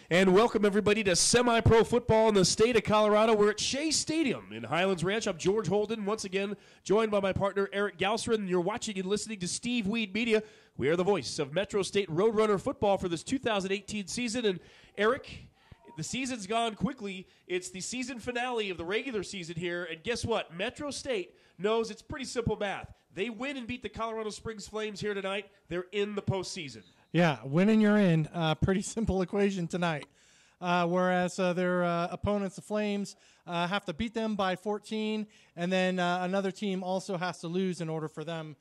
And welcome, everybody, to semi-pro football in the state of Colorado. We're at Shea Stadium in Highlands Ranch. I'm George Holden, once again joined by my partner, Eric Galsrud, and you're watching and listening to Steve Weed Media. We are the voice of Metro State Roadrunner football for this 2018 season. And, Eric, the season's gone quickly. It's the season finale of the regular season here. And guess what? Metro State knows it's pretty simple math. They win and beat the Colorado Springs Flames here tonight. They're in the postseason. Yeah, winning you're in. Pretty simple equation tonight. Whereas their opponents, the Flames, have to beat them by 14, and then another team also has to lose in order for them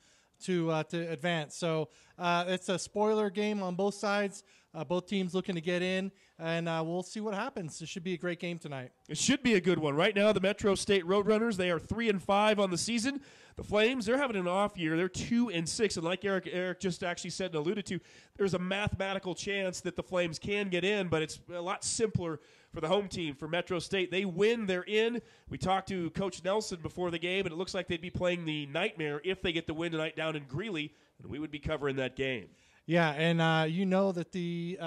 to advance. So it's a spoiler game on both sides. Both teams looking to get in, and we'll see what happens. It should be a great game tonight. It should be a good one. Right now, the Metro State Roadrunners, they are 3-5 on the season. The Flames, they're having an off year. They're 2-6, and like Eric just actually said and alluded to, there's a mathematical chance that the Flames can get in, but it's a lot simpler for the home team, for Metro State. They win, they're in. We talked to Coach Nelson before the game, and it looks like they'd be playing the Nightmare if they get the win tonight down in Greeley, and we would be covering that game. Yeah, and you know that the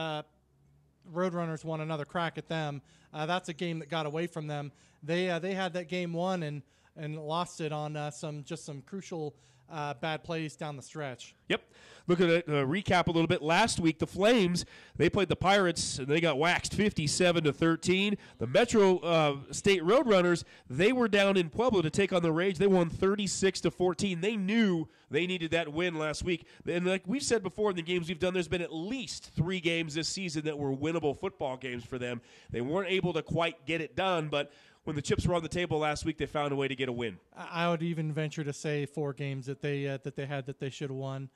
Roadrunners won another crack at them. That's a game that got away from them. They had that game won and lost it on some crucial bad plays down the stretch. Yep. Look at it. Recap a little bit. Last week, the Flames, they played the Pirates, and they got waxed 57-13. The Metro State Roadrunners, they were down in Pueblo to take on the Rage. They won 36-14. They knew they needed that win last week. And like we've said before in the games we've done, there's been at least 3 games this season that were winnable football games for them. They weren't able to quite get it done, but when the chips were on the table last week, they found a way to get a win. I would even venture to say 4 games that they had that they should have won.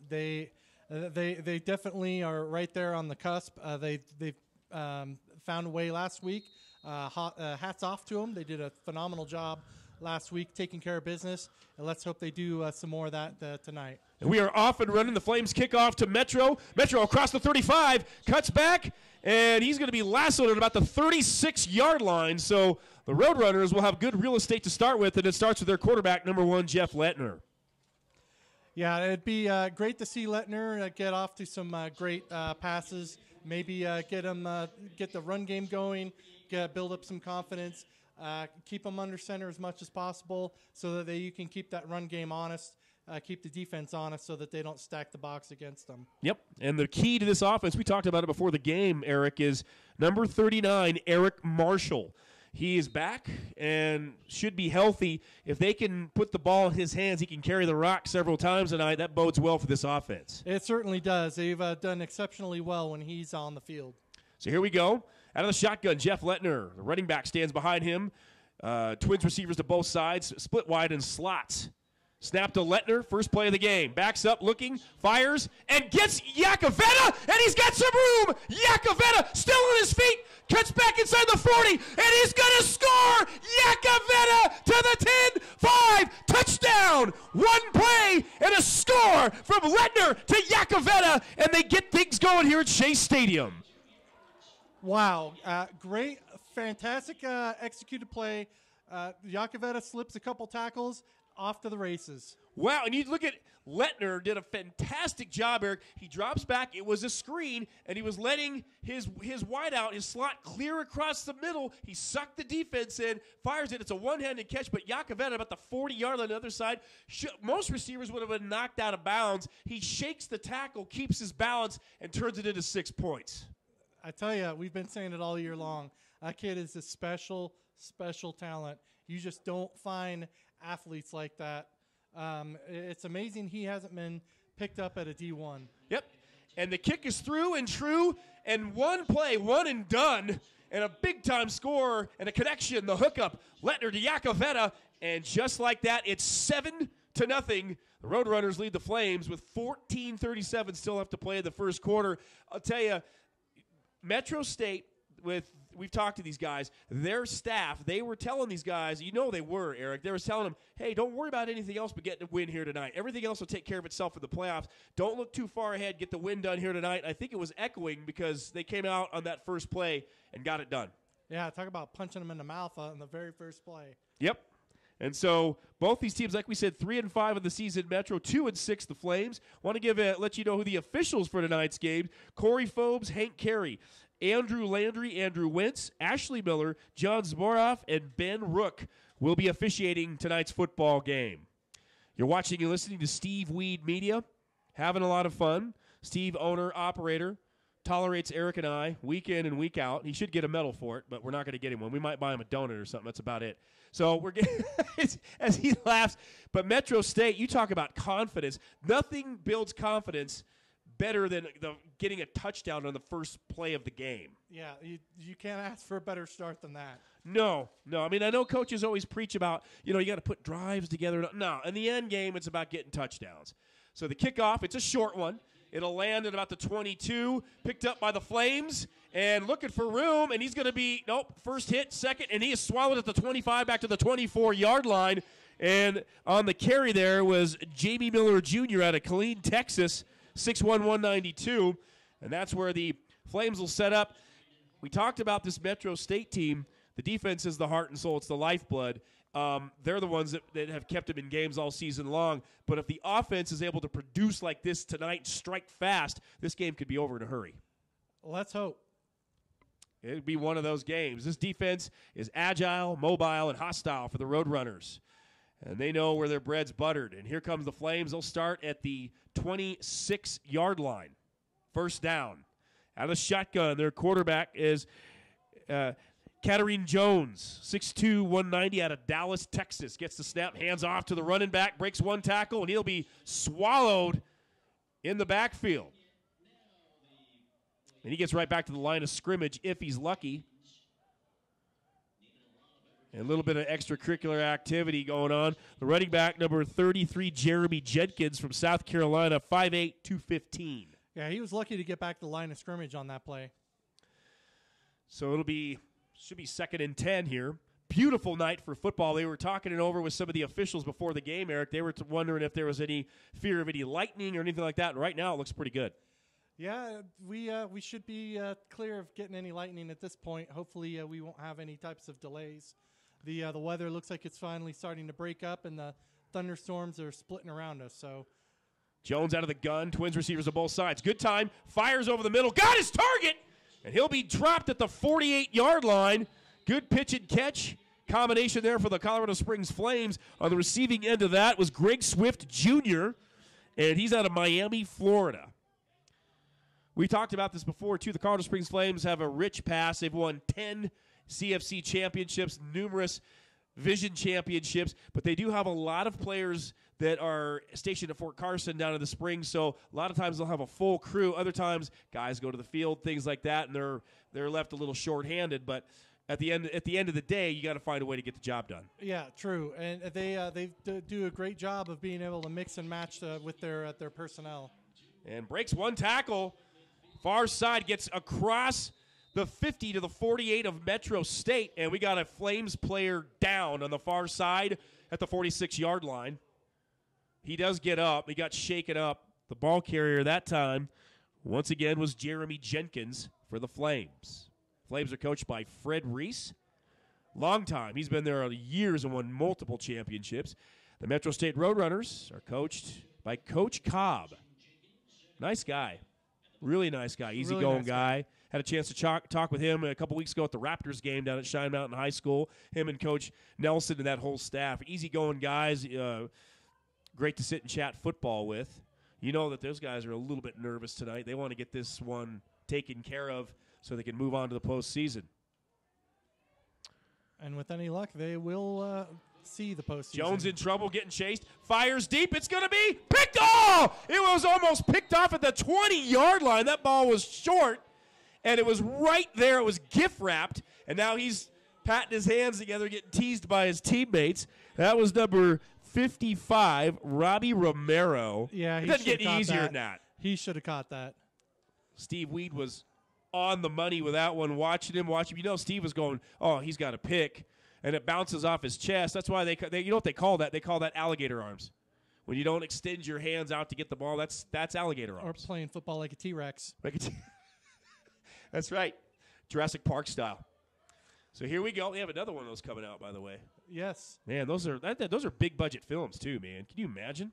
They definitely are right there on the cusp. They found a way last week. Hats off to them. They did a phenomenal job last week taking care of business, and let's hope they do some more of that tonight. And we are off and running. The Flames kick off to Metro. Metro across the 35, cuts back, and he's going to be lassoed at about the 36-yard line. So the Roadrunners will have good real estate to start with, and it starts with their quarterback, number 1, Jeff Lettner. Yeah, it'd be great to see Lettner get off to some great passes. Maybe get the run game going, build up some confidence, keep them under center as much as possible so that you can keep that run game honest. Keep the defense honest so that they don't stack the box against them. Yep, and the key to this offense, we talked about it before the game, Eric, is number 39, Erik Marshall. He is back and should be healthy. If they can put the ball in his hands, he can carry the rock several times tonight. That bodes well for this offense. It certainly does. They've done exceptionally well when he's on the field. So here we go. Out of the shotgun, Jeff Lettner, the running back, stands behind him. Twins receivers to both sides, split wide and slots. Snap to Lettner, first play of the game. Backs up, looking, fires, and gets Iacovetta, and he's got some room. Iacovetta still on his feet, cuts back inside the 40, and he's going to score. Iacovetta to the 10-5, touchdown. 1 play and a score from Lettner to Iacovetta, and they get things going here at Shea Stadium. Wow, great, fantastic executed play. Iacovetta slips a couple tackles. Off to the races. Wow, and you look at Lettner did a fantastic job, Eric. He drops back. It was a screen, and he was letting his wideout, his slot, clear across the middle. He sucked the defense in, fires it. It's a one-handed catch, but Iacovetta about the 40-yard line on the other side. Most receivers would have been knocked out of bounds. He shakes the tackle, keeps his balance, and turns it into 6 points. I tell you, we've been saying it all year long. That kid is a special, special talent. You just don't find athletes like that. It's amazing he hasn't been picked up at a D1. Yep. And the kick is through and true, and one play, one and done, and a big-time score and a connection, the hookup, Lettner to Iacovetta, and just like that, it's 7-0. The Roadrunners lead the Flames with 14:37 still have to play in the first quarter. I'll tell you, Metro State, we've talked to these guys, their staff, they were telling these guys, they were, Eric, they were telling them, hey, don't worry about anything else but getting a win here tonight. Everything else will take care of itself in the playoffs. Don't look too far ahead. Get the win done here tonight. I think it was echoing because they came out on that first play and got it done. Yeah, talk about punching them in the mouth on the very first play. Yep. And so both these teams, like we said, 3-5 of the season. Metro 2-6. The Flames. Want to let you know who the officials for tonight's game: Corey Phobes, Hank Carey. Andrew Landry, Andrew Wentz, Ashley Miller, John Zmoroff, and Ben Rook will be officiating tonight's football game. You're watching and listening to Steve Weed Media, having a lot of fun. Steve, owner, operator, tolerates Eric and I week in and week out. He should get a medal for it, but we're not going to get him one. We might buy him a donut or something. That's about it. So we're getting as he laughs. But Metro State, you talk about confidence. Nothing builds confidence better than getting a touchdown on the first play of the game. Yeah, you can't ask for a better start than that. No. I mean, I know coaches always preach about, you got to put drives together. No, in the end game, it's about getting touchdowns. So the kickoff, it's a short one. It'll land at about the 22, picked up by the Flames, and looking for room, and he's going to be, first hit, second, and he is swallowed at the 25 back to the 24-yard line. And on the carry there was Jamie Miller Jr. out of Killeen, Texas, 6'1", 192, and that's where the Flames will set up. We talked about this Metro State team. The defense is the heart and soul. It's the lifeblood. They're the ones that have kept them in games all season long. But if the offense is able to produce like this tonight and strike fast, this game could be over in a hurry. Let's hope. It would be one of those games. This defense is agile, mobile, and hostile for the Roadrunners. And they know where their bread's buttered. And here comes the Flames. They'll start at the 26-yard line. First down. Out of the shotgun, their quarterback is Katarine Jones, 6'2", 190 out of Dallas, Texas. Gets the snap, hands off to the running back, breaks one tackle, and he'll be swallowed in the backfield. And he gets right back to the line of scrimmage if he's lucky. And a little bit of extracurricular activity going on. The running back, number 33, Jeremy Jenkins from South Carolina, 5'8", 215. Yeah, he was lucky to get back to the line of scrimmage on that play. So should be 2nd and 10 here. Beautiful night for football. They were talking it over with some of the officials before the game, Eric. They were wondering if there was any fear of any lightning or anything like that. And right now it looks pretty good. Yeah, we should be clear of getting any lightning at this point. Hopefully we won't have any types of delays. The weather looks like it's finally starting to break up, and the thunderstorms are splitting around us. So Jones out of the gun, Twins receivers on both sides. Good time, fires over the middle, got his target, and he'll be dropped at the 48-yard line. Good pitch and catch combination there for the Colorado Springs Flames. On the receiving end of that was Greg Swift Jr., and he's out of Miami, Florida. We talked about this before, too. The Colorado Springs Flames have a rich past. They've won 10 CFC championships, numerous Vision championships, but they do have a lot of players that are stationed at Fort Carson down in the Springs, so a lot of times they'll have a full crew. Other times, guys go to the field, things like that, and they're left a little short-handed, but at the end of the day, you got to find a way to get the job done. Yeah, true, and they do a great job of being able to mix and match with their personnel. And breaks one tackle, far side, gets across the 50 to the 48 of Metro State, and we got a Flames player down on the far side at the 46-yard line. He does get up. He got shaken up. The ball carrier that time, once again, was Jeremy Jenkins for the Flames. Flames are coached by Fred Reese. Long time. He's been there years and won multiple championships. The Metro State Roadrunners are coached by Coach Cobb. Nice guy. Really nice guy. Easygoing really nice guy. Had a chance to talk with him a couple weeks ago at the Raptors game down at Shine Mountain High School. Him and Coach Nelson and that whole staff. Easygoing guys. Great to sit and chat football with. You know that those guys are a little bit nervous tonight. They want to get this one taken care of so they can move on to the postseason. And with any luck, they will see the postseason. Jones in trouble, getting chased. Fires deep. It's going to be picked off. It was almost picked off at the 20-yard line. That ball was short, and it was right there. It was gift wrapped, and now he's patting his hands together, getting teased by his teammates. That was number 55, Robbie Romero. Yeah, it doesn't get any easier than that. He should have caught that. Steve Weed was on the money with that one, watching him. You know, Steve was going, oh, he's got a pick, and it bounces off his chest. That's why they you know what they call that? They call that alligator arms. When you don't extend your hands out to get the ball, that's alligator arms. Or playing football like a T-Rex. That's right. Jurassic Park style. So here we go. They have another one of those coming out, by the way. Yes. Man, those are big budget films too, man. Can you imagine?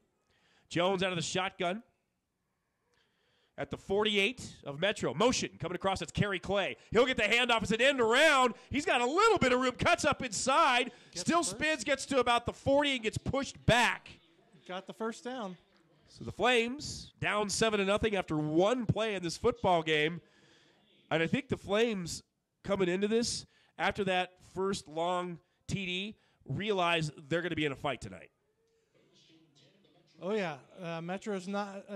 Jones out of the shotgun. at the 48 of Metro. Motion coming across. It's Kerry Clay. He'll get the handoff as an end around. He's got a little bit of room. Cuts up inside. Still spins. Gets to about the 40 and gets pushed back. Got the first down. So the Flames down 7-0 after one play in this football game. And I think the Flames coming into this, after that first long TD, realize they're going to be in a fight tonight. Oh, yeah. Metro's not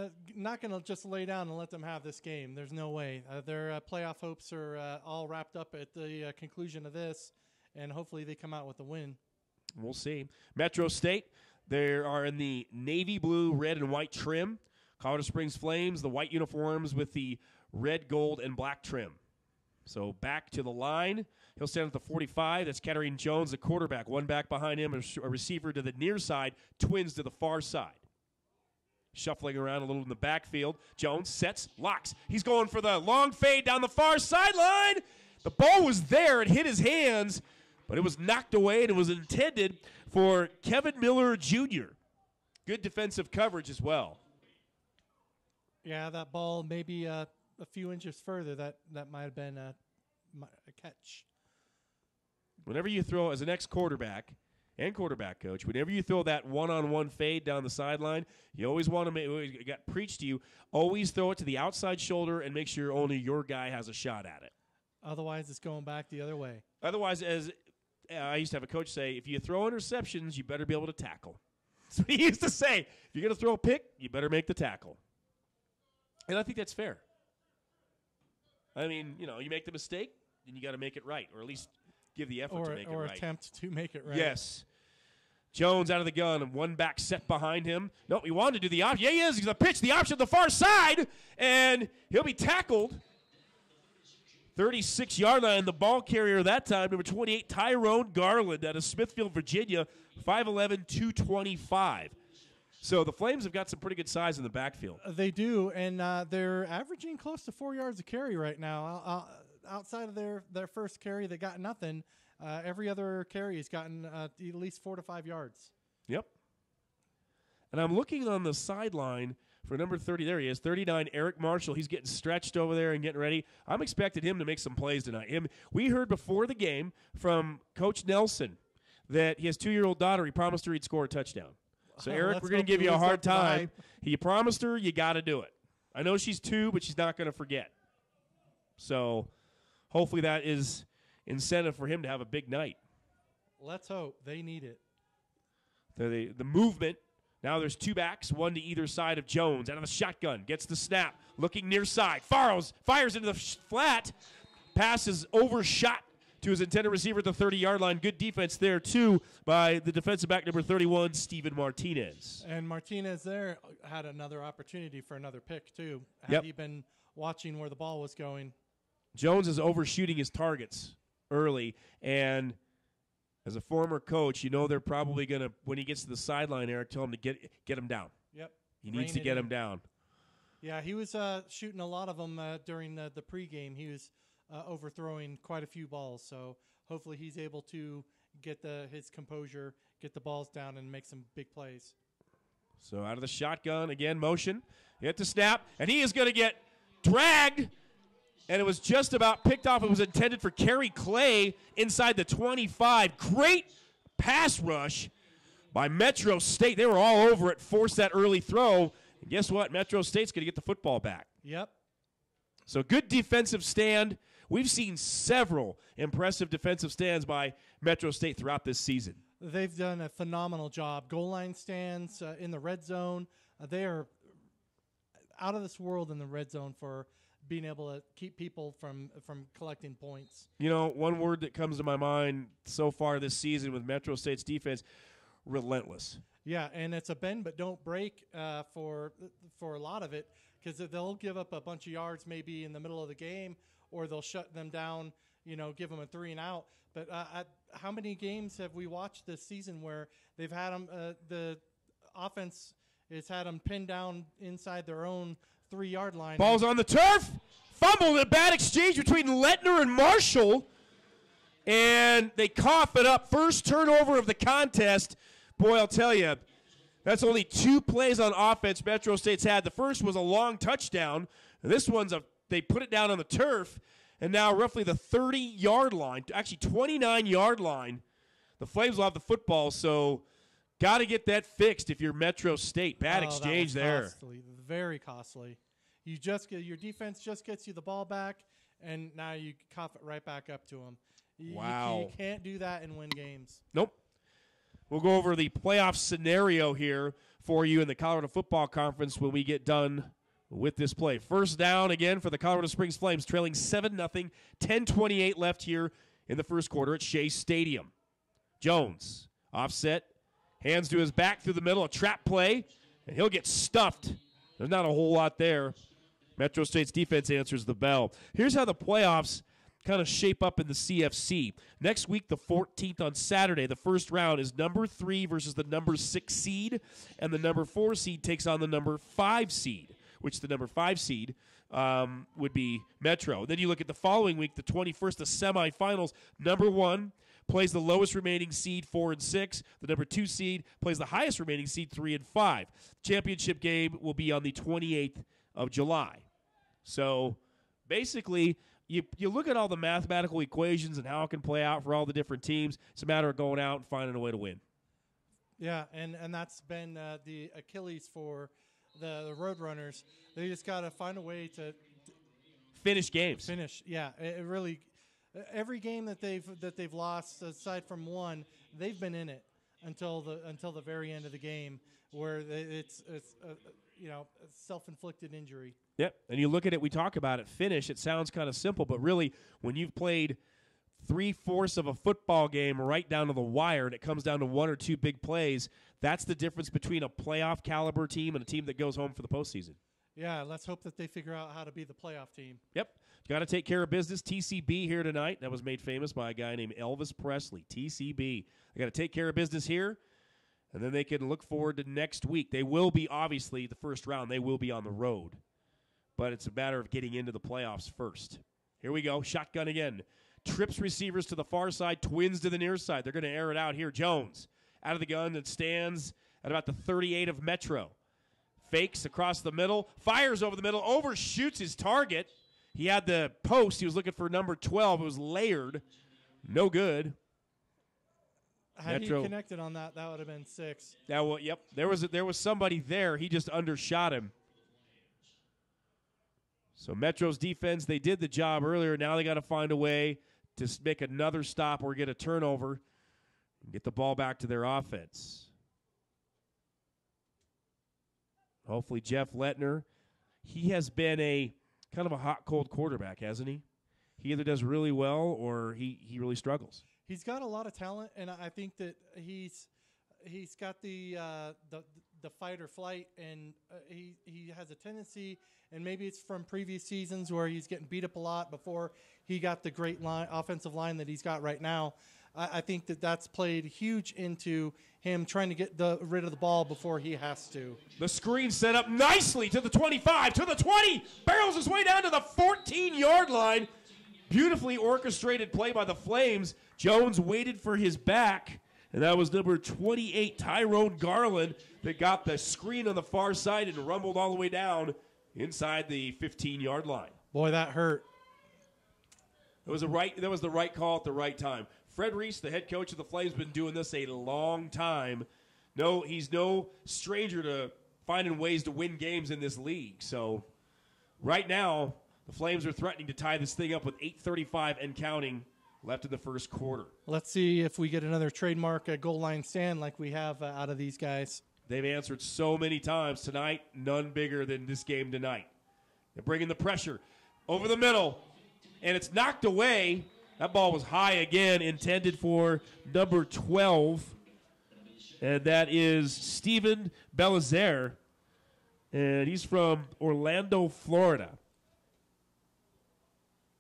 going to just lay down and let them have this game. There's no way. Their playoff hopes are all wrapped up at the conclusion of this, and hopefully they come out with a win. We'll see. Metro State, they are in the navy blue, red, and white trim. Colorado Springs Flames, the white uniforms with the red, gold, and black trim. So back to the line. He'll stand at the 45. That's Kettering Jones, the quarterback. One back behind him, a receiver to the near side, twins to the far side. Shuffling around a little in the backfield. Jones sets, locks. He's going for the long fade down the far sideline. The ball was there. It hit his hands, but it was knocked away, and it was intended for Kevin Miller Jr. Good defensive coverage as well. Yeah, that ball maybe a few inches further, that might have been a catch. Whenever you throw, as an ex-quarterback and quarterback coach, whenever you throw that one-on-one fade down the sideline, you always want to make it got preached to you. Always throw it to the outside shoulder and make sure only your guy has a shot at it. Otherwise, it's going back the other way. Otherwise, as I used to have a coach say, if you throw interceptions, you better be able to tackle. That's what he used to say. If you're going to throw a pick, you better make the tackle. And I think that's fair. I mean, you make the mistake, then you got to make it right, or at least give the effort to make it right. Or attempt to make it right. Yes. Jones out of the gun, and one back set behind him. No, he wanted to do the option. Yeah, he is. He's going to pitch the option to the far side, and he'll be tackled. 36-yard line, the ball carrier that time, number 28, Tyrone Garland out of Smithfield, Virginia, 5'11", 225. So the Flames have got some pretty good size in the backfield. They do, and they're averaging close to 4 yards a carry right now. Outside of their first carry, they got nothing. Every other carry has gotten at least 4 to 5 yards. Yep. And I'm looking on the sideline for number 30. There he is, 39, Erik Marshall. He's getting stretched over there and getting ready. I'm expecting him to make some plays tonight. We heard before the game from Coach Nelson that his 2-year-old daughter, he promised her he'd score a touchdown. So, Eric, we're going to give you a hard time. You promised her, you got to do it. I know she's 2, but she's not going to forget. So, hopefully that is incentive for him to have a big night. Let's hope. They need it. The movement, now there's 2 backs, one to either side of Jones. Out of the shotgun, gets the snap, looking near side. fires into the flat. Pass is overshot to his intended receiver at the 30-yard line. Good defense there, too, by the defensive back, number 31, Steven Martinez. And Martinez there had another opportunity for another pick, too. Had he been watching where the ball was going. Jones is overshooting his targets early, and as a former coach, they're probably going to, when he gets to the sideline, Eric, tell him to get him down. Yep. He needs to get him down. Yeah, he was shooting a lot of them during the pregame. He was overthrowing quite a few balls, so hopefully he's able to get his composure, get the balls down, and make some big plays. So out of the shotgun, again, motion, hit the snap, and he is going to get dragged, and it was just about picked off. It was intended for Kerry Clay inside the 25. Great pass rush by Metro State. They were all over it, forced that early throw, and guess what? Metro State's going to get the football back. Yep. So good defensive stand. We've seen several impressive defensive stands by Metro State throughout this season. They've done a phenomenal job. Goal line stands in the red zone. They are out of this world in the red zone for being able to keep people from collecting points. One word that comes to my mind so far this season with Metro State's defense, relentless. Yeah, and it's a bend but don't break for a lot of it, because they'll give up a bunch of yards maybe in the middle of the game, or they'll shut them down, give them a 3 and out. But how many games have we watched this season where they've had them, the offense has had them pinned down inside their own 3-yard line? Ball's on the turf. Fumbled, a bad exchange between Lettner and Marshall. And they cough it up. First turnover of the contest. Boy, I'll tell you, That's only 2 plays on offense Metro State's had. The first was a long touchdown. And this one's they put it down on the turf, and now roughly the 30-yard line, actually 29-yard line, the Flames will have the football, so got to get that fixed if you're Metro State. Bad exchange there. Costly, very costly. You just get, your defense just gets you the ball back, and now you cough it right back up to them. Wow. You can't do that and win games. Nope. We'll go over the playoff scenario here for you in the Colorado Football Conference when we get done with this play. First down again for the Colorado Springs Flames, trailing 7-0, 10:28 left here in the first quarter at Shea Stadium. Jones, offset, hands to his back through the middle, a trap play, and he'll get stuffed. There's not a whole lot there. Metro State's defense answers the bell. Here's how the playoffs kind of shape up in the CFC. Next week, the 14th on Saturday, the first round is number 3 versus the number 6 seed, and the number 4 seed takes on the number 5 seed, which the number 5 seed would be Metro. Then you look at the following week, the 21st, the semifinals. Number 1 plays the lowest remaining seed, 4 and 6. The number 2 seed plays the highest remaining seed, 3 and 5. Championship game will be on the 28th of July. So basically, you look at all the mathematical equations and how it can play out for all the different teams. It's a matter of going out and finding a way to win. Yeah, and that's been the Achilles for the Roadrunners. They just got to find a way to finish games. Yeah, it really. Every game that they've lost, aside from one, they've been in it until the very end of the game, where it's self-inflicted injury. Yep, and you look at it, we talk about it, finish, it sounds kind of simple, but really when you've played 3/4 of a football game right down to the wire and it comes down to 1 or 2 big plays, that's the difference between a playoff caliber team and a team that goes home for the postseason. Yeah, let's hope that they figure out how to be the playoff team. Yep, got to take care of business. TCB here tonight. That was made famous by a guy named Elvis Presley, TCB. They got to take care of business here, and then they can look forward to next week. They will be, obviously, the first round, they will be on the road. But it's a matter of getting into the playoffs first. Here we go. Shotgun again. Trips receivers to the far side, twins to the near side. They're going to air it out here. Jones out of the gun that stands at about the 38 of Metro. Fakes across the middle, fires over the middle, overshoots his target. He had the post. He was looking for number 12. It was layered. No good. Had he connected on that, that would have been 6. Yep. There was somebody there. He just undershot him. So Metro's defense, they did the job earlier. Now they got to find a way to make another stop or get a turnover and get the ball back to their offense. Hopefully Jeff Lettner, he has been a kind of a hot, cold quarterback, hasn't he? He either does really well or he really struggles. He's got a lot of talent, and I think that he's got the fight or flight, and he has a tendency, and maybe it's from previous seasons where he's getting beat up a lot before he got the great offensive line that he's got right now. I think that's played huge into him trying to get rid of the ball before he has to. The screen set up nicely to the 25, to the 20, barrels his way down to the 14-yard line. Beautifully orchestrated play by the Flames. Jones waited for his back, and that was number 28, Tyrone Garland, that got the screen on the far side and rumbled all the way down inside the 15-yard line. Boy, that hurt. That was the right call at the right time. Fred Reese, the head coach of the Flames, been doing this a long time. No, he's no stranger to finding ways to win games in this league. So right now, the Flames are threatening to tie this thing up with 8:35 and counting left in the first quarter. Let's see if we get another trademark goal line stand like we have out of these guys. They've answered so many times tonight, none bigger than this game tonight. They're bringing the pressure over the middle, and it's knocked away. That ball was high again, intended for number 12, and that is Steven Belizaire, and he's from Orlando, Florida.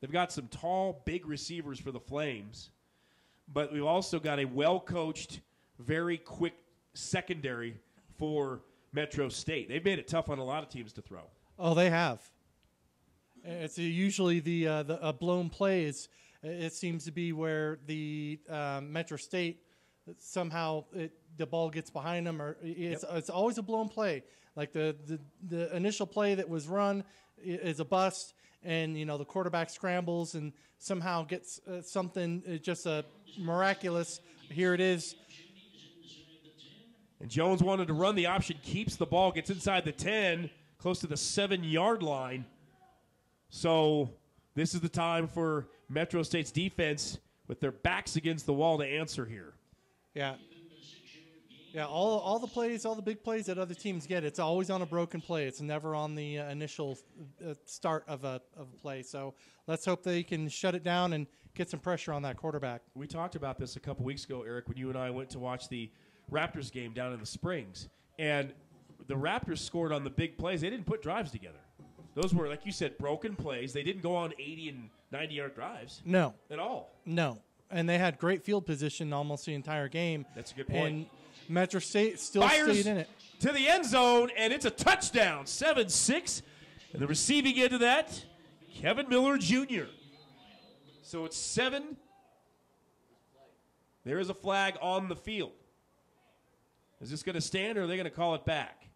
They've got some tall, big receivers for the Flames, but we've also got a well-coached, very quick secondary for Metro State. They've made it tough on a lot of teams to throw. Oh, they have. It's usually the blown plays. It seems to be where the Metro State somehow the ball gets behind them, or it's always a blown play. Like the initial play that was run is a bust, and the quarterback scrambles and somehow gets something, just a miraculous. Here it is. And Jones wanted to run the option, keeps the ball, gets inside the 10, close to the 7-yard line. So this is the time for Metro State's defense with their backs against the wall to answer here. Yeah. Yeah, all the plays, all the big plays that other teams get, it's always on a broken play. It's never on the initial start of a play. So let's hope they can shut it down and get some pressure on that quarterback. We talked about this a couple weeks ago, Eric, when you and I went to watch the Raptors game down in the Springs. And the Raptors scored on the big plays. They didn't put drives together. Those were, like you said, broken plays. They didn't go on 80 and 90-yard drives. No. At all. No. And they had great field position almost the entire game. That's a good point. And Metro State still stayed in it. To the end zone, and it's a touchdown, 7-6. And the receiving end of that, Kevin Miller Jr. So it's 7. There is a flag on the field. Is this going to stand, or are they going to call it back?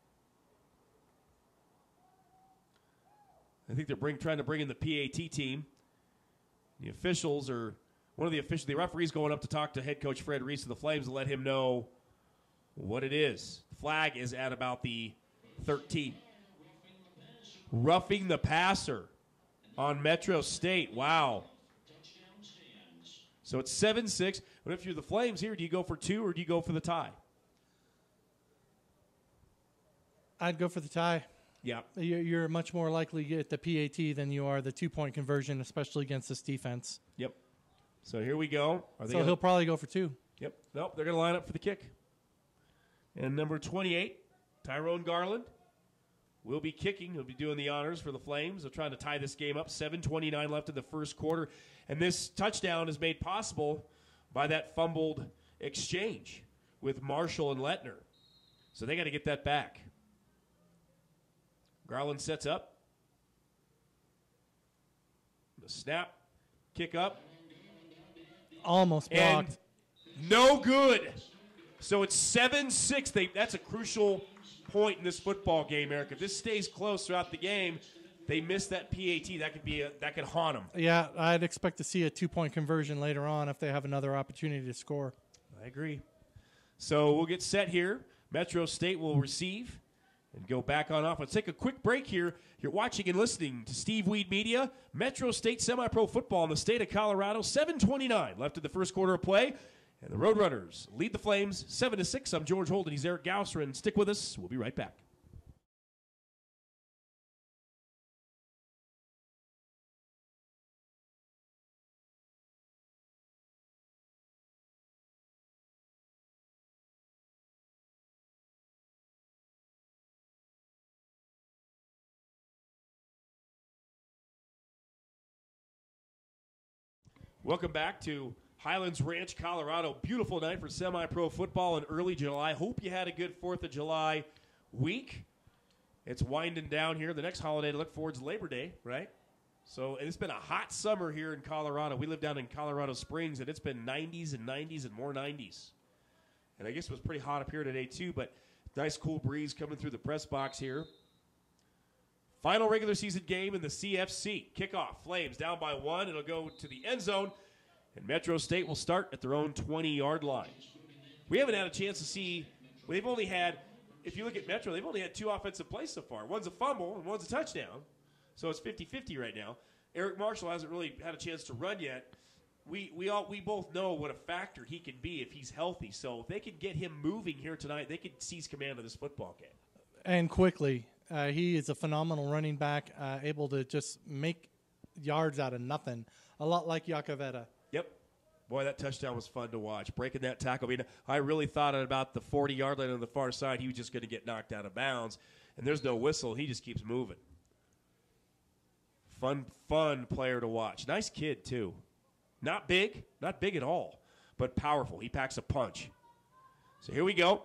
I think they're trying to bring in the PAT team. The officials are the referees going up to talk to head coach Fred Reese of the Flames to let him know what it is. The flag is at about the 13. Roughing the passer on Metro State. Wow. So it's 7-6. But if you're the Flames here, do you go for 2 or do you go for the tie? I'd go for the tie. Yeah. You're much more likely to get the PAT than you are the 2-point conversion, especially against this defense. Yep. So here we go. He'll probably go for 2. Yep. Nope, they're going to line up for the kick. And number 28, Tyrone Garland, will be kicking. He'll be doing the honors for the Flames. They're trying to tie this game up. 7:29 left in the first quarter. And this touchdown is made possible by that fumbled exchange with Marshall and Lettner. So they got to get that back. Garland sets up. The snap. Kick up. Almost blocked. And no good. So it's 7-6. That's a crucial point in this football game, Eric. If this stays close throughout the game, they miss that PAT. That could haunt them. Yeah, I'd expect to see a 2-point conversion later on if they have another opportunity to score. I agree. So we'll get set here. Metro State will receive and go back on off. Let's take a quick break here. You're watching and listening to Steve Weed Media, Metro State Semi-Pro Football in the state of Colorado. 7:29 left in the first quarter of play. And the Roadrunners lead the Flames 7-6. I'm George Holden. He's Eric Gausser. Stick with us. We'll be right back. Welcome back to Highlands Ranch, Colorado. Beautiful night for semi-pro football in early July. Hope you had a good 4th of July week. It's winding down here. The next holiday to look forward is Labor Day, right? So it's been a hot summer here in Colorado. We live down in Colorado Springs, and it's been 90s and 90s and more 90s. And I guess it was pretty hot up here today, too, but nice cool breeze coming through the press box here. Final regular season game in the CFC. Kickoff. Flames down by 1. It'll go to the end zone. And Metro State will start at their own 20-yard line. We haven't had a chance to see. They've only had, if you look at Metro, they've only had 2 offensive plays so far. One's a fumble and one's a touchdown. So it's 50-50 right now. Erik Marshall hasn't really had a chance to run yet. We both know what a factor he can be if he's healthy. So if they can get him moving here tonight, they could seize command of this football game. And quickly. He is a phenomenal running back, able to just make yards out of nothing, a lot like Yakavetta. Yep. Boy, that touchdown was fun to watch. Breaking that tackle. I mean, I really thought about the 40-yard line on the far side. He was just going to get knocked out of bounds, and there's no whistle. He just keeps moving. Fun player to watch. Nice kid, too. Not big at all, but powerful. He packs a punch. So here we go.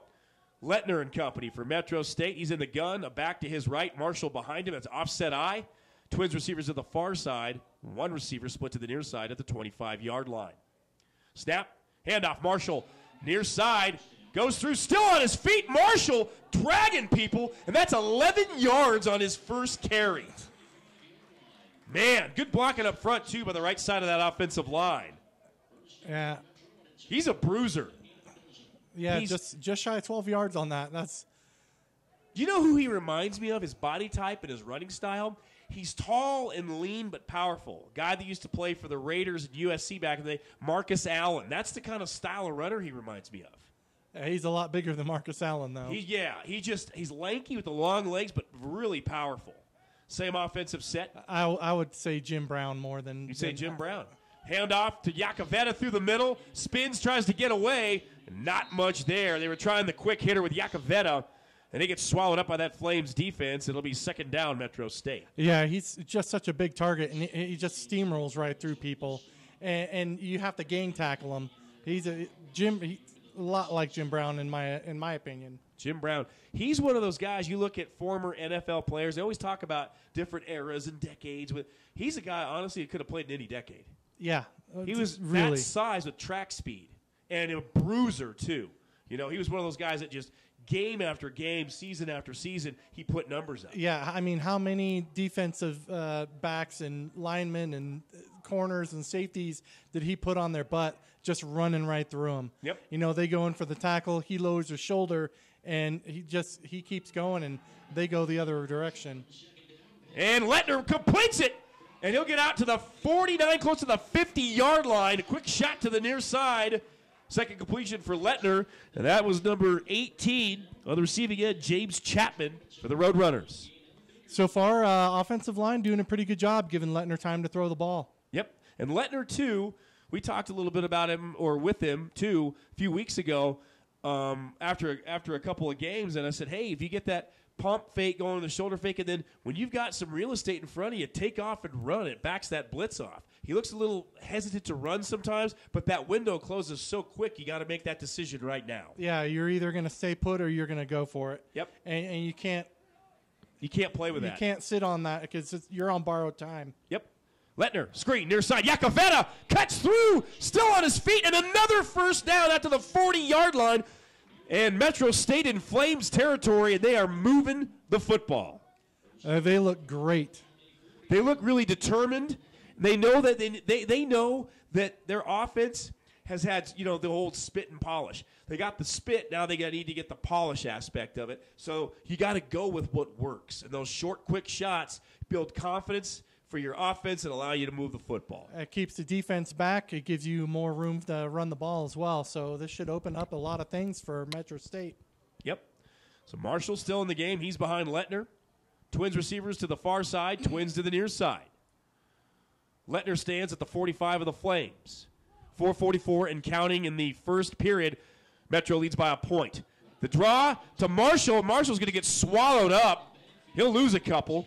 Lettner and company for Metro State. He's in the gun, a back to his right. Marshall behind him. That's offset eye. Twins receivers at the far side. One receiver split to the near side at the 25-yard line. Snap, handoff. Marshall near side. Goes through, still on his feet. Marshall dragging people, and that's 11 yards on his first carry. Man, good blocking up front, too, by the right side of that offensive line. Yeah. He's a bruiser. Yeah, just shy of 12 yards on that. That's. You know who he reminds me of, his body type and his running style? He's tall and lean but powerful. A guy that used to play for the Raiders and USC back in the day, Marcus Allen. That's the kind of style of runner he reminds me of. Yeah, he's a lot bigger than Marcus Allen, though. He's lanky with the long legs, but really powerful. Same offensive set. I would say Jim Brown more than. You say Jim Brown. Hand off to Yakavetta through the middle. Spins, tries to get away. Not much there. They were trying the quick hitter with Yakavetta, and he gets swallowed up by that Flames defense. It'll be second down, Metro State. Yeah, he's just such a big target, and he just steamrolls right through people, and you have to gang tackle him. He's a lot like Jim Brown in my opinion. Jim Brown, he's one of those guys. You look at former NFL players; they always talk about different eras and decades. He's a guy, honestly, who could have played in any decade. Yeah, he was really that size with track speed and a bruiser too. You know, he was one of those guys that just game after game, season after season, he put numbers up. Yeah, I mean, how many defensive backs and linemen and corners and safeties did he put on their butt just running right through them? Yep. You know, they go in for the tackle, he lowers his shoulder, and he keeps going, and they go the other direction. And Lettner completes it, and he'll get out to the 49, close to the 50-yard line. A quick shot to the near side. Second completion for Lettner, and that was number 18 on the receiving end, James Chapman for the Roadrunners. So far, offensive line doing a pretty good job giving Lettner time to throw the ball. Yep, and Lettner, too, we talked a little bit about him, or with him, too, a few weeks ago after a couple of games, and I said, hey, if you get that pump fake going, the shoulder fake, and then when you've got some real estate in front of you, take off and run. It backs that blitz off. He looks a little hesitant to run sometimes, but that window closes so quick, you got to make that decision right now. Yeah, you're either going to stay put or you're going to go for it. Yep. And you can't play with that. You can't sit on that because you're on borrowed time. Yep. Lettner, screen, near side. Yakavetta cuts through, still on his feet, and another first down out to the 40-yard line. And Metro State in Flames territory, and they are moving the football. They look great. They look really determined. They know that they know that their offense has had, you know, the old spit and polish. They got the spit, now they need to get the polish aspect of it. So you got to go with what works. And those short, quick shots build confidence for your offense and allow you to move the football. It keeps the defense back. It gives you more room to run the ball as well. So this should open up a lot of things for Metro State. Yep. So Marshall's still in the game. He's behind Lettner. Twins receivers to the far side, Twins to the near side. Lettner stands at the 45 of the Flames. 4:44 and counting in the first period. Metro leads by a point. The draw to Marshall. Marshall's going to get swallowed up. He'll lose a couple.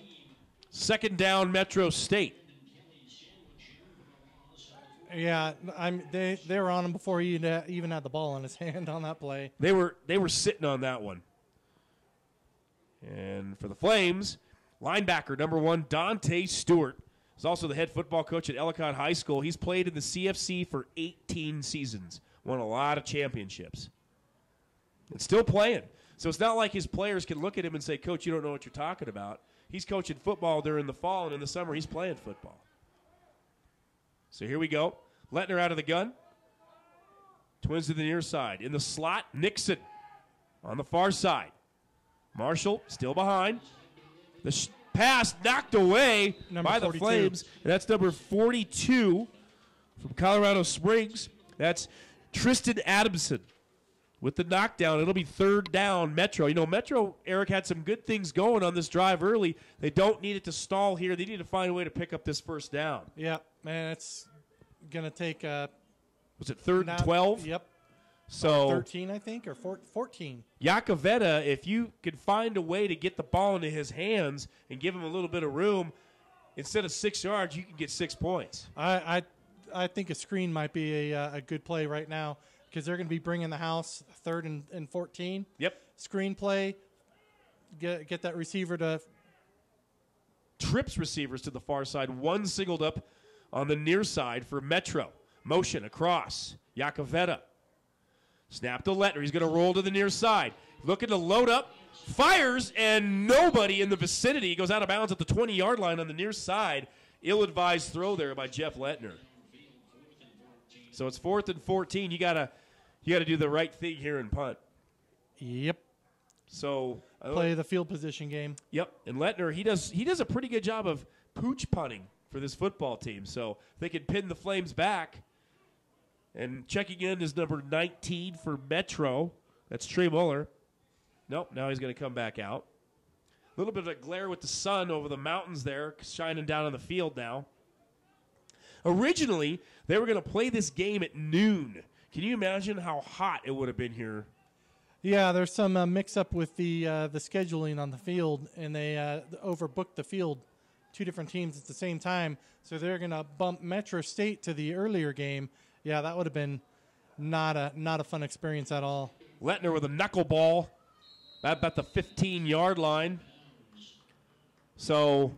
Second down, Metro State. Yeah, they were on him before he even had the ball in his hand on that play. They were sitting on that one. And for the Flames, linebacker number 1, Dante Stewart. He's also the head football coach at Ellicott High School. He's played in the CFC for 18 seasons, won a lot of championships, and still playing. So it's not like his players can look at him and say, Coach, you don't know what you're talking about. He's coaching football during the fall, and in the summer he's playing football. So here we go. Lettner out of the gun. Twins to the near side. In the slot, Nixon on the far side. Marshall still behind. The pass knocked away by the 42. Flames. And that's number 42 from Colorado Springs. That's Tristan Adamson with the knockdown. It'll be third down, Metro. You know, Metro, Eric, had some good things going on this drive early. They don't need it to stall here. They need to find a way to pick up this first down. Yeah, man, it's going to take was it third and 12? Yep. So 13, I think, or 14. Yakavetta, if you could find a way to get the ball into his hands and give him a little bit of room, instead of 6 yards, you can get 6 points. I think a screen might be a good play right now because they're going to be bringing the house third and 14. Yep. Screen play, get that receiver to. Trips receivers to the far side. One singled up on the near side for Metro. Motion across. Yakavetta. Snap to Lettner. He's going to roll to the near side. Looking to load up. Fires, and nobody in the vicinity. Goes out of bounds at the 20-yard line on the near side. Ill-advised throw there by Jeff Lettner. So it's 4th and 14. You gotta do the right thing here and punt. Yep. So play the field position game. Yep. And Lettner, he does a pretty good job of pooch punting for this football team. So they can pin the Flames back. And checking in is number 19 for Metro. That's Trey Muller. Nope, now he's going to come back out. A little bit of a glare with the sun over the mountains there, shining down on the field now. Originally, they were going to play this game at noon. Can you imagine how hot it would have been here? Yeah, there's some mix-up with the scheduling on the field, and they overbooked the field. 2 different teams at the same time, so they're going to bump Metro State to the earlier game. Yeah, that would have been not a fun experience at all. Lettner with a knuckleball about the 15-yard line. So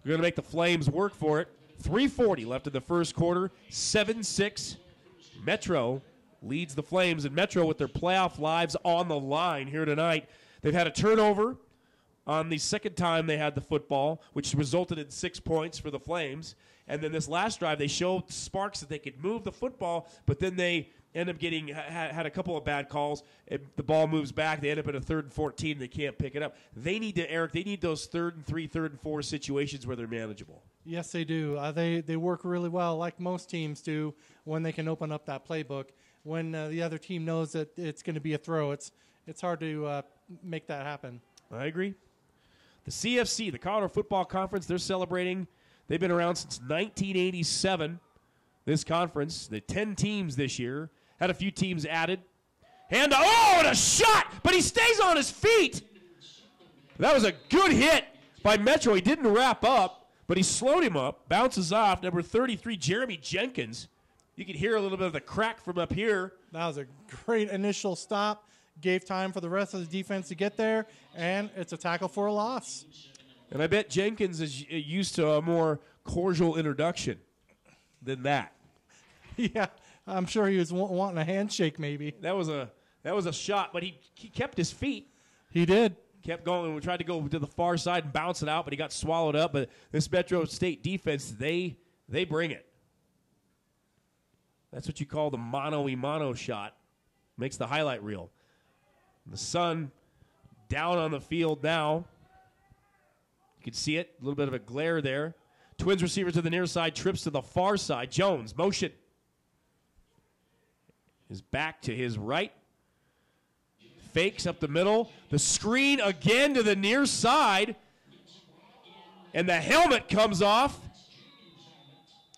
we're going to make the Flames work for it. 3:40 left in the first quarter. 7-6. Metro leads the Flames, and Metro with their playoff lives on the line here tonight. They've had a turnover on the second time they had the football, which resulted in 6 points for the Flames. And then this last drive, they showed sparks that they could move the football, but then they end up getting had a couple of bad calls. The ball moves back. They end up at a 3rd and 14. They can't pick it up. They need to, Eric, they need those 3rd and 3, 3rd and 4 situations where they're manageable. Yes, they do. They work really well, like most teams do, when they can open up that playbook. When the other team knows that it's going to be a throw, it's hard to make that happen. I agree. The CFC, the Colorado Football Conference, they're celebrating. They've been around since 1987, this conference. The 10 teams this year. Had a few teams added. And a shot! But he stays on his feet. That was a good hit by Metro. He didn't wrap up, but he slowed him up. Bounces off. Number 33, Jeremy Jenkins. You could hear a little bit of the crack from up here. That was a great initial stop. Gave time for the rest of the defense to get there, and it's a tackle for a loss. And I bet Jenkins is used to a more cordial introduction than that. Yeah, I'm sure he was wanting a handshake maybe. That was a shot, but he kept his feet. He did. Kept going. We tried to go to the far side and bounce it out, but he got swallowed up. But this Metro State defense, they bring it. That's what you call the mano-a-mano shot. Makes the highlight reel. The sun down on the field now. You can see it. A little bit of a glare there. Twins receiver to the near side. Trips to the far side. Jones, motion. His back to his right. Fakes up the middle. The screen again to the near side. And the helmet comes off.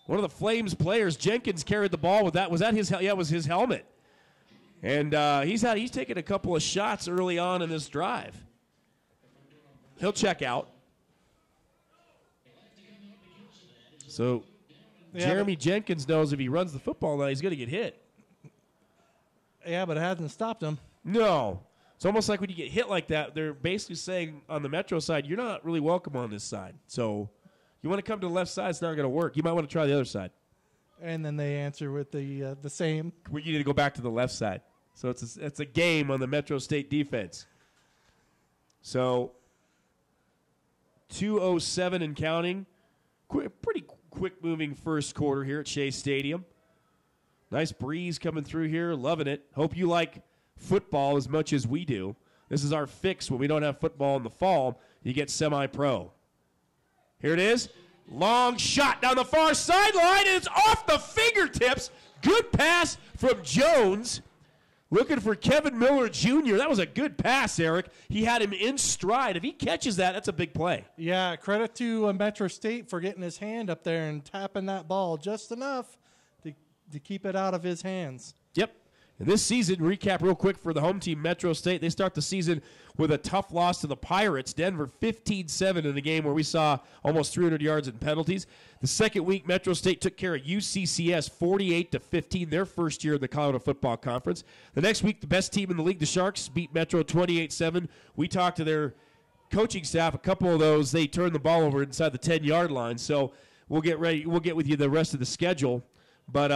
One of the Flames players, Jenkins, carried the ball with that. Was that his? Yeah, it was his helmet. And he's taken a couple of shots early on in this drive. He'll check out. So Jeremy Jenkins knows if he runs the football now, he's going to get hit. Yeah, but it hasn't stopped him. No. It's almost like when you get hit like that, they're basically saying on the Metro side, you're not really welcome on this side. So you want to come to the left side, it's not going to work. You might want to try the other side. And then they answer with the same. You need to go back to the left side. So it's a game on the Metro State defense. So 2:07 and counting. Pretty quick-moving first quarter here at Shea Stadium. Nice breeze coming through here. Loving it. Hope you like football as much as we do. This is our fix when we don't have football in the fall. You get semi-pro. Here it is. Long shot down the far sideline, and it's off the fingertips. Good pass from Jones. Looking for Kevin Miller Jr. That was a good pass, Eric. He had him in stride. If he catches that, that's a big play. Yeah, credit to Metro State for getting his hand up there and tapping that ball just enough to keep it out of his hands. Yep. And this season, recap real quick for the home team, Metro State, they start the season with a tough loss to the Pirates. Denver 15-7 in a game where we saw almost 300 yards in penalties. The second week, Metro State took care of UCCS 48-15, their first year in the Colorado Football Conference. The next week, the best team in the league, the Sharks, beat Metro 28-7. We talked to their coaching staff. A couple of those, they turned the ball over inside the 10-yard line. So we'll get ready. We'll get with you the rest of the schedule. But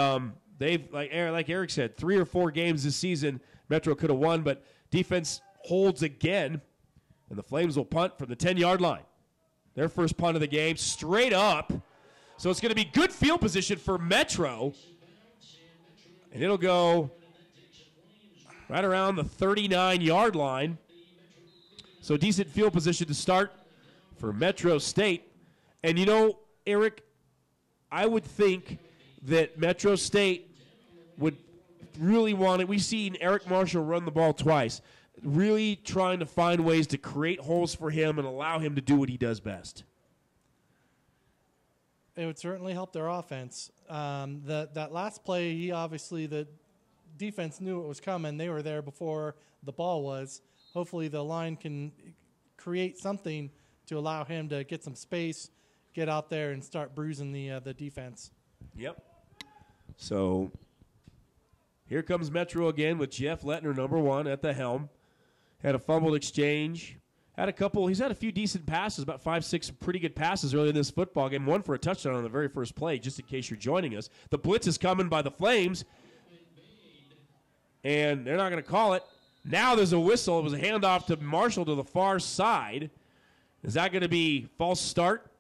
they've, like Erik said, 3 or 4 games this season Metro could have won, but defense holds again, and the Flames will punt from the 10-yard line. Their first punt of the game, straight up. So it's going to be good field position for Metro, and it'll go right around the 39-yard line. So decent field position to start for Metro State. And, Erik, I would think that Metro State would really want it. We've seen Erik Marshall run the ball twice, really trying to find ways to create holes for him and allow him to do what he does best. It would certainly help their offense. That last play, the defense knew it was coming. They were there before the ball was. Hopefully the line can create something to allow him to get some space, get out there, and start bruising the defense. Yep. So here comes Metro again with Jeff Lettner, number 1, at the helm. Had a fumbled exchange. He's had a few decent passes, about 5-6 pretty good passes early in this football game. One for a touchdown on the very first play, just in case you're joining us. The blitz is coming by the Flames, and they're not going to call it. Now there's a whistle. It was a handoff to Marshall to the far side. Is that going to be false start,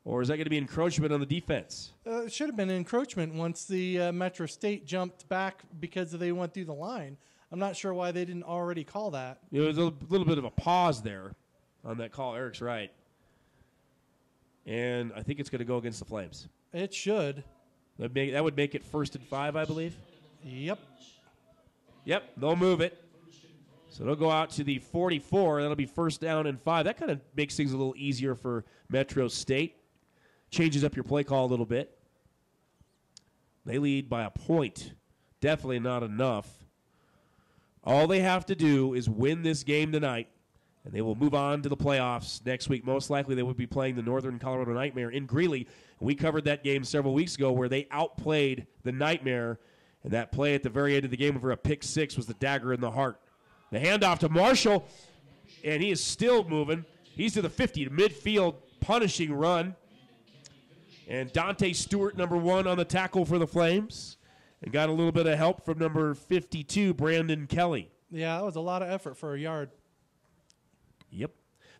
or is that going to be encroachment on the defense? It should have been encroachment once the Metro State jumped back because they went through the line. I'm not sure why they didn't already call that. It was a little bit of a pause there on that call. Erik's right. And I think it's going to go against the Flames. It should. That would make it 1st and 5, I believe. Yep. Yep, they'll move it. So they'll go out to the 44. That'll be 1st down and 5. That kind of makes things a little easier for Metro State. Changes up your play call a little bit. They lead by a point. Definitely not enough. All they have to do is win this game tonight, and they will move on to the playoffs next week. Most likely they would be playing the Northern Colorado Nightmare in Greeley. We covered that game several weeks ago where they outplayed the Nightmare, and that play at the very end of the game for a pick 6 was the dagger in the heart. The handoff to Marshall, and he is still moving. He's to the 50, to midfield, punishing run. And Dante Stewart, number 1 on the tackle for the Flames. And got a little bit of help from number 52, Brandon Kelly. Yeah, that was a lot of effort for a yard. Yep.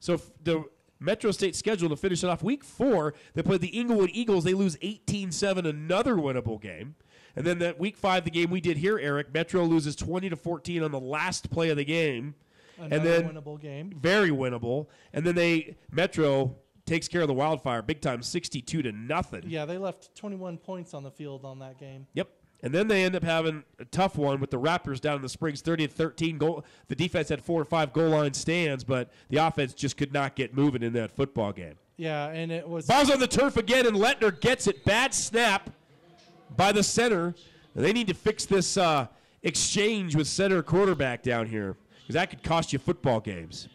So the Metro State schedule to finish it off, week 4, they played the Inglewood Eagles. They lose 18-7, another winnable game. And then that week 5, the game we did here, Erik, Metro loses 20-14 on the last play of the game. Another and then winnable game. Very winnable. And then Metro takes care of the Wildfire big time, 62-0. Yeah, they left 21 points on the field on that game. Yep. And then they end up having a tough one with the Raptors down in the Springs, 30-13. The defense had 4 or 5 goal line stands, but the offense just could not get moving in that football game. Yeah, and it was... Ball's on the turf again, and Lettner gets it. Bad snap by the center. They need to fix this exchange with center quarterback down here, because that could cost you football games.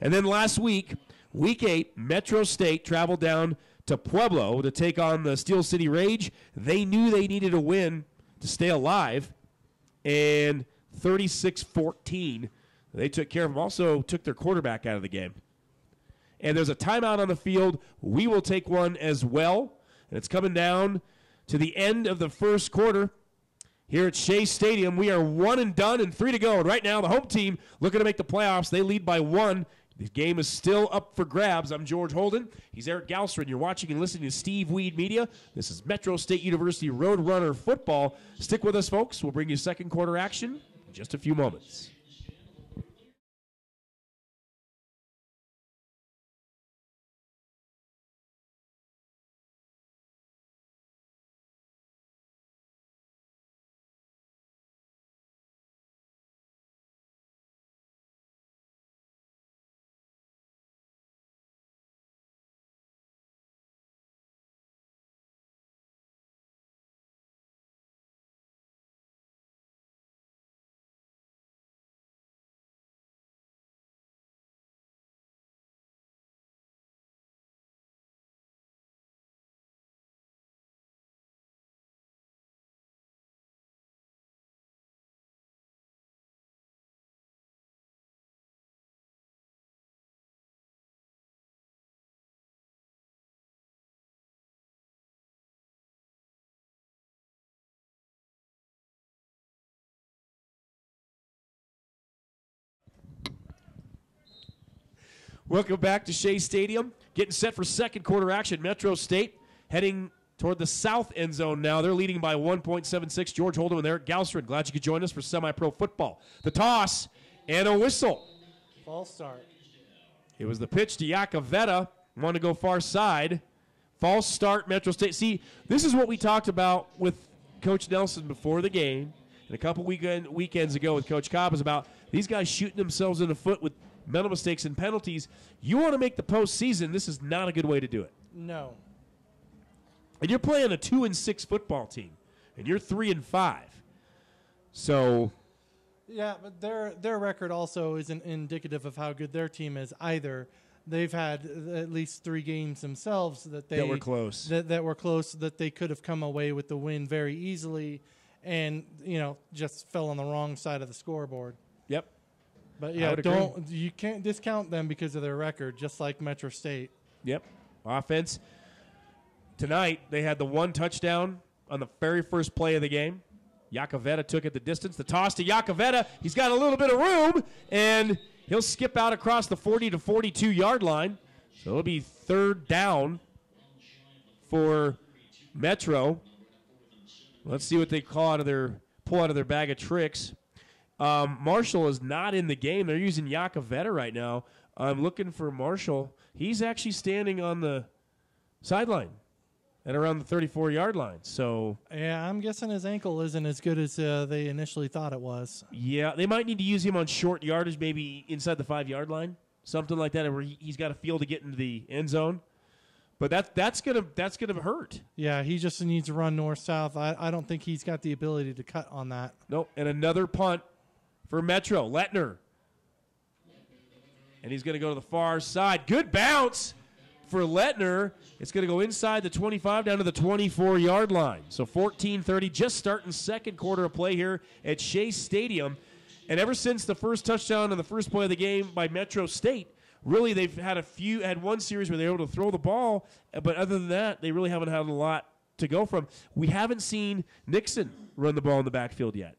And then last week, week 8, Metro State traveled down to Pueblo to take on the Steel City Rage. They knew they needed a win to stay alive, and 36-14, they took care of them. Also took their quarterback out of the game. And there's a timeout on the field. We will take one as well, and it's coming down to the end of the first quarter here at Shea Stadium. We are 1 and done and 3 to go. And right now, the home team looking to make the playoffs. They lead by 1. The game is still up for grabs. I'm George Holden. He's Erik Galstrin. You're watching and listening to Steve Weed Media. This is Metro State University Roadrunner football. Stick with us, folks. We'll bring you second quarter action in just a few moments. Welcome back to Shea Stadium. Getting set for second quarter action. Metro State heading toward the south end zone now. They're leading by 1.76. George Hold'em and Eric Galstrid. Glad you could join us for semi-pro football. The toss and a whistle. False start. It was the pitch to Iacovetta. Want to go far side. False start, Metro State. See, this is what we talked about with Coach Nelson before the game and a couple weekends ago with Coach Cobb is about these guys shooting themselves in the foot with mental mistakes and penalties. You want to make the postseason, this is not a good way to do it. No. And you're playing a 2-6 football team, and you're 3-5. So, yeah, but their record also isn't indicative of how good their team is either. They've had at least 3 games themselves that were close. That were close, that they could have come away with the win very easily, and just fell on the wrong side of the scoreboard. Yep. But you can't discount them because of their record, just like Metro State. Yep. Offense. Tonight, they had the 1 touchdown on the very first play of the game. Iacovetta took it the distance. The toss to Iacovetta. He's got a little bit of room, and he'll skip out across the 40 to 42-yard line. So it'll be 3rd down for Metro. Let's see what they pull out of their bag of tricks. Marshall is not in the game. They're using Iacovetta right now. I'm looking for Marshall. He's actually standing on the sideline at around the 34-yard line. So yeah, I'm guessing his ankle isn't as good as they initially thought it was. Yeah, they might need to use him on short yardage, maybe inside the 5-yard line, something like that, where he's got a feel to get into the end zone. But that's gonna hurt. Yeah, he just needs to run north-south. I don't think he's got the ability to cut on that. Nope. And another punt for Metro. Lettner. And he's going to go to the far side. Good bounce for Lettner. It's going to go inside the 25 down to the 24-yard line. So 14-30, just starting second quarter of play here at Shea Stadium. And ever since the first touchdown on the first play of the game by Metro State, really they've had one series where they were able to throw the ball, but other than that, they really haven't had a lot to go from. We haven't seen Nixon run the ball in the backfield yet.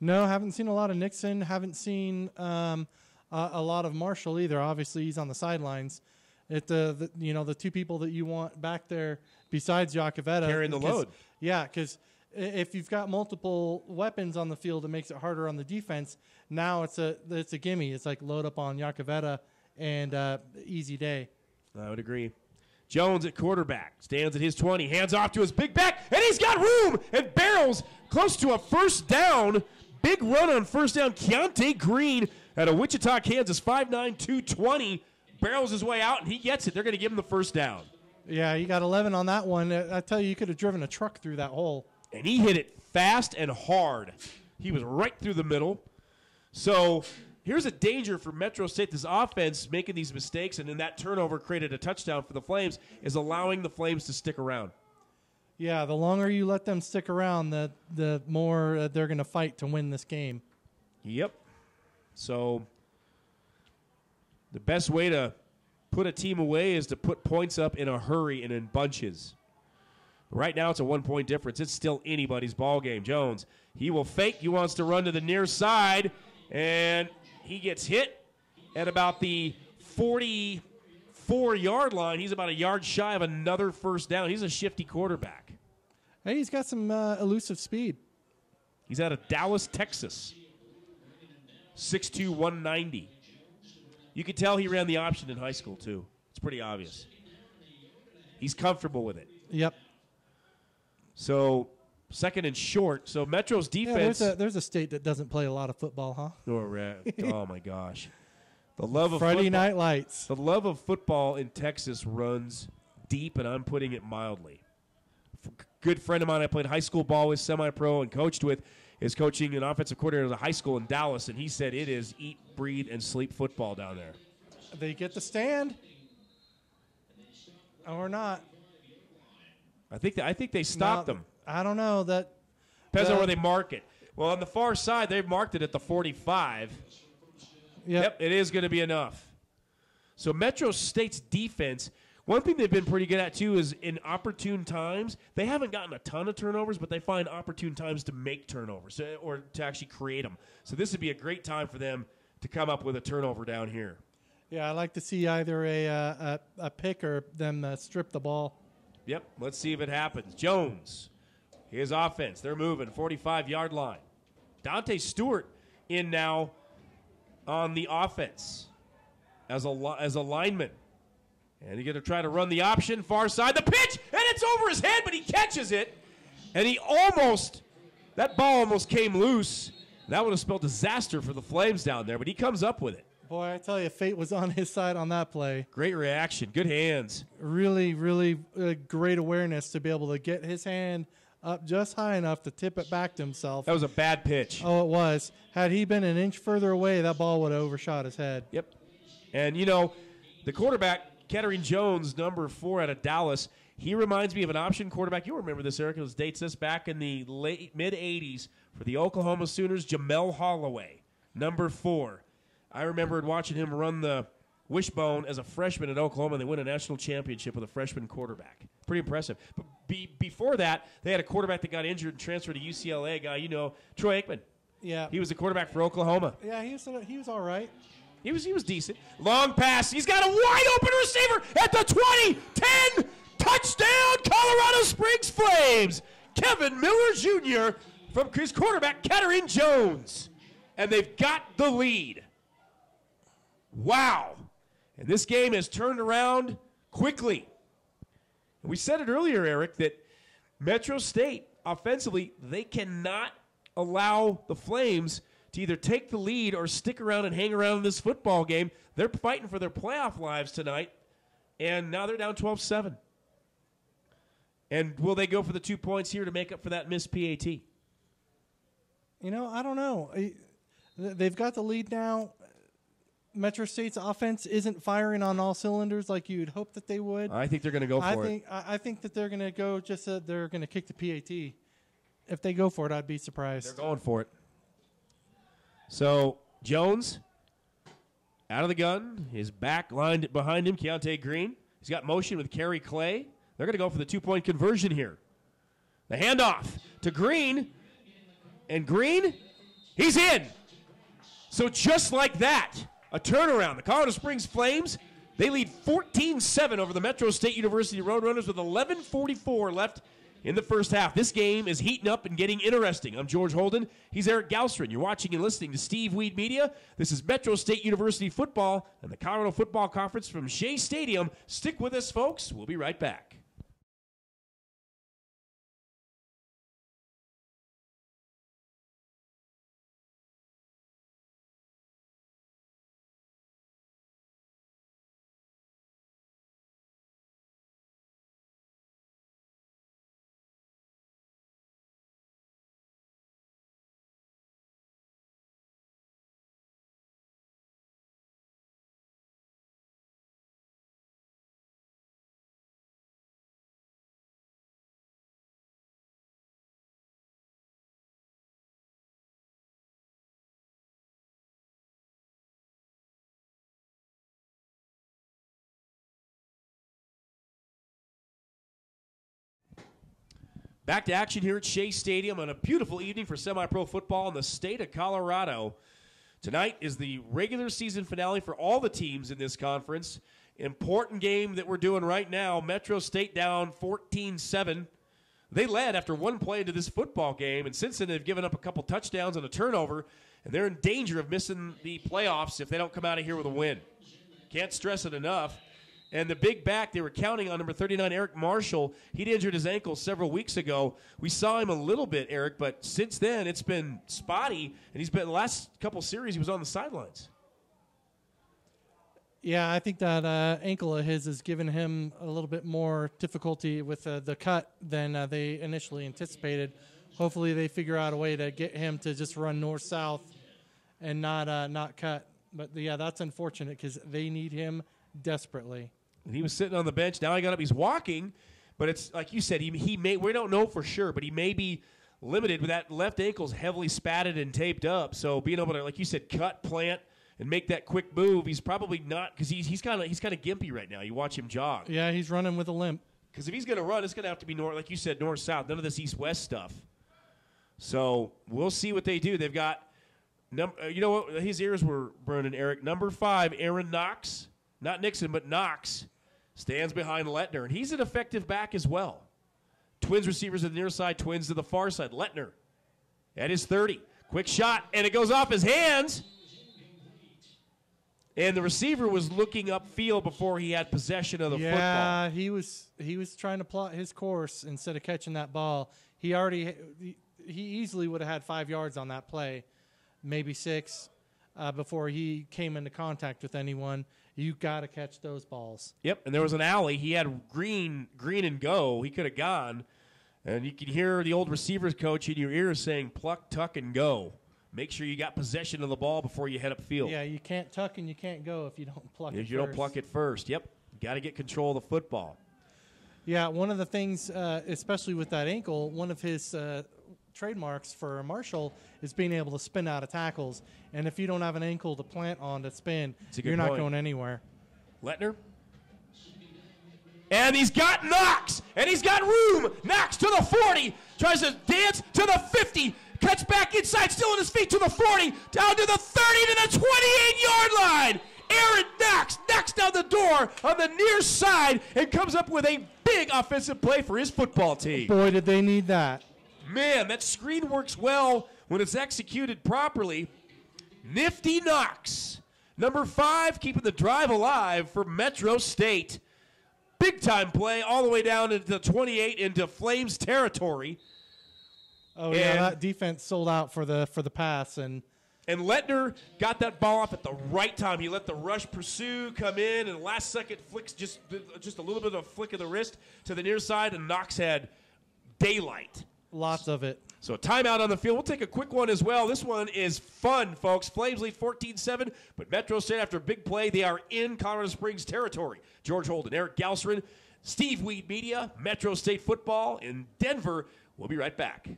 No, haven't seen a lot of Nixon. Haven't seen a lot of Marshall either. Obviously, he's on the sidelines. The 2 people that you want back there besides Iacovetta carrying the load. Yeah, because if you've got multiple weapons on the field, it makes it harder on the defense. Now it's a gimme. It's like load up on Iacovetta and easy day. I would agree. Jones at quarterback, stands at his 20, hands off to his big back, and he's got room and barrels close to a first down. Big run on first down. Keontae Green out of Wichita, Kansas, 5'9", 220, barrels his way out, and he gets it. They're going to give him the first down. Yeah, he got 11 on that one. I tell you could have driven a truck through that hole. And he hit it fast and hard. He was right through the middle. So here's a danger for Metro State. This offense making these mistakes, and then that turnover created a touchdown for the Flames, is allowing the Flames to stick around. Yeah, the longer you let them stick around, the more they're going to fight to win this game. Yep. So the best way to put a team away is to put points up in a hurry and in bunches. Right now it's a 1-point difference. It's still anybody's ball game. Jones, he will fake. He wants to run to the near side, and he gets hit at about the 44-yard line. He's about a yard shy of another first down. He's a shifty quarterback. Hey, he's got some elusive speed. He's out of Dallas, Texas. 6'2", 190. You could tell he ran the option in high school, too. It's pretty obvious. He's comfortable with it. Yep. So, second and short. So, Metro's defense. Yeah, there's a state that doesn't play a lot of football, huh? Oh, my gosh. The love of Friday football, Night Lights. The love of football in Texas runs deep, and I'm putting it mildly. A good friend of mine I played high school ball with, semi-pro, and coached with, is coaching an offensive coordinator at a high school in Dallas, and he said it is eat, breathe, and sleep football down there. They get the stand. Or not. I think they stopped them. I don't know. Depends on where they mark it. Well, on the far side, they've marked it at the 45. Yep, it is going to be enough. So Metro State's defense, one thing they've been pretty good at, too, is in opportune times. They haven't gotten a ton of turnovers, but they find opportune times to make turnovers or to actually create them. So this would be a great time for them to come up with a turnover down here. Yeah, I'd like to see either a pick or them strip the ball. Yep, let's see if it happens. Jones, his offense, they're moving, 45-yard line. Dante Stewart in now on the offense as a lineman. And he's going to try to run the option, far side, the pitch, and it's over his head, but he catches it. And that ball almost came loose. That would have spelled disaster for the Flames down there, but he comes up with it. Boy, I tell you, fate was on his side on that play. Great reaction, good hands. Really, really great awareness to be able to get his hand up just high enough to tip it back to himself. That was a bad pitch. Oh, it was. Had he been an inch further away, that ball would have overshot his head. Yep. And, the quarterback, Kettering Jones, number 4 out of Dallas, he reminds me of an option quarterback. You'll remember this, Eric. It dates us back in the mid-'80s for the Oklahoma Sooners, Jamel Holloway, number 4. I remembered watching him run the wishbone as a freshman at Oklahoma. They win a national championship with a freshman quarterback. Pretty impressive. But before that, they had a quarterback that got injured and transferred to UCLA, a guy Troy Aikman. Yeah. He was the quarterback for Oklahoma. Yeah, he was all right. He was decent. Long pass. He's got a wide open receiver at the 20, 10, touchdown, Colorado Springs Flames. Kevin Miller Jr. from his quarterback, Kettering Jones. And they've got the lead. Wow. And this game has turned around quickly. And we said it earlier, Eric, that Metro State, offensively, they cannot allow the Flames to either take the lead or stick around and hang around in this football game. They're fighting for their playoff lives tonight, and now they're down 12-7. And will they go for the 2 points here to make up for that missed PAT? I don't know. They've got the lead now. Metro State's offense isn't firing on all cylinders like you'd hope that they would. I think they're going to go for it. I think that they're going to go they're going to kick the PAT. If they go for it, I'd be surprised. They're going for it. So, Jones, out of the gun, his back lined behind him, Keontae Green. He's got motion with Kerry Clay. They're going to go for the 2-point conversion here. The handoff to Green. And Green, he's in. So just like that, a turnaround. The Colorado Springs Flames, they lead 14-7 over the Metro State University Roadrunners with 11:44 left in the first half. This game is heating up and getting interesting. I'm George Holden. He's Eric Galstrin. You're watching and listening to Steve Weed Media. This is Metro State University football and the Colorado Football Conference from Shea Stadium. Stick with us, folks. We'll be right back. Back to action here at Shea Stadium on a beautiful evening for semi-pro football in the state of Colorado. Tonight is the regular season finale for all the teams in this conference. Important game that we're doing right now. Metro State down 14-7. They led after one play into this football game, and since then they've given up a couple touchdowns and a turnover, and they're in danger of missing the playoffs if they don't come out of here with a win. Can't stress it enough. And the big back, they were counting on number 39, Erik Marshall. He'd injured his ankle several weeks ago. We saw him a little bit, Eric, but since then it's been spotty, and he's been the last couple series he was on the sidelines. Yeah, I think that ankle of his has given him a little bit more difficulty with the cut than they initially anticipated. Hopefully they figure out a way to get him to just run north-south and not cut. But, yeah, that's unfortunate because they need him desperately. And he was sitting on the bench. Now he got up. He's walking. But it's like you said, he may, we don't know for sure, but he may be limited with that left ankle's heavily spatted and taped up. So being able to, like you said, cut, plant, and make that quick move, he's probably not, because he's kind of gimpy right now. You watch him jog. Yeah, he's running with a limp. Because if he's going to run, it's going to have to be north, like you said, north-south, none of this east-west stuff. So we'll see what they do. They've got You know what? His ears were burning, Eric. Number 5, Aaron Knox. Not Nixon, but Knox. Stands behind Lettner, and he's an effective back as well. Twins receivers to the near side, Twins to the far side. Lettner at his 30. Quick shot, and it goes off his hands. And the receiver was looking upfield before he had possession of the football. Yeah, he was trying to plot his course instead of catching that ball. He easily would have had 5 yards on that play, maybe 6, before he came into contact with anyone. You got to catch those balls. Yep, and there was an alley. He had green and go. He could have gone. And you can hear the old receivers coach in your ears saying, pluck, tuck, and go. Make sure you got possession of the ball before you head upfield. Yeah, you can't tuck and you can't go if you don't pluck it first. If you don't pluck it first. Yep, got to get control of the football. Yeah, one of the things, especially with that ankle, one of his trademarks for Marshall is being able to spin out of tackles. And if you don't have an ankle to plant on to spin, you're not going anywhere. Lettner. And he's got Knox. And he's got room. Knox to the 40. Tries to dance to the 50. Cuts back inside, still on his feet to the 40. Down to the 30 to the 28-yard line. Aaron Knox knocks down the door on the near side and comes up with a big offensive play for his football team. Boy, did they need that. Man, that screen works well when it's executed properly. Nifty Knox. Number 5, keeping the drive alive for Metro State. Big-time play all the way down into the 28 into Flames territory. Oh, yeah, that defense sold out for the pass. And Lettner got that ball off at the right time. He let the rush pursue come in, and last second flicks just a little bit of a flick of the wrist to the near side, and Knox had daylight. Lots of it. So a timeout on the field. We'll take a quick one as well. This one is fun, folks. Flames lead 14-7, but Metro State, after a big play, they are in Colorado Springs territory. George Holden, Eric Galsrin, Steve Weed Media, Metro State football in Denver. We'll be right back.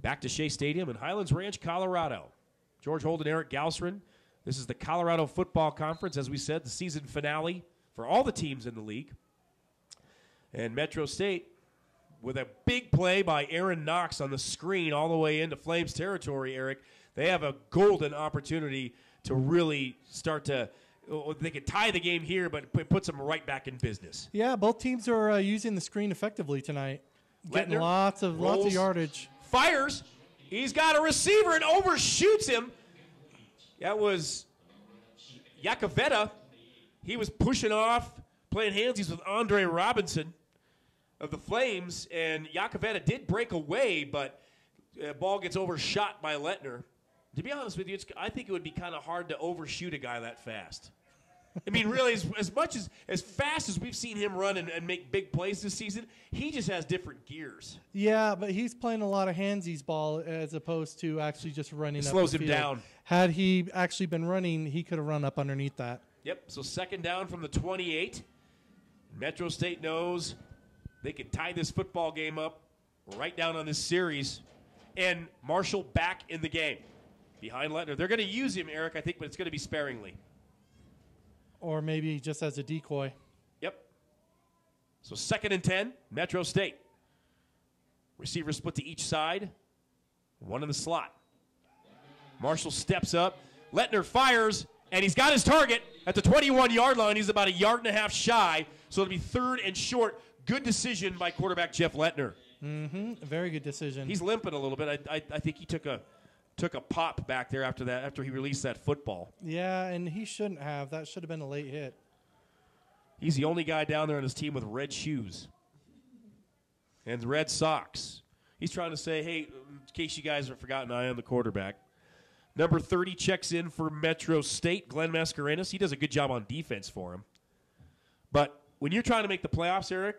Back to Shea Stadium in Highlands Ranch, Colorado. George Holden, Eric Galsrin. This is the Colorado Football Conference, as we said, the season finale for all the teams in the league. And Metro State, with a big play by Aaron Knox on the screen all the way into Flames territory, Eric, they have a golden opportunity to really start to they could tie the game here, but it puts them right back in business. Yeah, both teams are using the screen effectively tonight. Getting lots of yardage. Fires. He's got a receiver and overshoots him. That was Yakavetta. He was pushing off, playing handsies with Andre Robinson of the Flames, and Yakavetta did break away, but the ball gets overshot by Lettner. To be honest with you, I think it would be kind of hard to overshoot a guy that fast. I mean, really, as fast as we've seen him run and make big plays this season, he just has different gears. Yeah, but he's playing a lot of handsies ball as opposed to actually just running up the field. Slows him down. Had he actually been running, he could have run up underneath that. Yep, so second down from the 28. Metro State knows they can tie this football game up right down on this series. And Marshall back in the game behind Lettner. They're going to use him, Eric, I think, but it's going to be sparingly. Or maybe just as a decoy. Yep. So 2nd and 10, Metro State. Receivers split to each side. One in the slot. Marshall steps up. Lettner fires, and he's got his target at the 21-yard line. He's about a yard and a half shy, so it'll be 3rd and short. Good decision by quarterback Jeff Lettner. A very good decision. He's limping a little bit. I think he took a pop back there after he released that football. Yeah, and he shouldn't have. That should have been a late hit. He's the only guy down there on his team with red shoes and red socks. He's trying to say, hey, in case you guys have forgotten, I am the quarterback. Number 30 checks in for Metro State, Glenn Mascarenas. He does a good job on defense for him. But when you're trying to make the playoffs, Eric,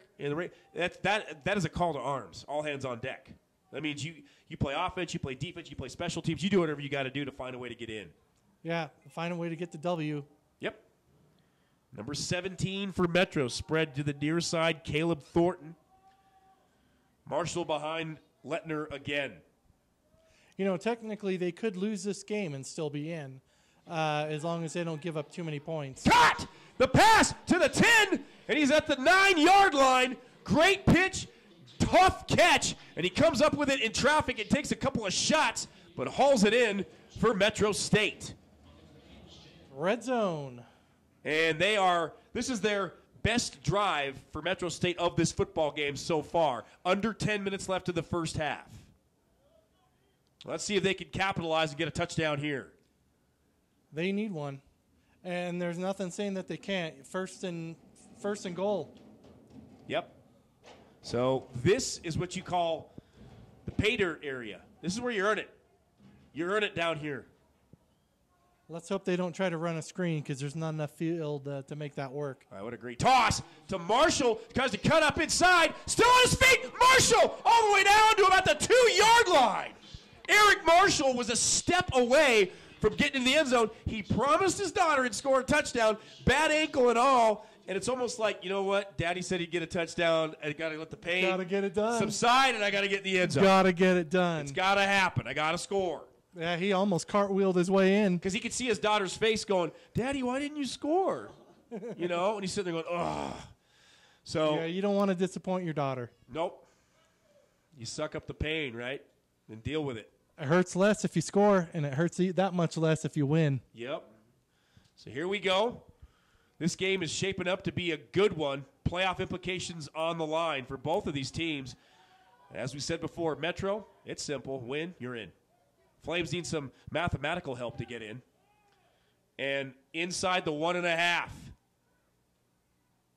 that is a call to arms, all hands on deck. That means you play offense, you play defense, you play special teams. You do whatever you got to do to find a way to get in. Yeah, find a way to get the W. Yep. Number 17 for Metro, spread to the near side, Caleb Thornton. Marshall behind Lettner again. You know, technically they could lose this game and still be in, as long as they don't give up too many points. Caught! The pass to the 10, and he's at the 9-yard line. Great pitch, tough catch, and he comes up with it in traffic. It takes a couple of shots, but hauls it in for Metro State. Red zone. And this is their best drive for Metro State of this football game so far. Under 10 minutes left of the first half. Let's see if they can capitalize and get a touchdown here. They need one. And there's nothing saying that they can't. First and goal. Yep. So this is what you call the pay dirt area. This is where you earn it. You earn it down here. Let's hope they don't try to run a screen because there's not enough field to make that work. I would agree. Toss to Marshall. Tries to cut up inside. Still on his feet. Marshall all the way down to about the 2-yard line. Erik Marshall was a step away from getting in the end zone. He promised his daughter he'd score a touchdown, bad ankle and all, and it's almost like, you know what? Daddy said he'd get a touchdown. I got to let the pain subside, and I got to get in the end zone. Got to get it done. It's got to happen. I got to score. Yeah, he almost cartwheeled his way in. Because he could see his daughter's face going, Daddy, why didn't you score? You know, and he's sitting there going, ugh. So, yeah, you don't want to disappoint your daughter. Nope. You suck up the pain, right? And deal with it. It hurts less if you score, and it hurts that much less if you win. Yep. So here we go. This game is shaping up to be a good one. Playoff implications on the line for both of these teams. As we said before, Metro, it's simple. Win, you're in. Flames need some mathematical help to get in. And inside the 1.5.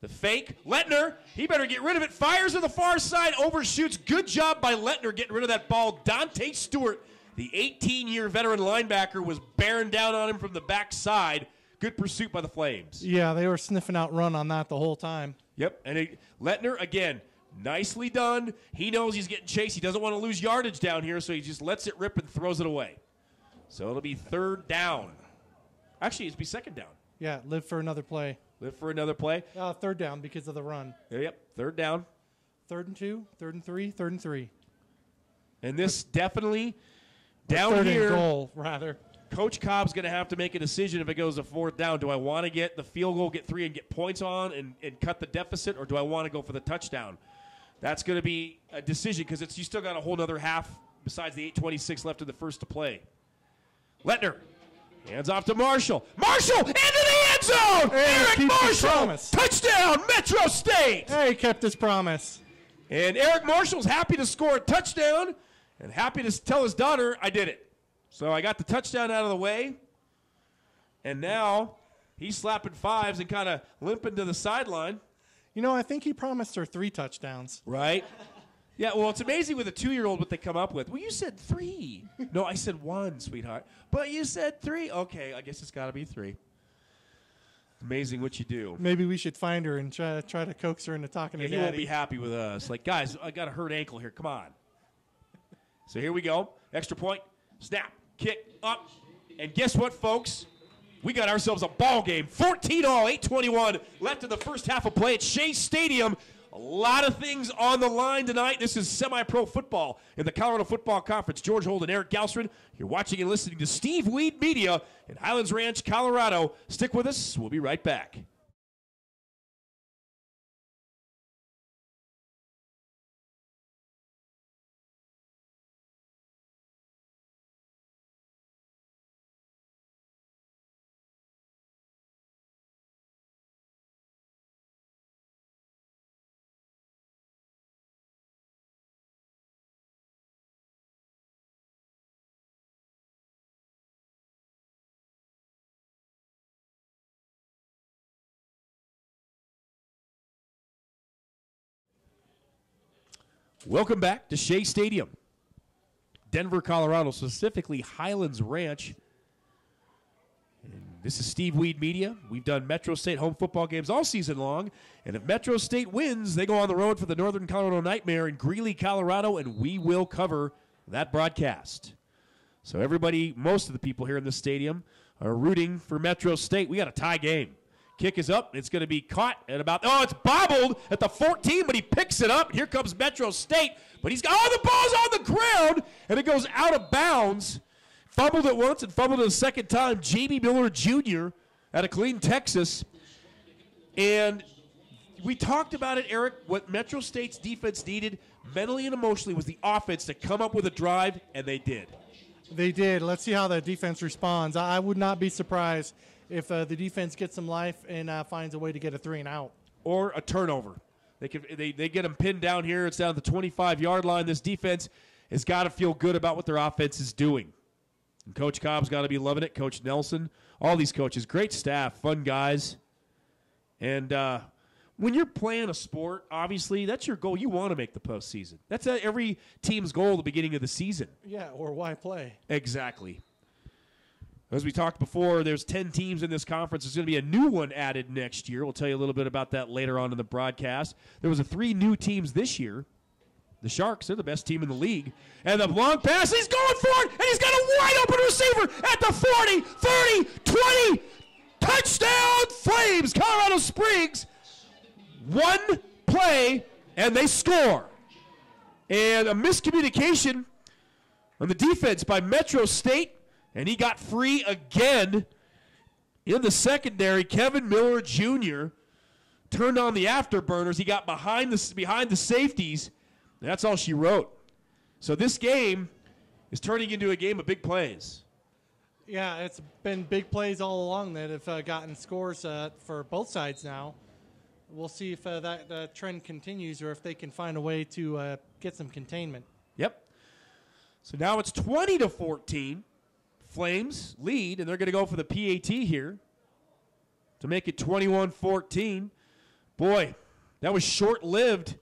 The fake, Lettner, he better get rid of it. Fires to the far side, overshoots. Good job by Lettner getting rid of that ball. Dante Stewart, the 18-year veteran linebacker, was bearing down on him from the backside. Good pursuit by the Flames. Yeah, they were sniffing out run on that the whole time. Yep, and Lettner, again, nicely done. He knows he's getting chased. He doesn't want to lose yardage down here, so he just lets it rip and throws it away. So it'll be 3rd down. Actually, it'll be 2nd down. Yeah, live for another play. Live for another play. 3rd down because of the run. Yep, 3rd down. 3rd and 2, 3rd and 3, 3rd and 3. And this definitely down 3rd here. And goal, rather. Coach Cobb's going to have to make a decision if it goes to 4th down. Do I want to get the field goal, get 3, and get points on and cut the deficit, or do I want to go for the touchdown? That's going to be a decision because you still got a whole other half besides the 8:26 left in the first to play. Lettner. Hands off to Marshall. Marshall into the end zone! Erik Marshall! Touchdown, Metro State! Hey, he kept his promise. And Erik Marshall's happy to score a touchdown and happy to tell his daughter, I did it. So I got the touchdown out of the way. And now he's slapping 5s and kind of limping to the sideline. You know, I think he promised her 3 touchdowns. Right? Yeah, well, it's amazing with a 2-year-old what they come up with. Well, you said 3. No, I said 1, sweetheart. But you said 3. Okay, I guess it's got to be 3. Amazing what you do. Maybe we should find her and try to coax her into talking to Daddy. He won't be happy with us. Like, guys, I got a hurt ankle here. Come on. So here we go. Extra point. Snap. Kick. Up. And guess what, folks? We got ourselves a ball game. 14-all, 8:21 left in the first half of play at Shea Stadium. A lot of things on the line tonight. This is semi-pro football in the Colorado Football Conference. George Holden, Eric Galsrin. You're watching and listening to Steve Weed Media in Highlands Ranch, Colorado. Stick with us. We'll be right back. Welcome back to Shea Stadium, Denver, Colorado, specifically Highlands Ranch, This is Steve Weed Media. We've done Metro State home football games all season long. And if Metro State wins, they go on the road for the Northern Colorado Nightmare in Greeley, Colorado, and we will cover that broadcast. So everybody, most of the people here in this stadium are rooting for Metro State. We got a tie game. Kick is up. It's going to be caught at about, it's bobbled at the 14, but he picks it up. Here comes Metro State. But he's got, the ball's on the ground, and it goes out of bounds. Fumbled it once and fumbled it a second time. Jamie Miller Jr. out of Killeen, Texas. And we talked about it, Eric. What Metro State's defense needed mentally and emotionally was the offense to come up with a drive, and they did. They did. Let's see how the defense responds. I would not be surprised if the defense gets some life and finds a way to get a 3-and-out. Or a turnover. They get them pinned down here. It's down at the 25-yard line. This defense has got to feel good about what their offense is doing. And Coach Cobb's got to be loving it. Coach Nelson, all these coaches, great staff, fun guys. And when you're playing a sport, obviously, that's your goal. You want to make the postseason. That's every team's goal at the beginning of the season. Yeah, or why play? Exactly. As we talked before, there's 10 teams in this conference. There's going to be a new one added next year. We'll tell you a little bit about that later on in the broadcast. There was 3 new teams this year. The Sharks, they're the best team in the league. And the long pass, he's going for it, and he's got a wide-open receiver at the 40, 30, 20. Touchdown, Flames, Colorado Springs. One play, and they score. And a miscommunication on the defense by Metro State, and he got free again in the secondary. Kevin Miller Jr. turned on the afterburners. He got behind the safeties. That's all she wrote. So this game is turning into a game of big plays. Yeah, it's been big plays all along that have gotten scores for both sides now. We'll see if that trend continues or if they can find a way to get some containment. Yep. So now it's 20-14. Flames lead, and they're going to go for the PAT here to make it 21-14. Boy, that was short-lived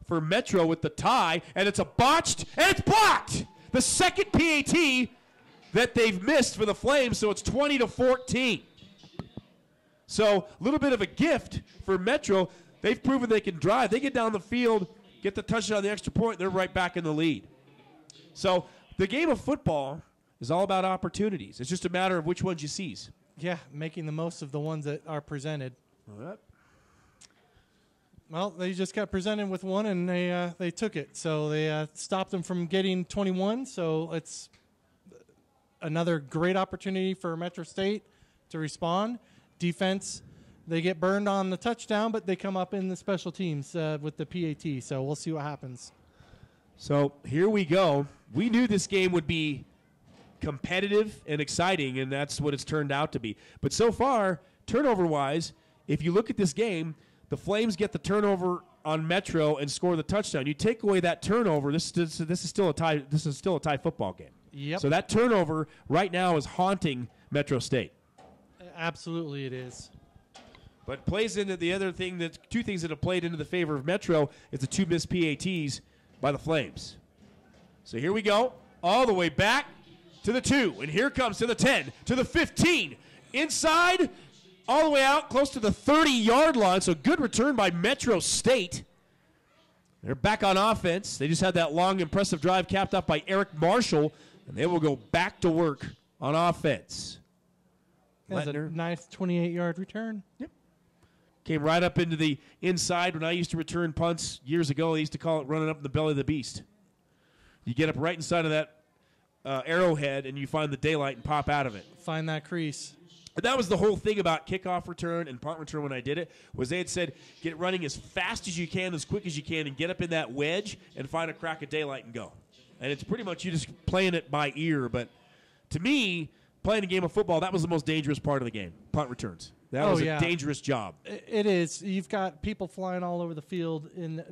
for Metro with the tie, and it's a botched, and it's blocked. The second PAT that they've missed for the Flames, so it's 20-14. So a little bit of a gift for Metro. They've proven they can drive. They get down the field, get the touchdown, the extra point, they're right back in the lead. So the game of football is all about opportunities. It's just a matter of which ones you seize. Yeah, making the most of the ones that are presented. All right. Well, they just got presented with one, and they took it. So they stopped them from getting 21. So it's another great opportunity for Metro State to respond. Defense, they get burned on the touchdown, but they come up in the special teams with the PAT. So we'll see what happens. So here we go. We knew this game would be competitive and exciting, and that's what it's turned out to be. But so far, turnover-wise, if you look at this game, the Flames get the turnover on Metro and score the touchdown. You take away that turnover, this is still a tie. This is still a tie football game. Yep. So that turnover right now is haunting Metro State. Absolutely, it is. But plays into the other thing two things that have played into the favor of Metro is the 2 missed PATs by the Flames. So here we go, all the way back to the 2, and here comes to the 10, to the 15, inside, all the way out close to the 30-yard line. So good return by Metro State. They're back on offense. They just had that long, impressive drive capped off by Erik Marshall, and they will go back to work on offense. That's a nice 28-yard return. Yep. Came right up into the inside. When I used to return punts years ago, I used to call it running up in the belly of the beast. You get up right inside of that arrowhead, and you find the daylight and pop out of it. Find that crease. But that was the whole thing about kickoff return and punt return when I did it, was they had said get running as fast as you can, as quick as you can, and get up in that wedge and find a crack of daylight and go. And it's pretty much you just playing it by ear. But to me, playing a game of football, that was the most dangerous part of the game, punt returns. That was a dangerous job. It is. You've got people flying all over the field and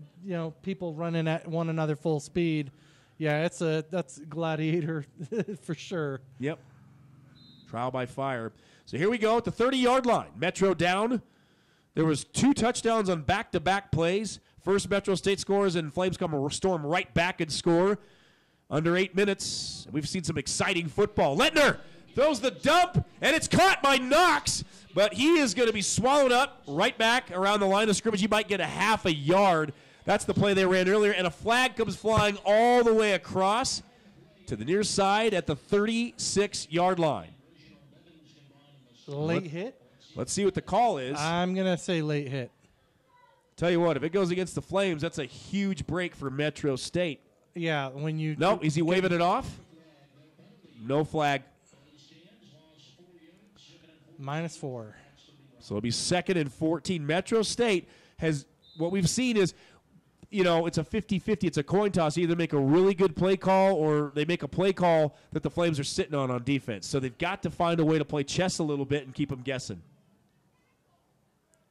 people running at one another full speed. Yeah, that's gladiator for sure. Yep. Trial by fire. So here we go at the 30-yard line. Metro down. There was 2 touchdowns on back-to-back plays. First Metro State scores, and Flames come storm right back and score. Under 8 minutes. We've seen some exciting football. Lettner throws the dump, and it's caught by Knox. But he is going to be swallowed up right back around the line of scrimmage. He might get a half a yard. That's the play they ran earlier. And a flag comes flying all the way across to the near side at the 36-yard line. Late hit? Let's see what the call is. I'm going to say late hit. Tell you what, if it goes against the Flames, that's a huge break for Metro State. Yeah, when you... No, is he waving it off? No flag. -4. So it'll be 2nd and 14. Metro State has, what we've seen is, you know, it's a 50-50. It's a coin toss. Either make a really good play call or they make a play call that the Flames are sitting on defense. So they've got to find a way to play chess a little bit and keep them guessing.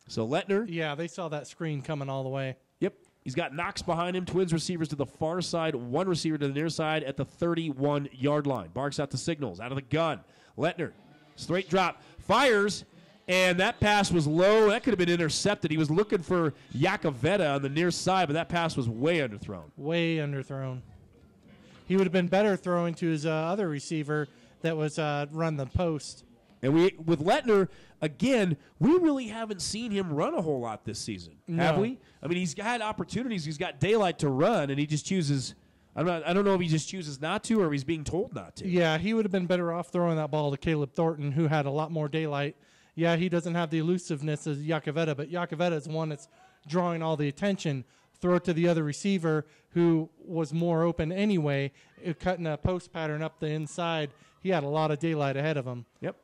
So Lettner. Yeah, they saw that screen coming all the way. Yep. He's got Knox behind him. Twins receivers to the far side. One receiver to the near side at the 31-yard line. Barks out the signals. Out of the gun. Lettner. Straight drop. Fires. And that pass was low. That could have been intercepted. He was looking for Yakavetta on the near side, but that pass was way underthrown. Way underthrown. He would have been better throwing to his other receiver that was run the post. And with Lettner, again, we really haven't seen him run a whole lot this season, have we? I mean, he's had opportunities. He's got daylight to run, and he just chooses. I don't know if he just chooses not to or if he's being told not to. Yeah, he would have been better off throwing that ball to Caleb Thornton, who had a lot more daylight. Yeah, he doesn't have the elusiveness as Yakavetta, but Yakavetta is the one that's drawing all the attention. Throw it to the other receiver, who was more open anyway, cutting a post pattern up the inside. He had a lot of daylight ahead of him. Yep.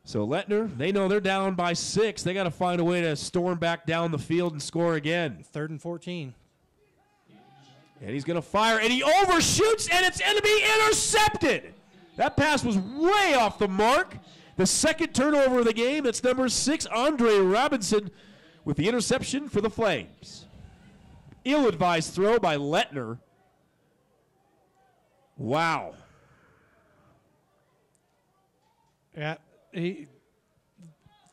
So Lettner, they know they're down by 6. They got to find a way to storm back down the field and score again. 3rd and 14. And he's going to fire, and he overshoots, and it's going to be intercepted. That pass was way off the mark. The second turnover of the game. That's number 6, Andre Robinson, with the interception for the Flames. Ill-advised throw by Lettner. Wow. Yeah, he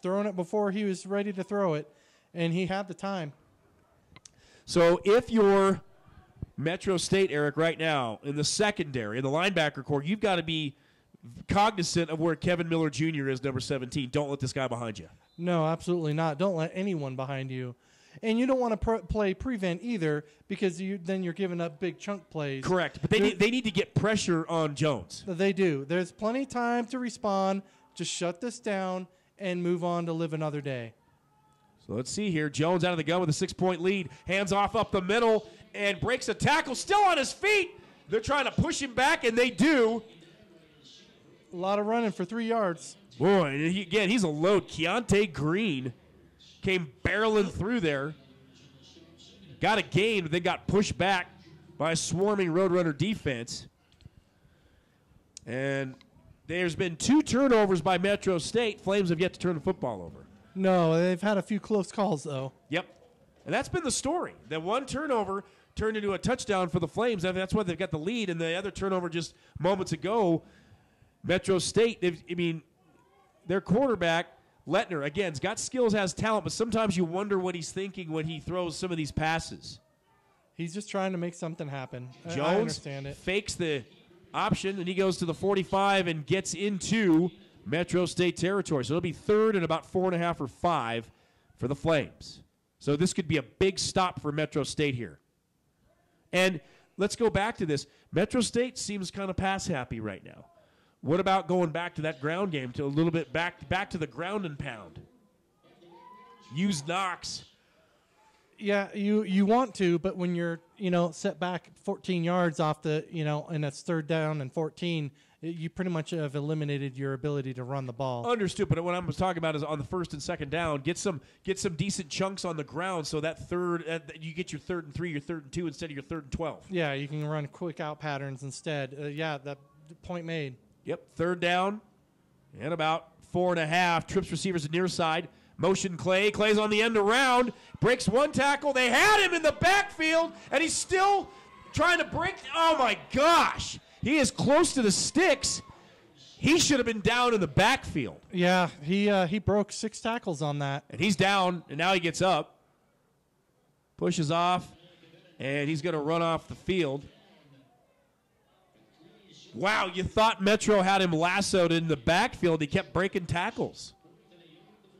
throwing it before he was ready to throw it, and he had the time. So if you're Metro State, Eric, right now, in the secondary, in the linebacker core, you've got to be cognizant of where Kevin Miller Jr. is, number 17. Don't let this guy behind you. No, absolutely not. Don't let anyone behind you. And you don't want to play prevent either, because then you're giving up big chunk plays. Correct. But they need to get pressure on Jones. They do. There's plenty of time to respond. Just shut this down and move on to live another day. So let's see here. Jones out of the gun with a 6-point lead. Hands off up the middle and breaks a tackle. Still on his feet. They're trying to push him back, and they do. A lot of running for 3 yards. Boy, and again, he's a load. Keontae Green came barreling through there. Got a gain, but then got pushed back by a swarming Roadrunner defense. And there's been 2 turnovers by Metro State. Flames have yet to turn the football over. No, they've had a few close calls, though. Yep. And that's been the story. That one turnover turned into a touchdown for the Flames. That's why they've got the lead. And the other turnover just moments ago, Metro State, their quarterback, Lettner, again, has got skills, has talent, but sometimes you wonder what he's thinking when he throws some of these passes. He's just trying to make something happen. Jones I understand it. Fakes the option, and he goes to the 45 and gets into Metro State territory. So it'll be 3rd and about 4.5 or 5 for the Flames. So this could be a big stop for Metro State here. And let's go back to this. Metro State seems kind of pass happy right now. What about going back to that ground game, to a little bit back to the ground and pound? Use Knox. Yeah, you want to, but when you're, set back 14 yards off the, and it's 3rd down and 14, you pretty much have eliminated your ability to run the ball. Understood, but what I'm talking about is on the 1st and 2nd down, get some decent chunks on the ground so that you get your 3rd and 3, your 3rd and 2 instead of your 3rd and 12. Yeah, you can run quick out patterns instead. That point made. Yep, 3rd down and about 4.5. Trips receivers to near side. Motion Clay. Clay's on the end around. Breaks one tackle. They had him in the backfield, and he's still trying to break. Oh, my gosh. He is close to the sticks. He should have been down in the backfield. Yeah, he broke 6 tackles on that. And he's down, and now he gets up. Pushes off, and he's going to run off the field. Wow, you thought Metro had him lassoed in the backfield. He kept breaking tackles.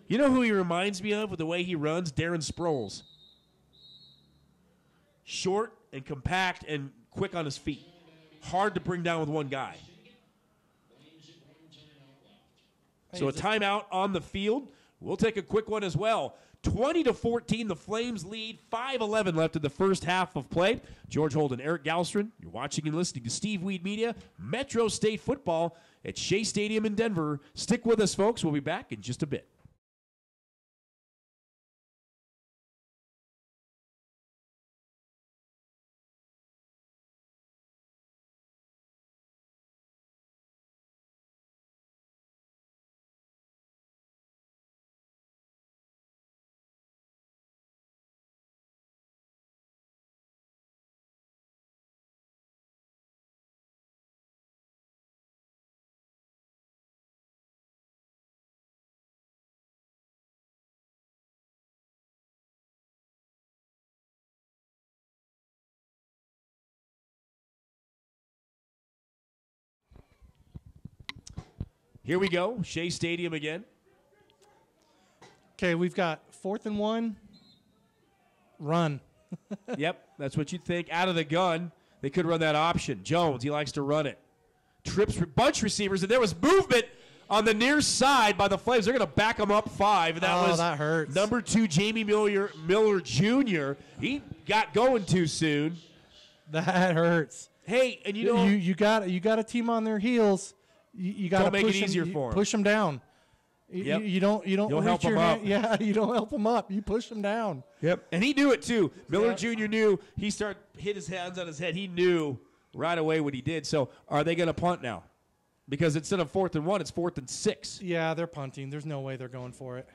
You know who he reminds me of with the way he runs? Darren Sproles. Short and compact and quick on his feet. Hard to bring down with one guy. So a timeout on the field. We'll take a quick one as well. 20-14, the Flames lead. 5:11 left in the first half of play. George Holden, Erik Galstrin. You're watching and listening to Steve Weed Media, Metro State Football at Shea Stadium in Denver. Stick with us, folks. We'll be back in just a bit. Here we go, Shea Stadium again. Okay, we've got 4th and 1. Run. Yep, that's what you'd think. Out of the gun, they could run that option. Jones, he likes to run it. Trips bunch receivers, and there was movement on the near side by the Flames. They're going to back them up 5. And that hurts. Number 2, Jamie Miller Jr. He got going too soon. That hurts. Hey, and you know you got a team on their heels. You got to make it easier for them. Push them down. Yep. You don't help them up. Yeah, you don't help them up. You push them down. Yep. And he knew it too. Miller Jr. knew. He hit his hands on his head. He knew right away what he did. So are they going to punt now? Because instead of 4th and 1, it's 4th and 6. Yeah, they're punting. There's no way they're going for it.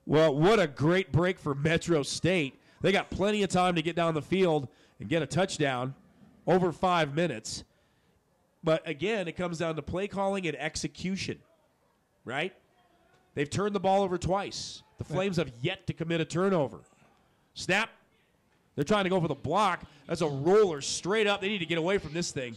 Well, what a great break for Metro State. They got plenty of time to get down the field and get a touchdown over 5 minutes. But, again, it comes down to play calling and execution, right? They've turned the ball over twice. The Flames have yet to commit a turnover. Snap. They're trying to go for the block. That's a roller straight up. They need to get away from this thing.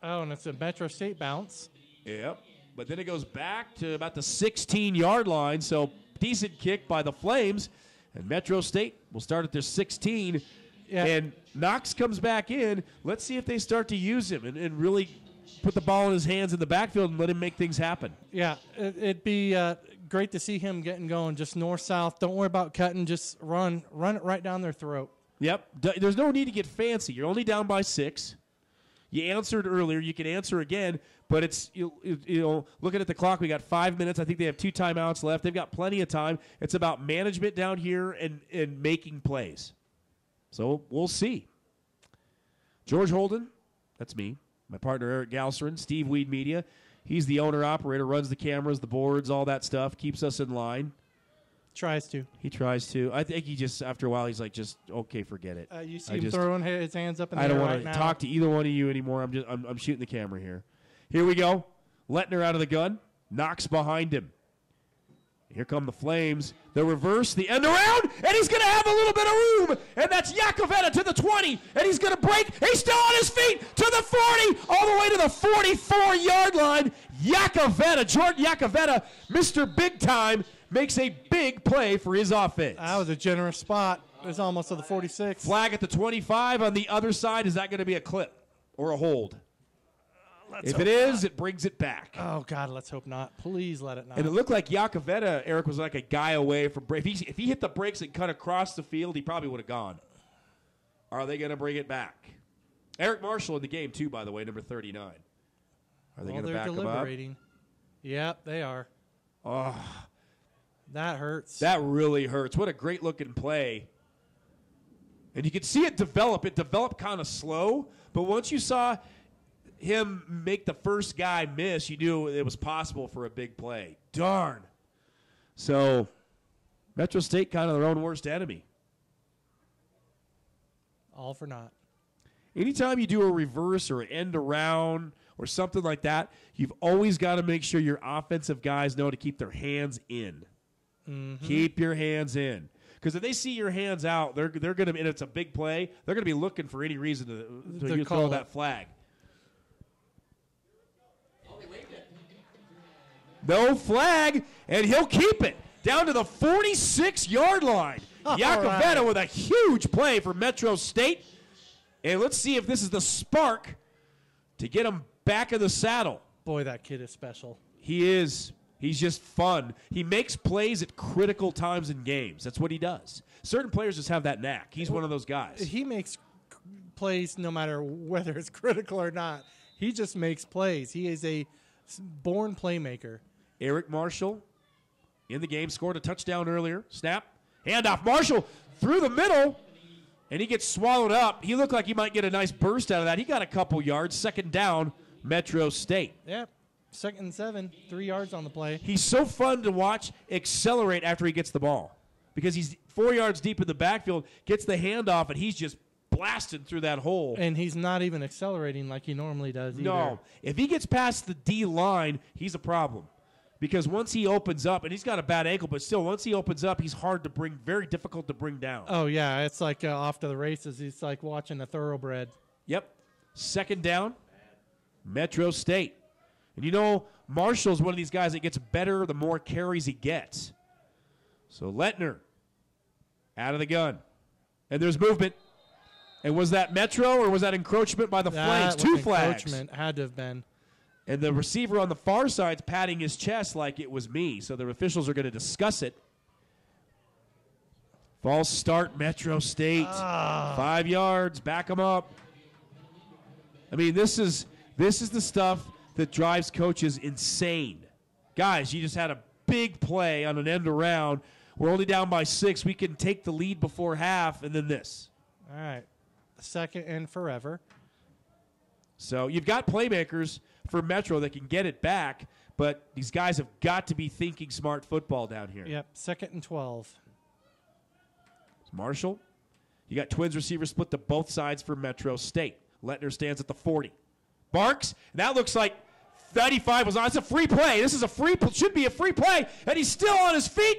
Oh, and it's a Metro State bounce. Yep. But then it goes back to about the 16-yard line. So, decent kick by the Flames. And Metro State will start at their 16. Yeah. And Knox comes back in. Let's see if they start to use him and really put the ball in his hands in the backfield and let him make things happen. Yeah, it'd be great to see him getting going, just north-south. Don't worry about cutting. Just run it right down their throat. Yep. There's no need to get fancy. You're only down by 6. You answered earlier. You can answer again. But it's, looking at the clock, we got 5 minutes. I think they have 2 timeouts left. They've got plenty of time. It's about management down here and making plays. So we'll see. George Holden, that's me. My partner, Erik Galstrin, Steve Weed Media. He's the owner-operator, runs the cameras, the boards, all that stuff, keeps us in line. Tries to. He tries to. I think he just, after a while, he's like, okay, forget it. You see him throwing his hands up in the air right now. I don't want to talk to either one of you anymore. I'm shooting the camera here. Here we go. Lettner out of the gun. Knox behind him. Here come the Flames. The reverse, the end around, and he's going to have a little bit of room. And that's Yakoveta to the 20, and he's going to break. He's still on his feet to the 40, all the way to the 44-yard line. Jordan Yakoveta, Mr. Big Time, makes a big play for his offense. That was a generous spot. It was almost to the 46. Flag at the 25 on the other side. Is that going to be a clip or a hold? If it is, it brings it back. Oh, God, let's hope not. Please let it not. And it looked like Yakoveta, Eric, was like a guy away from break. If he hit the brakes and cut across the field, he probably would have gone. Are they going to bring it back? Erik Marshall in the game, too, by the way, number 39. Are they going to back him up? Yep, they are. Oh, that hurts. That really hurts. What a great-looking play. And you could see it develop. It developed kind of slow, but once you saw him make the first guy miss, you knew it was possible for a big play. Darn. So, Metro State kind of their own worst enemy. All for naught. Anytime you do a reverse or an end around or something like that, you've always got to make sure your offensive guys know to keep their hands in. Mm-hmm. Keep your hands in. Because if they see your hands out, they're going to, and it's a big play, they're going to be looking for any reason to throw that flag. No flag, and he'll keep it down to the 46-yard line. Iacovetta right. with a huge play for Metro State. And let's see if this is the spark to get him back in the saddle. Boy, that kid is special. He is. He's just fun. He makes plays at critical times in games. That's what he does. Certain players just have that knack. He's one of those guys. He makes plays no matter whether it's critical or not. He just makes plays. He is a born playmaker. Erik Marshall in the game, scored a touchdown earlier. Snap, handoff. Marshall through the middle, and he gets swallowed up. He looked like he might get a nice burst out of that. He got a couple yards. Second down, Metro State. Yep. 2nd and 7, 3 yards on the play. He's so fun to watch accelerate after he gets the ball because he's 4 yards deep in the backfield, gets the handoff, and he's just blasting through that hole. And he's not even accelerating like he normally does either. No. If he gets past the D line, he's a problem. Because once he opens up, and he's got a bad ankle, but still, once he opens up, he's very difficult to bring down. Oh, yeah. It's like off to the races. It's like watching a thoroughbred. Yep. Second down, Metro State. And you know, Marshall's one of these guys that gets better the more carries he gets. So Lettner out of the gun. And there's movement. And was that Metro or was that encroachment by the Flames? Two flags. Encroachment had to have been. And the receiver on the far side's patting his chest like it was me. So the officials are going to discuss it. False start, Metro State. 5 yards, back them up. I mean, this is the stuff that drives coaches insane. Guys, you just had a big play on an end around. We're only down by 6. We can take the lead before half, and then this. All right. 2nd and forever. So you've got playmakers for Metro that can get it back, but these guys have got to be thinking smart football down here. Yep, 2nd and 12. Marshall. You got twins receivers split to both sides for Metro State. Lettner stands at the 40. Barks, and that looks like 35 was on. It's a free play. This is should be a free play, and he's still on his feet.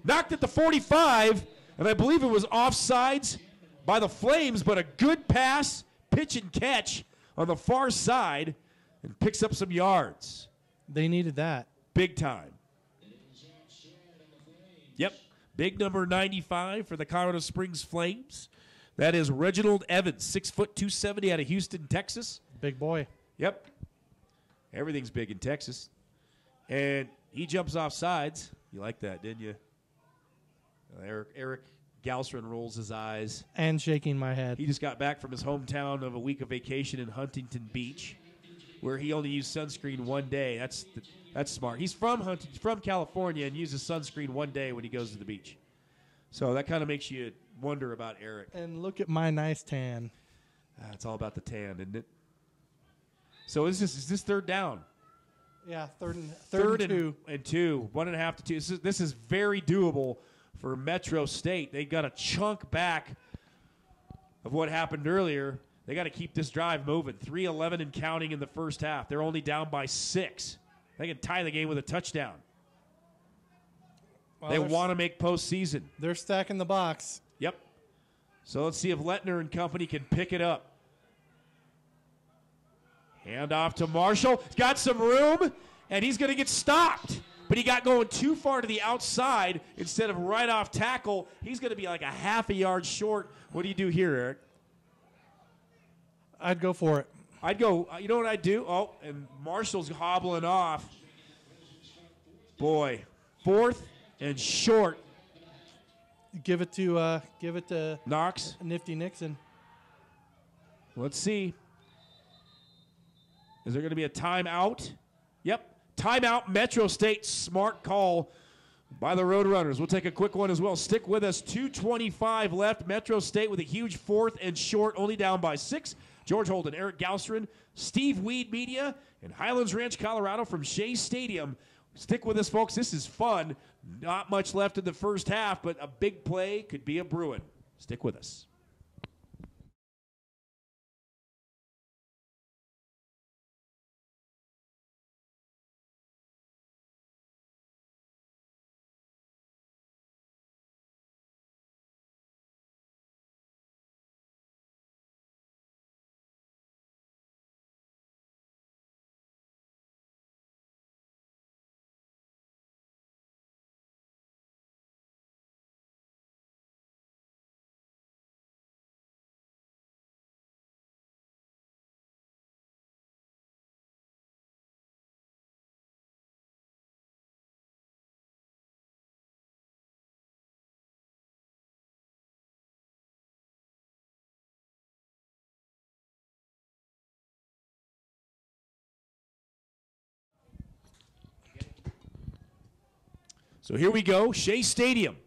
Knocked at the 45, and I believe it was offsides by the Flames, but a good pass, pitch and catch on the far side, and picks up some yards. They needed that. Big time. Yep, big number 95 for the Colorado Springs Flames. That is Reginald Evans, 6 foot 270 out of Houston, Texas. Big boy. Yep. Everything's big in Texas. And he jumps off sides. You like that, didn't you? Erik Galsron rolls his eyes. And shaking my head. He just got back from his hometown of a week of vacation in Huntington Beach, where he only used sunscreen one day. That's smart. He's from California and uses sunscreen one day when he goes to the beach. So that kind of makes you wonder about Erik. And look at my nice tan. It's all about the tan, isn't it? So is this third down? Yeah, third and 2. 1.5 to 2. This is very doable for Metro State. They got a chunk back of what happened earlier. They got to keep this drive moving. 3:11 and counting in the first half. They're only down by 6. They can tie the game with a touchdown. Well, they want to make postseason. They're stacking the box. Yep. So let's see if Lettner and company can pick it up. Hand off to Marshall. He's got some room, and he's going to get stopped. But he got going too far to the outside instead of right off tackle. He's going to be like a half a yard short. What do you do here, Erik? I'd go for it. I'd go, you know what I'd do? Oh, and Marshall's hobbling off. Boy, 4th and short. Give it to Knox. Nifty Nixon. Let's see. Is there going to be a timeout? Yep. Timeout, Metro State. Smart call by the Roadrunners. We'll take a quick one as well. Stick with us. 2:25 left. Metro State with a huge 4th and short, only down by 6. George Holden, Erik Galsron, Steve Weed Media, and Highlands Ranch, Colorado from Shea Stadium. Stick with us, folks. This is fun. Not much left in the first half, but a big play could be a Bruin. Stick with us. So here we go, Shea Stadium.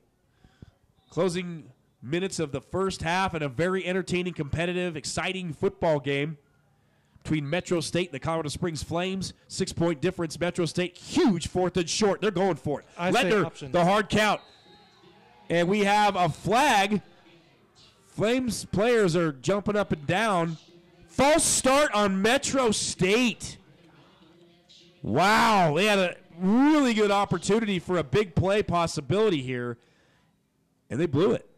Closing minutes of the first half and a very entertaining, competitive, exciting football game between Metro State and the Colorado Springs Flames. 6-point difference. Metro State, huge 4th and short. They're going for it. Lettner, the hard count. And we have a flag. Flames players are jumping up and down. False start on Metro State. Wow, they had a really good opportunity for a big play possibility here, and they blew it.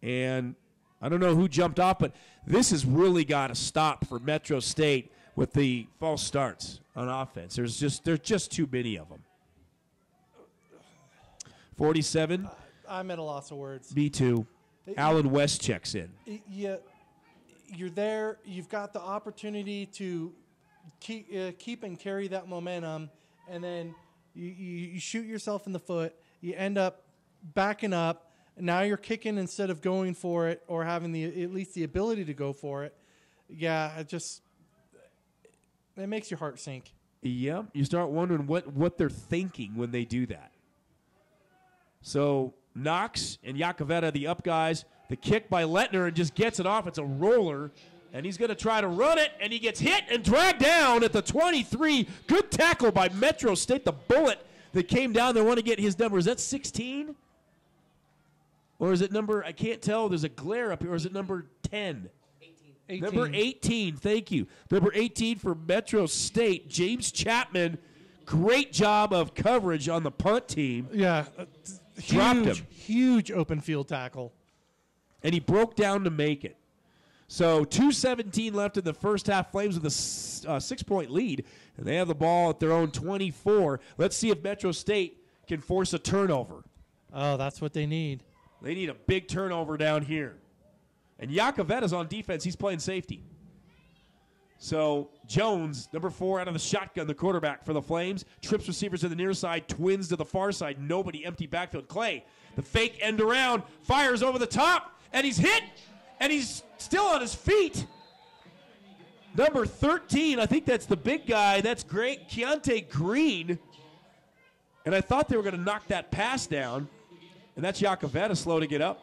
And I don't know who jumped off, but this has really got to stop for Metro State with the false starts on offense. There's just too many of them. 47. I'm at a loss of words. Me too. Alan West checks in. Yeah, you're there. You've got the opportunity to keep and carry that momentum, and then you shoot yourself in the foot. You end up backing up. Now you're kicking instead of going for it or having at least the ability to go for it. Yeah, it makes your heart sink. Yeah, you start wondering what they're thinking when they do that. So Knox and Iacovetta, the up guys, the kick by Lettner, and just gets it off. It's a roller, and he's going to try to run it, and he gets hit and dragged down at the 23. Good tackle by Metro State. The bullet that came down, they want to get his number. Is that 16? Or is it number, I can't tell. There's a glare up here. Or is it number 10? 18. Number 18, thank you. Number 18 for Metro State, James Chapman. Great job of coverage on the punt team. Yeah. Dropped him. Huge open field tackle. And he broke down to make it. So 2:17 left in the first half. Flames with a 6-point lead. And they have the ball at their own 24. Let's see if Metro State can force a turnover. Oh, that's what they need. They need a big turnover down here. And Iacovetta's on defense. He's playing safety. So Jones, number 4 out of the shotgun, the quarterback for the Flames. Trips receivers to the near side, twins to the far side. Nobody, empty backfield. Clay, the fake end around, fires over the top, and he's hit, and he's still on his feet. Number 13, I think that's the big guy. That's great, Keontae Green. And I thought they were going to knock that pass down. And that's Iacovetta slow to get up.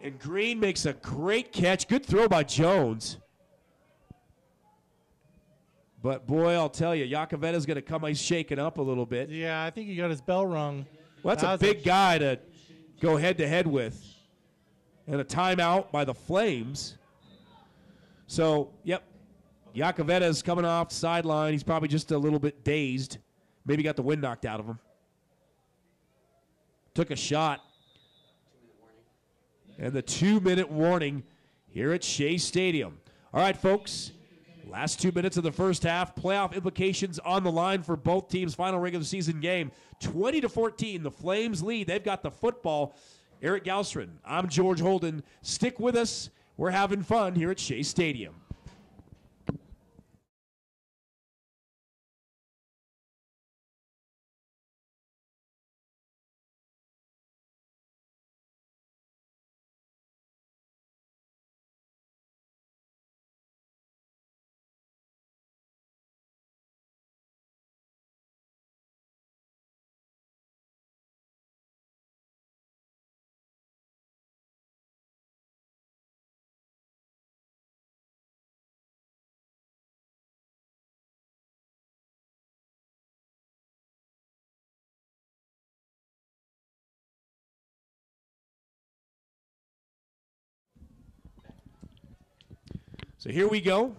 And Green makes a great catch. Good throw by Jones. But, boy, I'll tell you, Iacovetta's going to come. He's shaking up a little bit. Yeah, I think he got his bell rung. Well, that's a big guy to go head-to-head with. And a timeout by the Flames. So, yep, Iacovetta's coming off the sideline. He's probably just a little bit dazed. Maybe got the wind knocked out of him. Took a shot. And the 2-minute warning here at Shea Stadium. All right, folks, last 2 minutes of the first half. Playoff implications on the line for both teams. Final regular season game. 20-14, the Flames lead. They've got the football. Eric Galstrin, I'm George Holden. Stick with us. We're having fun here at Shea Stadium. So here we go.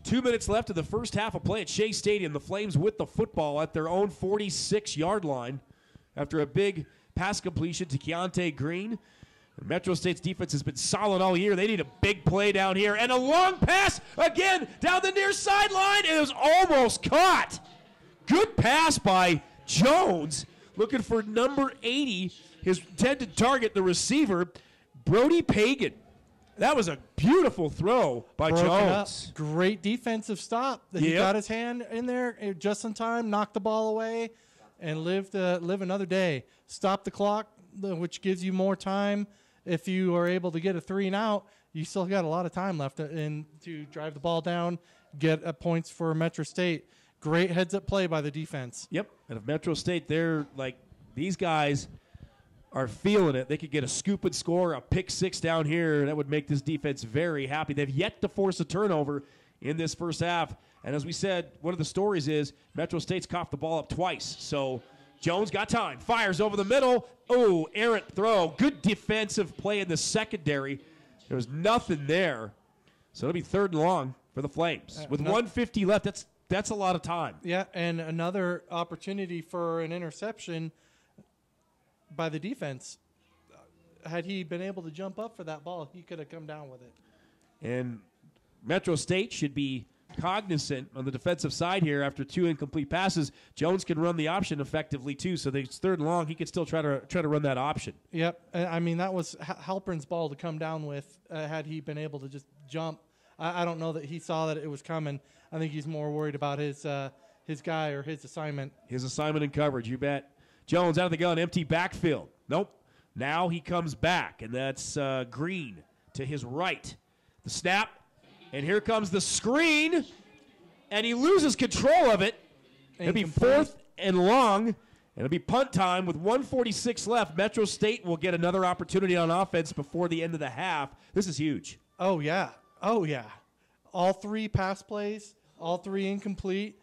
2 minutes left of the first half of play at Shea Stadium. The Flames with the football at their own 46-yard line after a big pass completion to Keontae Green. Metro State's defense has been solid all year. They need a big play down here. And a long pass again down the near sideline. It was almost caught. Good pass by Jones. Looking for number 80, his intended target, the receiver, Brody Pagan. That was a beautiful throw by Jones. Up. Great defensive stop. He got his hand in there just in time, knocked the ball away, and live another day. Stop the clock, which gives you more time. If you are able to get a 3 and out, you still got a lot of time left to drive the ball down, get points for Metro State. Great heads-up play by the defense. Yep. And if Metro State, they're like, these guys are feeling it. They could get a scoop and score, a pick six down here. That would make this defense very happy. They've yet to force a turnover in this first half. And as we said, one of the stories is Metro State's coughed the ball up twice. So Jones got time, fires over the middle. Oh, errant throw. Good defensive play in the secondary. There was nothing there. So it'll be 3rd and long for the Flames. With 1:50 left, that's a lot of time. Yeah, and another opportunity for an interception by the defense. Had he been able to jump up for that ball, he could have come down with it. And Metro State should be cognizant on the defensive side here. After 2 incomplete passes, Jones can run the option effectively too. So it's 3rd and long. He could still try to run that option. Yep. I mean, that was Halpern's ball to come down with had he been able to just jump. I don't know that he saw that it was coming. I think he's more worried about his guy or his assignment. His assignment and coverage, you bet. Jones out of the gun, empty backfield. Nope. Now he comes back, and that's Green to his right. The snap, and here comes the screen, and he loses control of it. It'll be 4th and long, and it'll be punt time with 1:46 left. Metro State will get another opportunity on offense before the end of the half. This is huge. Oh, yeah. Oh, yeah. All 3 pass plays, all 3 incomplete.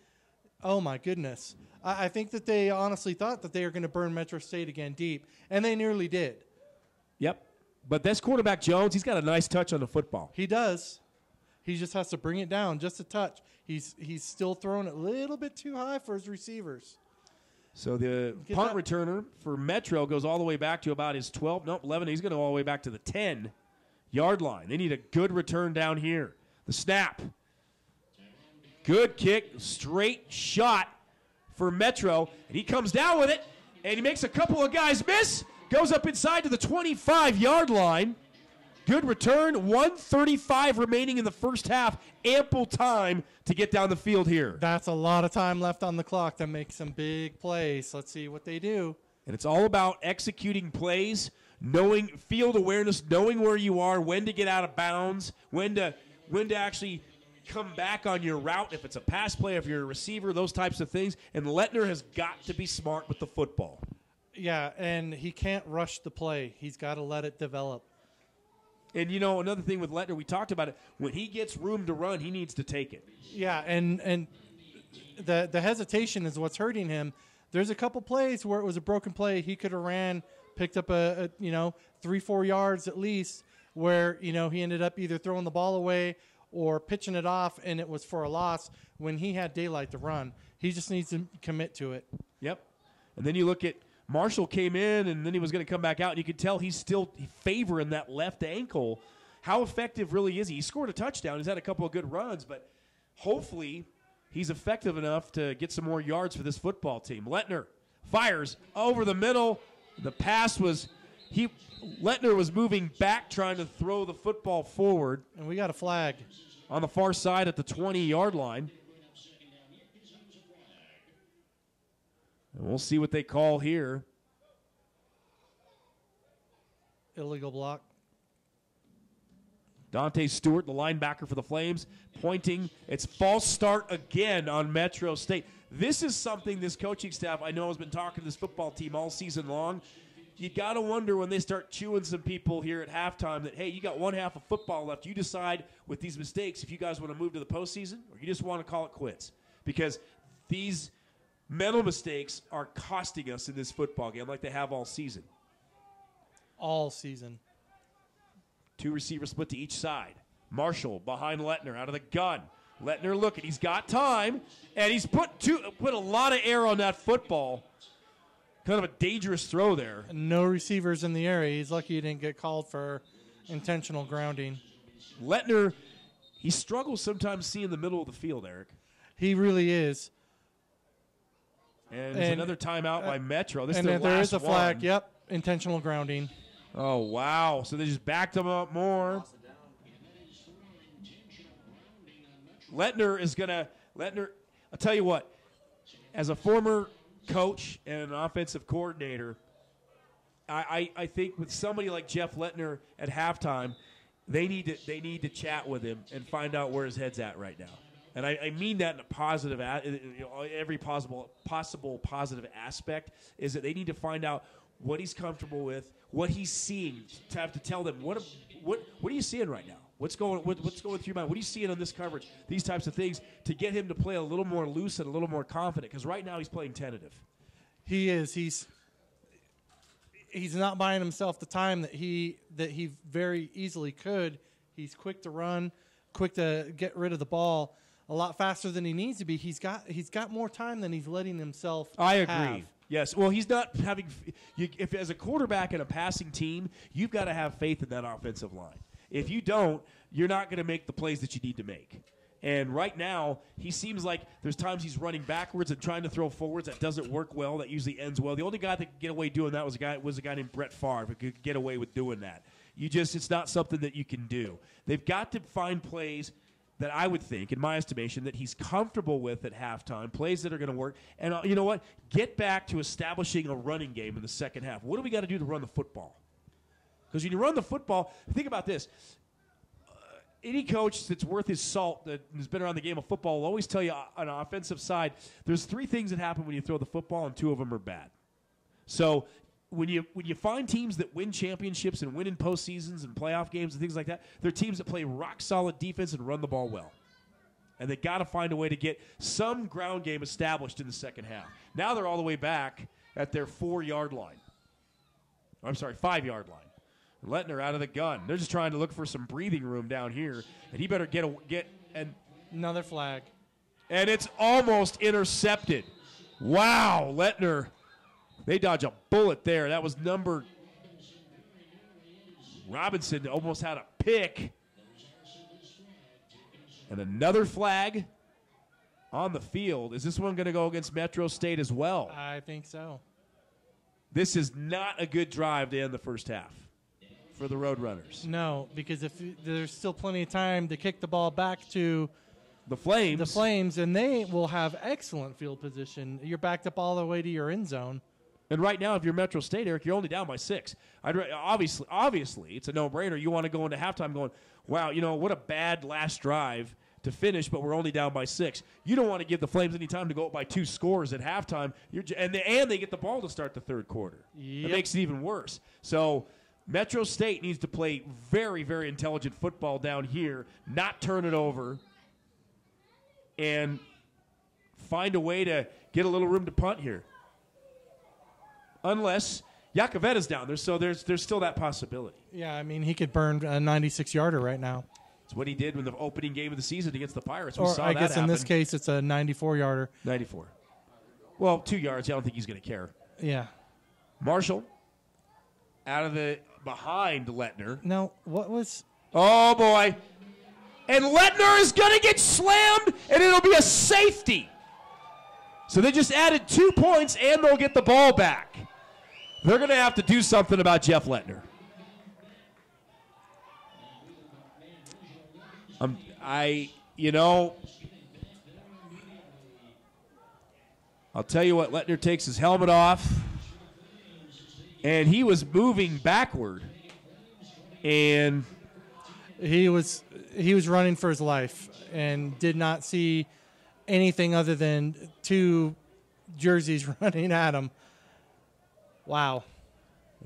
Oh, my goodness. I think that they honestly thought that they were going to burn Metro State again deep, and they nearly did. Yep. But this quarterback, Jones, he's got a nice touch on the football. He does. He just has to bring it down just a touch. He's still throwing it a little bit too high for his receivers. So the punt returner for Metro goes all the way back to about his 11. He's going to go all the way back to the 10-yard line. They need a good return down here. The snap. Good kick, straight shot for Metro. And he comes down with it, and he makes a couple of guys miss. Goes up inside to the 25-yard line. Good return. 1:35 remaining in the first half. Ample time to get down the field here. That's a lot of time left on the clock to make some big plays. Let's see what they do. And it's all about executing plays, knowing field awareness, knowing where you are, when to get out of bounds, when to actually come back on your route, if it's a pass play, if you're a receiver, those types of things. And Lettner has got to be smart with the football. Yeah, and he can't rush the play. He's got to let it develop. And, you know, another thing with Lettner, we talked about it, when he gets room to run, he needs to take it. Yeah, and the hesitation is what's hurting him. There's a couple plays where it was a broken play. He could have ran, picked up a 3-4 yards at least, where, he ended up either throwing the ball away or pitching it off, and it was for a loss when he had daylight to run. He just needs to commit to it. Yep. And then you look at Marshall came in, and then he was going to come back out, and you could tell he's still favoring that left ankle. How effective really is he? He scored a touchdown. He's had a couple of good runs, but hopefully he's effective enough to get some more yards for this football team. Lettner fires over the middle. The pass was Lettner was moving back trying to throw the football forward. And we got a flag on the far side at the 20-yard line. And we'll see what they call here. Illegal block. Dante Stewart, the linebacker for the Flames, pointing. It's false start again on Metro State. This is something this coaching staff, I know, has been talking to this football team all season long. You got to wonder when they start chewing some people here at halftime that, hey, you got one half of football left. You decide with these mistakes if you guys want to move to the postseason or you just want to call it quits. Because these mental mistakes are costing us in this football game like they have all season. All season. 2 receivers split to each side. Marshall behind Lettner out of the gun. Lettner looking. He's got time, and he's put a lot of air on that football. Kind of a dangerous throw there. No receivers in the area. He's lucky he didn't get called for intentional grounding. Lettner, he struggles sometimes seeing the middle of the field, Eric. He really is. And there's another timeout by Metro. This is and their there last is a flag. one. Yep, intentional grounding. Oh, wow. So they just backed him up more. Lettner is going to – I'll tell you what. As a former coach and an offensive coordinator, I think with somebody like Jeff Lettner at halftime, they need to chat with him and find out where his head's at right now. And I mean that in a positive, every possible positive aspect, is that they need to find out what he's comfortable with, what he's seeing, to have to tell them, what are you seeing right now? What's going through your mind? What are you seeing on this coverage? These types of things to get him to play a little more loose and a little more confident, because right now he's playing tentative. He is. He's not buying himself the time that he very easily could. He's quick to run, quick to get rid of the ball, a lot faster than he needs to be. He's got more time than he's letting himself I agree. have. Yes. Well, he's not having if as a quarterback in a passing team, you've got to have faith in that offensive line. If you don't, you're not going to make the plays that you need to make. And right now, he seems like there's times he's running backwards and trying to throw forwards. That doesn't work well. That usually ends well. The only guy that could get away doing that was a guy named Brett Favre who could get away with doing that. It's not something that you can do. They've got to find plays that I would think, in my estimation, that he's comfortable with at halftime, plays that are going to work. And you know what? Get back to establishing a running game in the second half. What do we got to do to run the football? Because when you run the football, think about this. Any coach that's worth his salt that has been around the game of football will always tell you on an offensive side, there's 3 things that happen when you throw the football, and 2 of them are bad. So when you find teams that win championships and win in postseasons and playoff games and things like that, they're teams that play rock-solid defense and run the ball well. And they got to find a way to get some ground game established in the second half. Now they're all the way back at their 4-yard line. I'm sorry, 5-yard line. Lettner out of the gun. They're just trying to look for some breathing room down here, and he better get another flag. And it's almost intercepted. Wow, Lettner. They dodge a bullet there. That was number Robinson almost had a pick. And another flag on the field. Is this one going to go against Metro State as well? I think so. This is not a good drive to end the first half for the Roadrunners. No, because if there's still plenty of time to kick the ball back to the Flames, and they will have excellent field position. You're backed up all the way to your end zone. And right now, if you're Metro State, Eric, you're only down by 6. Obviously, it's a no-brainer. You want to go into halftime going, wow, what a bad last drive to finish, but we're only down by 6. You don't want to give the Flames any time to go up by 2 scores at halftime. And they get the ball to start the third quarter. Yep. It makes it even worse. So Metro State needs to play very, very intelligent football down here, not turn it over, and find a way to get a little room to punt here. Unless Yakovetta's down there, so there's still that possibility. Yeah, I mean, he could burn a 96-yarder right now. It's what he did in the opening game of the season against the Pirates. I guess in this case it's a 94-yarder. 94. Well, 2 yards. I don't think he's going to care. Yeah. Marshall out of the behind Lettner. No, what was? Oh, boy. And Lettner is going to get slammed, and it'll be a safety. So they just added 2 points, and they'll get the ball back. They're going to have to do something about Jeff Lettner. I'll tell you what, Lettner takes his helmet off, and he was moving backward, and he was running for his life and did not see anything other than 2 jerseys running at him. Wow.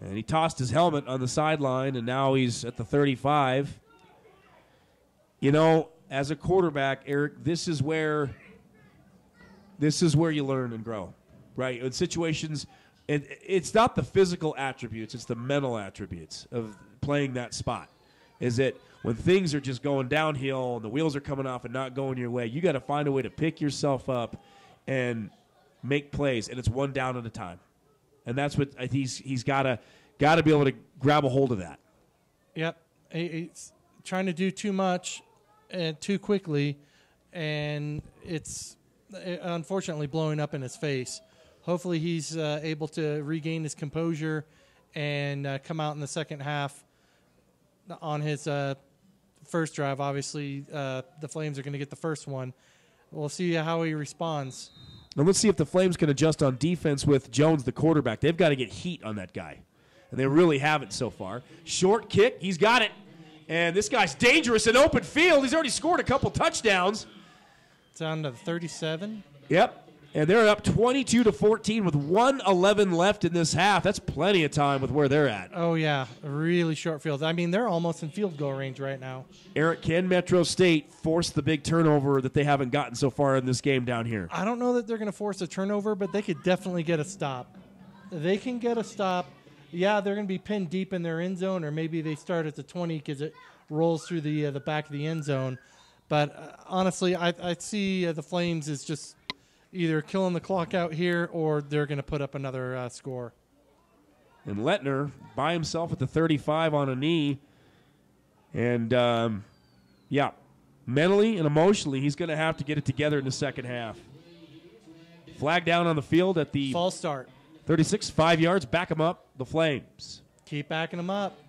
And he tossed his helmet on the sideline, and now he's at the 35. As a quarterback, Eric, this is where you learn and grow, right? In situations, it's not the physical attributes, it's the mental attributes of playing that spot. Is that when things are just going downhill and the wheels are coming off and not going your way, you got to find a way to pick yourself up and make plays, and it's one down at a time. And that's what he's got to be able to grab a hold of that. Yep, he's trying to do too much and too quickly, and it's unfortunately blowing up in his face. Hopefully he's able to regain his composure and come out in the second half on his first drive. Obviously, the Flames are going to get the first one. We'll see how he responds. And let's see if the Flames can adjust on defense with Jones, the quarterback. They've got to get heat on that guy, and they really haven't so far. Short kick, he's got it. And this guy's dangerous in open field. He's already scored a couple touchdowns. Down to 37. Yep. And they're up 22-14 with 1:11 left in this half. That's plenty of time with where they're at. Oh, yeah. Really short field. I mean, they're almost in field goal range right now. Eric, can Metro State force the big turnover that they haven't gotten so far in this game down here? I don't know that they're going to force a turnover, but they could definitely get a stop. They can get a stop. Yeah, they're going to be pinned deep in their end zone, or maybe they start at the 20 because it rolls through the back of the end zone. But honestly, I see the Flames as just either killing the clock out here or they're going to put up another score. And Lettner by himself at the 35 on a knee. And, yeah, mentally and emotionally, he's going to have to get it together in the second half. Flag down on the field at the false start. 36, 5 yards. Back him up, the Flames. Keep backing them up.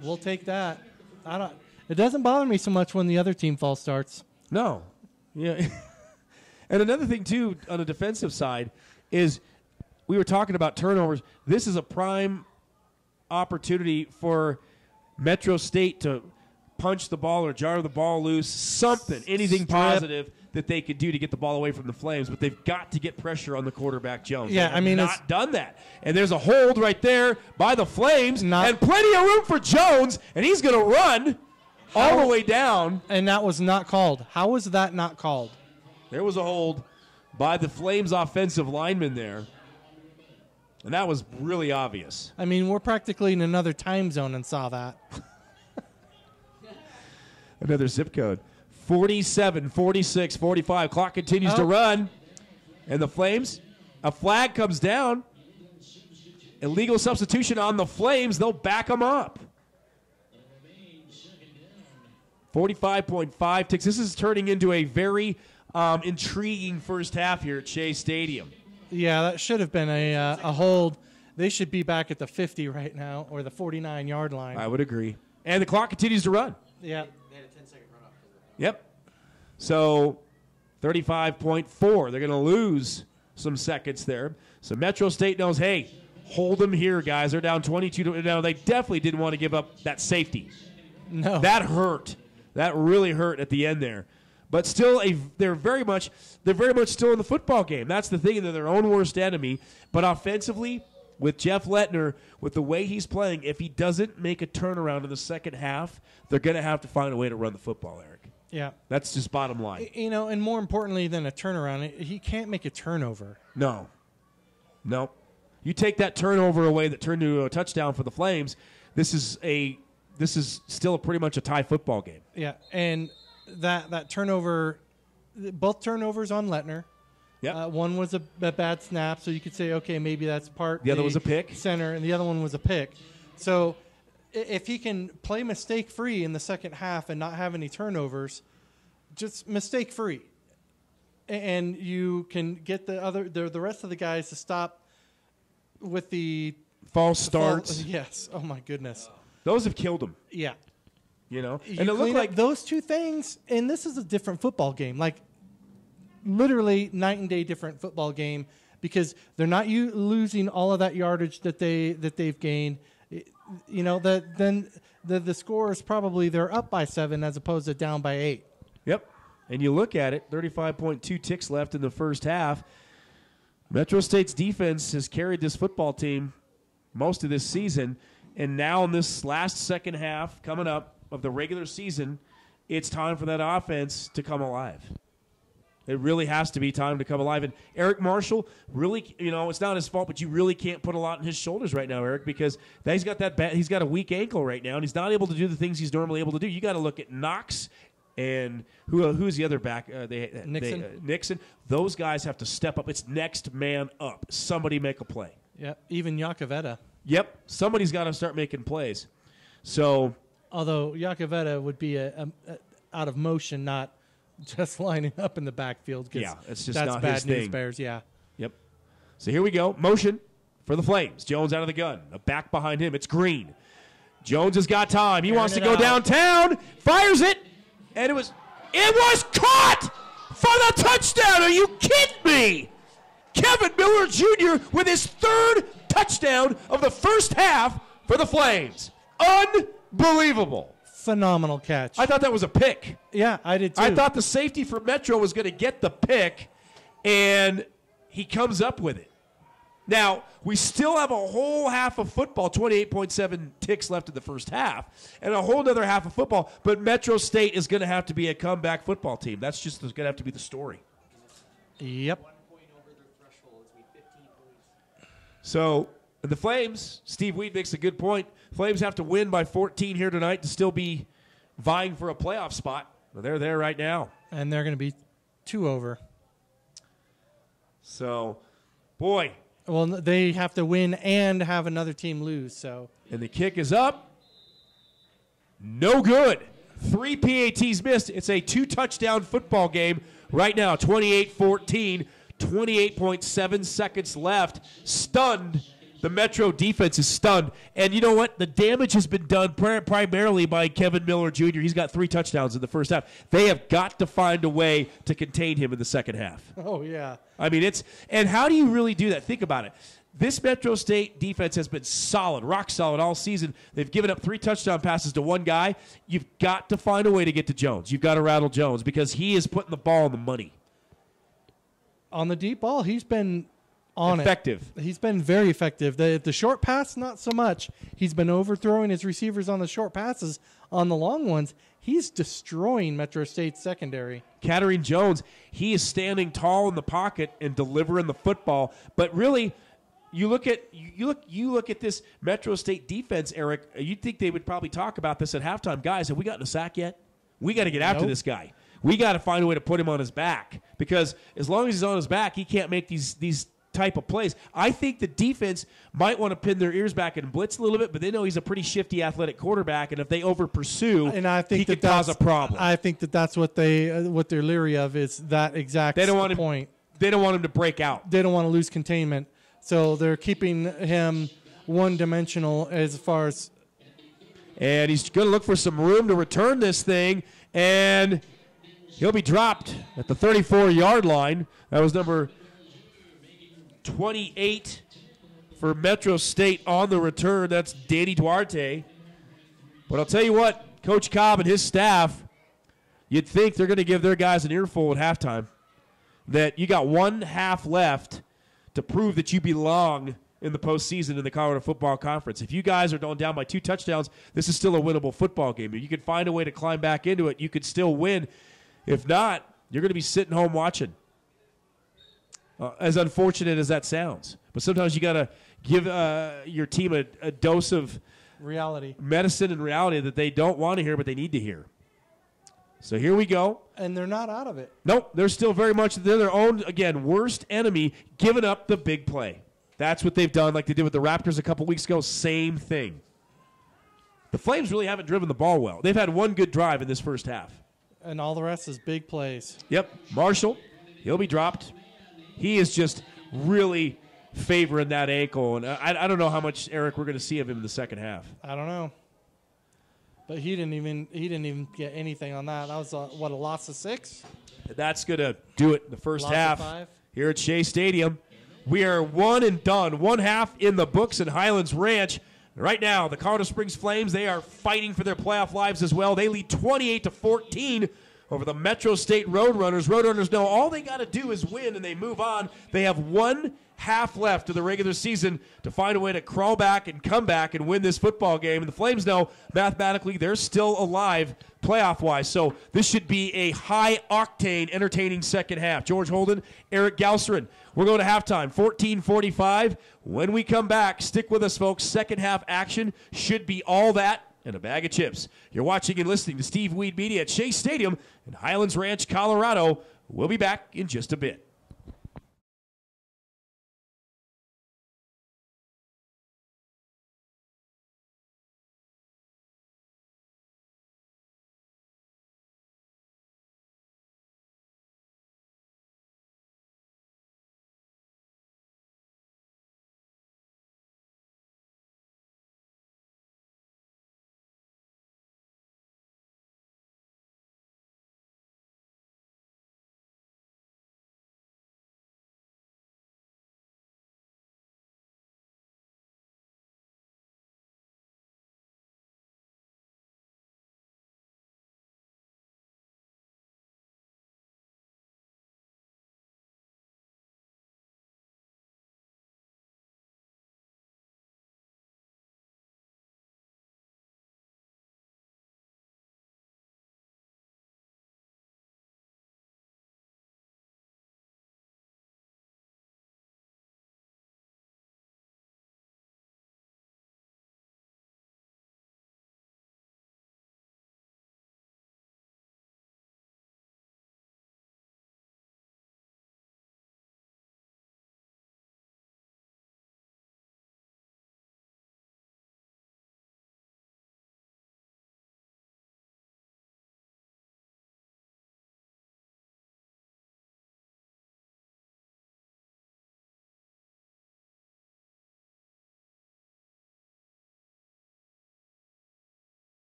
We'll take that. It doesn't bother me so much when the other team false starts. No. Yeah. And another thing, too, on the defensive side is we were talking about turnovers. This is a prime opportunity for Metro State to punch the ball or jar the ball loose, something, anything positive that they could do to get the ball away from the Flames. But they've got to get pressure on the quarterback, Jones. Yeah, I mean, not done that. And there's a hold right there by the Flames and plenty of room for Jones, and he's going to run all the way down. And that was not called. How was that not called? There was a hold by the Flames offensive lineman there, and that was really obvious. I mean, we're practically in another time zone and saw that. Another zip code. 47, 46, 45. Clock continues to run, and the Flames, a flag comes down. Illegal substitution on the Flames. They'll back them up. 45.5 ticks. This is turning into a very intriguing first half here at Shea Stadium. Yeah, that should have been a hold. They should be back at the 50 right now, or the 49-yard line. I would agree. And the clock continues to run. Yeah. They had a 10-second runoff. Yep. So 35.4. They're going to lose some seconds there. So Metro State knows, hey, hold them here, guys. They're down 22. Now, they definitely didn't want to give up that safety. No. That hurt. That really hurt at the end there. But still, they're very much still in the football game. That's the thing. They're their own worst enemy. But offensively, with Jeff Lettner, with the way he's playing, if he doesn't make a turnaround in the second half, they're going to have to find a way to run the football, Eric. Yeah. That's just bottom line. You know, and more importantly than a turnaround, he can't make a turnover. No. You take that turnover away that turned into a touchdown for the Flames, this is still pretty much a tie football game. Yeah, and that turnover, both turnovers on Lettner. Yeah. One was a bad snap, so you could say, okay, maybe that's part. The other was a pick. Center, and the other one was a pick. So if he can play mistake-free in the second half and not have any turnovers, just mistake-free, and you can get the rest of the guys to stop with the false starts. Yes. Oh, my goodness. Those have killed him. Yeah. You know? And it looked like those two things, and this is a different football game. Like, literally night and day different football game because they're not losing all of that yardage that they've gained. You know, then the score is probably they're up by 7 as opposed to down by 8. Yep. And you look at it, 35.2 ticks left in the first half. Metro State's defense has carried this football team most of this season, and now in this last second half coming up of the regular season, it's time for that offense to come alive. It really has to be time to come alive. And Erik Marshall, really, you know, it's not his fault, but you really can't put a lot on his shoulders right now, Eric, because he's got a weak ankle right now, and he's not able to do the things he's normally able to do. You got to look at Knox and who's the other back? Nixon. Those guys have to step up. It's next man up. Somebody make a play. Yep, even Yakavetta. Yep, somebody's got to start making plays. So, although Yakavetta would be out of motion, not just lining up in the backfield. Yeah, it's just that's not bad his news thing. Bears. Yeah. Yep. So here we go. Motion for the Flames. Jones out of the gun. A back behind him. It's Green. Jones has got time. He wants to go downtown. Fires it, and it was caught for the touchdown. Are you kidding me? Kevin Miller Jr. with his third touchdown of the first half for the Flames. Unbelievable. phenomenal catch. I thought that was a pick. Yeah, I did too. I thought the safety for Metro was going to get the pick, and he comes up with it. Now, we still have a whole half of football, 28.7 ticks left in the first half, and a whole other half of football, but Metro State is going to have to be a comeback football team. That's just going to have to be the story. Yep. So, the Flames, Steve Weed makes a good point. Flames have to win by 14 here tonight to still be vying for a playoff spot. Well, they're there right now. And they're going to be 2 over. So, boy. Well, they have to win and have another team lose. So. And the kick is up. No good. 3 PATs missed. It's a 2-touchdown football game right now, 28-14. 28.7 seconds left. Stunned. The Metro defense is stunned. And you know what? The damage has been done primarily by Kevin Miller Jr. He's got 3 touchdowns in the first half. They have got to find a way to contain him in the second half. Oh, yeah. I mean, and how do you really do that? Think about it. This Metro State defense has been solid, rock solid all season. They've given up 3 touchdown passes to one guy. You've got to find a way to get to Jones. You've got to rattle Jones because he is putting the ball on the money. On the deep ball, he's been on effective. He's been very effective. The short pass, not so much. He's been overthrowing his receivers on the short passes. On the long ones, he's destroying Metro State's secondary. Katarine Jones, he is standing tall in the pocket and delivering the football. But really, you look at this Metro State defense, Eric. You'd think they would probably talk about this at halftime. Guys, have we gotten a sack yet? We got to get after this guy. We got to find a way to put him on his back because as long as he's on his back, he can't make these type of plays. I think the defense might want to pin their ears back and blitz a little bit, but they know he's a pretty shifty athletic quarterback, and if they over pursue, he could cause a problem. I think that's what they're leery of is that exact point. They don't want him to break out. They don't want to lose containment, so they're keeping him one-dimensional as far as. And he's going to look for some room to return this thing, and he'll be dropped at the 34-yard line. That was number 28 for Metro State on the return. That's Danny Duarte. But I'll tell you what, Coach Cobb and his staff, you'd think they're going to give their guys an earful at halftime. That you got 1 half left to prove that you belong in the postseason in the Colorado Football Conference. If you guys are going down by 2 touchdowns, this is still a winnable football game. If you could find a way to climb back into it, you could still win. If not, you're going to be sitting home watching. As unfortunate as that sounds. But sometimes you got to give your team a dose of reality, medicine and reality that they don't want to hear, but they need to hear. So here we go. And they're not out of it. Nope, they're still very much their own, again, worst enemy, giving up the big play. That's what they've done like they did with the Raptors a couple weeks ago. Same thing. The Flames really haven't driven the ball well. They've had 1 good drive in this first half. And all the rest is big plays. Yep. Marshall, he'll be dropped. He is just really favoring that ankle. And I don't know how much, Eric, we're going to see of him in the second half. I don't know. But he didn't even get anything on that. That was, a loss of 6? That's going to do it in the first half of 5? here at Shea Stadium. We are 1 and done. 1 half in the books in Highlands Ranch. Right now, the Colorado Springs Flames, they are fighting for their playoff lives as well. They lead 28-14 over the Metro State Roadrunners. Roadrunners know all they got to do is win, and they move on. They have 1 half left of the regular season to find a way to crawl back and come back and win this football game. And the Flames know mathematically they're still alive playoff-wise. So this should be a high-octane, entertaining second half. George Holden, Eric Galseren. We're going to halftime, 14:45. When we come back, stick with us, folks. Second half action should be all that and a bag of chips. You're watching and listening to Steve Weed Media at Shea Stadium in Highlands Ranch, Colorado. We'll be back in just a bit.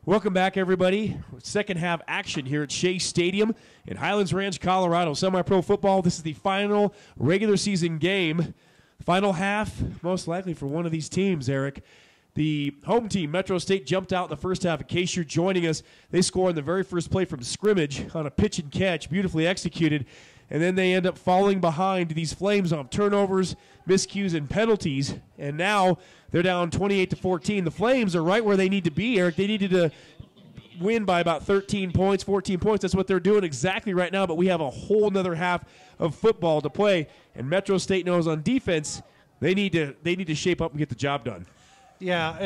Welcome back, everybody. Second half action here at Shea Stadium in Highlands Ranch, Colorado. Semi-pro football. This is the final regular season game. Final half, most likely for one of these teams, Eric. The home team, Metro State, jumped out in the first half. In case you're joining us, they score in the very first play from scrimmage on a pitch and catch, beautifully executed. And then they end up falling behind these Flames on turnovers, miscues, and penalties. And now they're down 28-14. The Flames are right where they need to be, Eric. They needed to win by about 13 points, 14 points. That's what they're doing exactly right now. But we have a whole nother half of football to play. And Metro State knows on defense they need to shape up and get the job done. Yeah,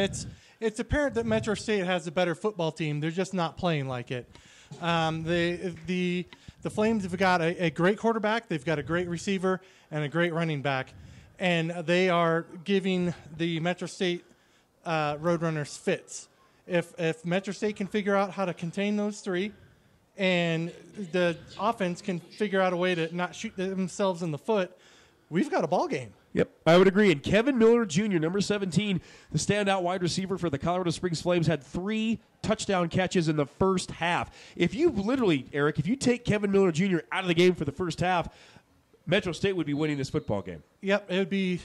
it's apparent that Metro State has a better football team. They're just not playing like it. The Flames have got a great quarterback. They've got a great receiver and a great running back. And they are giving the Metro State Roadrunners fits. If Metro State can figure out how to contain those three and the offense can figure out a way to not shoot themselves in the foot, we've got a ball game. Yep, I would agree. And Kevin Miller Jr., number 17, the standout wide receiver for the Colorado Springs Flames, had 3 touchdown catches in the first half. If you literally, Eric, if you take Kevin Miller Jr. out of the game for the first half, Metro State would be winning this football game. Yep, it would be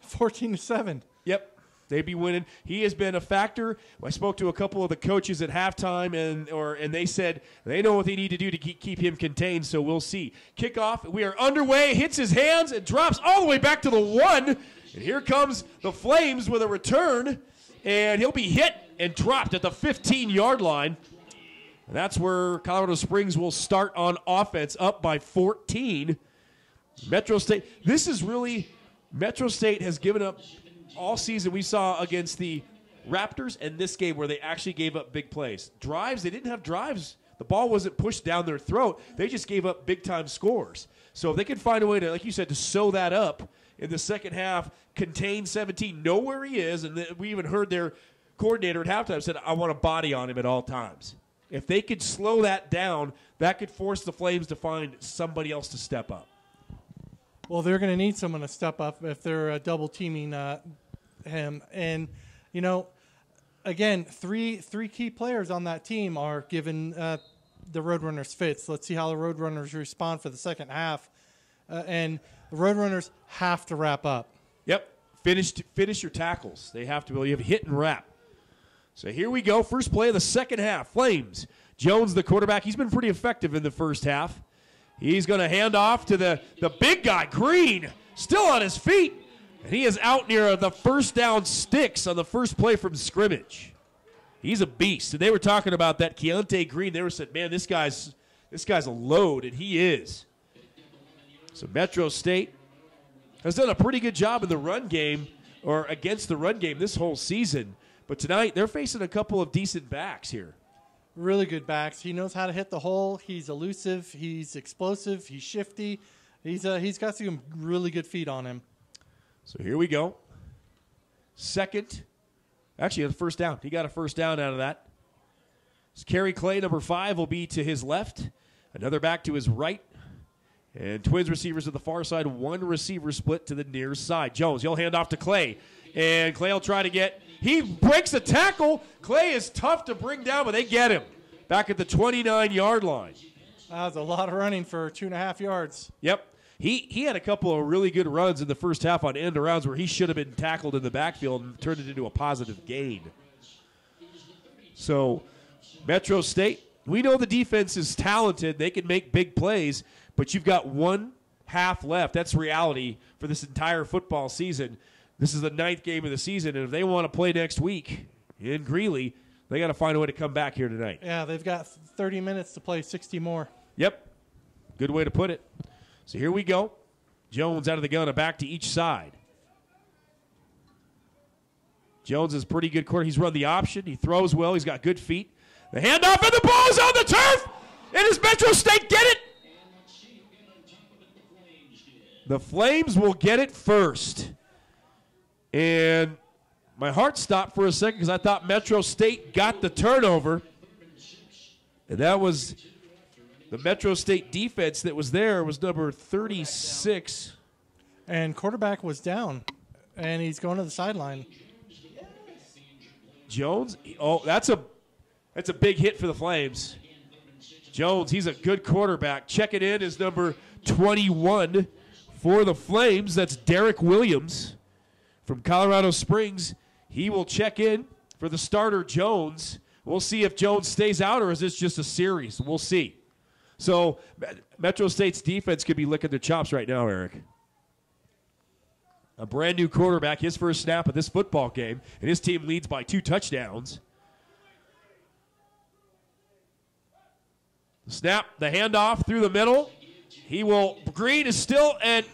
14-7. Yep. They'd be winning. He has been a factor. I spoke to a couple of the coaches at halftime, and they said they know what they need to do to keep him contained, so we'll see. Kickoff, we are underway, hits his hands, and drops all the way back to the 1. And here comes the Flames with a return, and he'll be hit and dropped at the 15-yard line. And that's where Colorado Springs will start on offense, up by 14. Metro State, this is really, Metro State has given up all season. We saw against the Raptors and this game where they actually gave up big plays. Drives, they didn't have drives. The ball wasn't pushed down their throat. They just gave up big-time scores. So if they can find a way to, like you said, to sew that up in the second half, contain 17, know where he is, and we even heard their coordinator at halftime said, I want a body on him at all times. If they could slow that down, that could force the Flames to find somebody else to step up. Well, they're going to need someone to step up if they're double teaming him. And, you know, again, three key players on that team are giving the Roadrunners fits. Let's see how the Roadrunners respond for the second half. And the Roadrunners have to wrap up. Yep. Finish your tackles. They have to be. You have hit and wrap. So here we go. First play of the second half. Flames. Jones, the quarterback. He's been pretty effective in the first half. He's going to hand off to the big guy, Green, still on his feet. And he is out near the first down sticks on the first play from scrimmage. He's a beast. And they were talking about that Keontae Green. They were saying, man, this guy's a load, and he is. So Metro State has done a pretty good job in the run game, or against the run game this whole season. But tonight they're facing a couple of decent backs here. Really good backs. He knows how to hit the hole. He's elusive. He's explosive. He's shifty. He's got some really good feet on him. So here we go. Actually, the first down. He got a first down out of that. Kerry Clay, number 5, will be to his left. Another back to his right. And Twins receivers to the far side. One receiver split to the near side. Jones, he'll hand off to Clay. And Clay will try to get. He breaks a tackle. Clay is tough to bring down, but they get him back at the 29-yard line. That was a lot of running for 2.5 yards. Yep. He had a couple of really good runs in the first half on end arounds where he should have been tackled in the backfield and turned it into a positive gain. So Metro State, we know the defense is talented. They can make big plays, but you've got 1 half left. That's reality for this entire football season. This is the 9th game of the season, and if they want to play next week in Greeley, they got to find a way to come back here tonight. Yeah, they've got 30 minutes to play 60 more. Yep. Good way to put it. So here we go. Jones out of the gun, a back to each side. Jones is pretty good quarter. He's run the option. He throws well. He's got good feet. The handoff, and the ball is on the turf. And does Metro State get it? The Flames will get it first. And my heart stopped for a second because I thought Metro State got the turnover. And that was the Metro State defense that was there was number 36. And quarterback was down, and he's going to the sideline. Jones, oh, that's a That's a big hit for the Flames. Jones, he's a good quarterback. Checking in is number 21 for the Flames. That's Derrick Williams from Colorado Springs. He will check in for the starter, Jones. We'll see if Jones stays out or is this just a series. We'll see. So Metro State's defense could be licking their chops right now, Eric. A brand new quarterback, his first snap of this football game, and his team leads by 2 touchdowns. The snap, the handoff through the middle. Green is still, and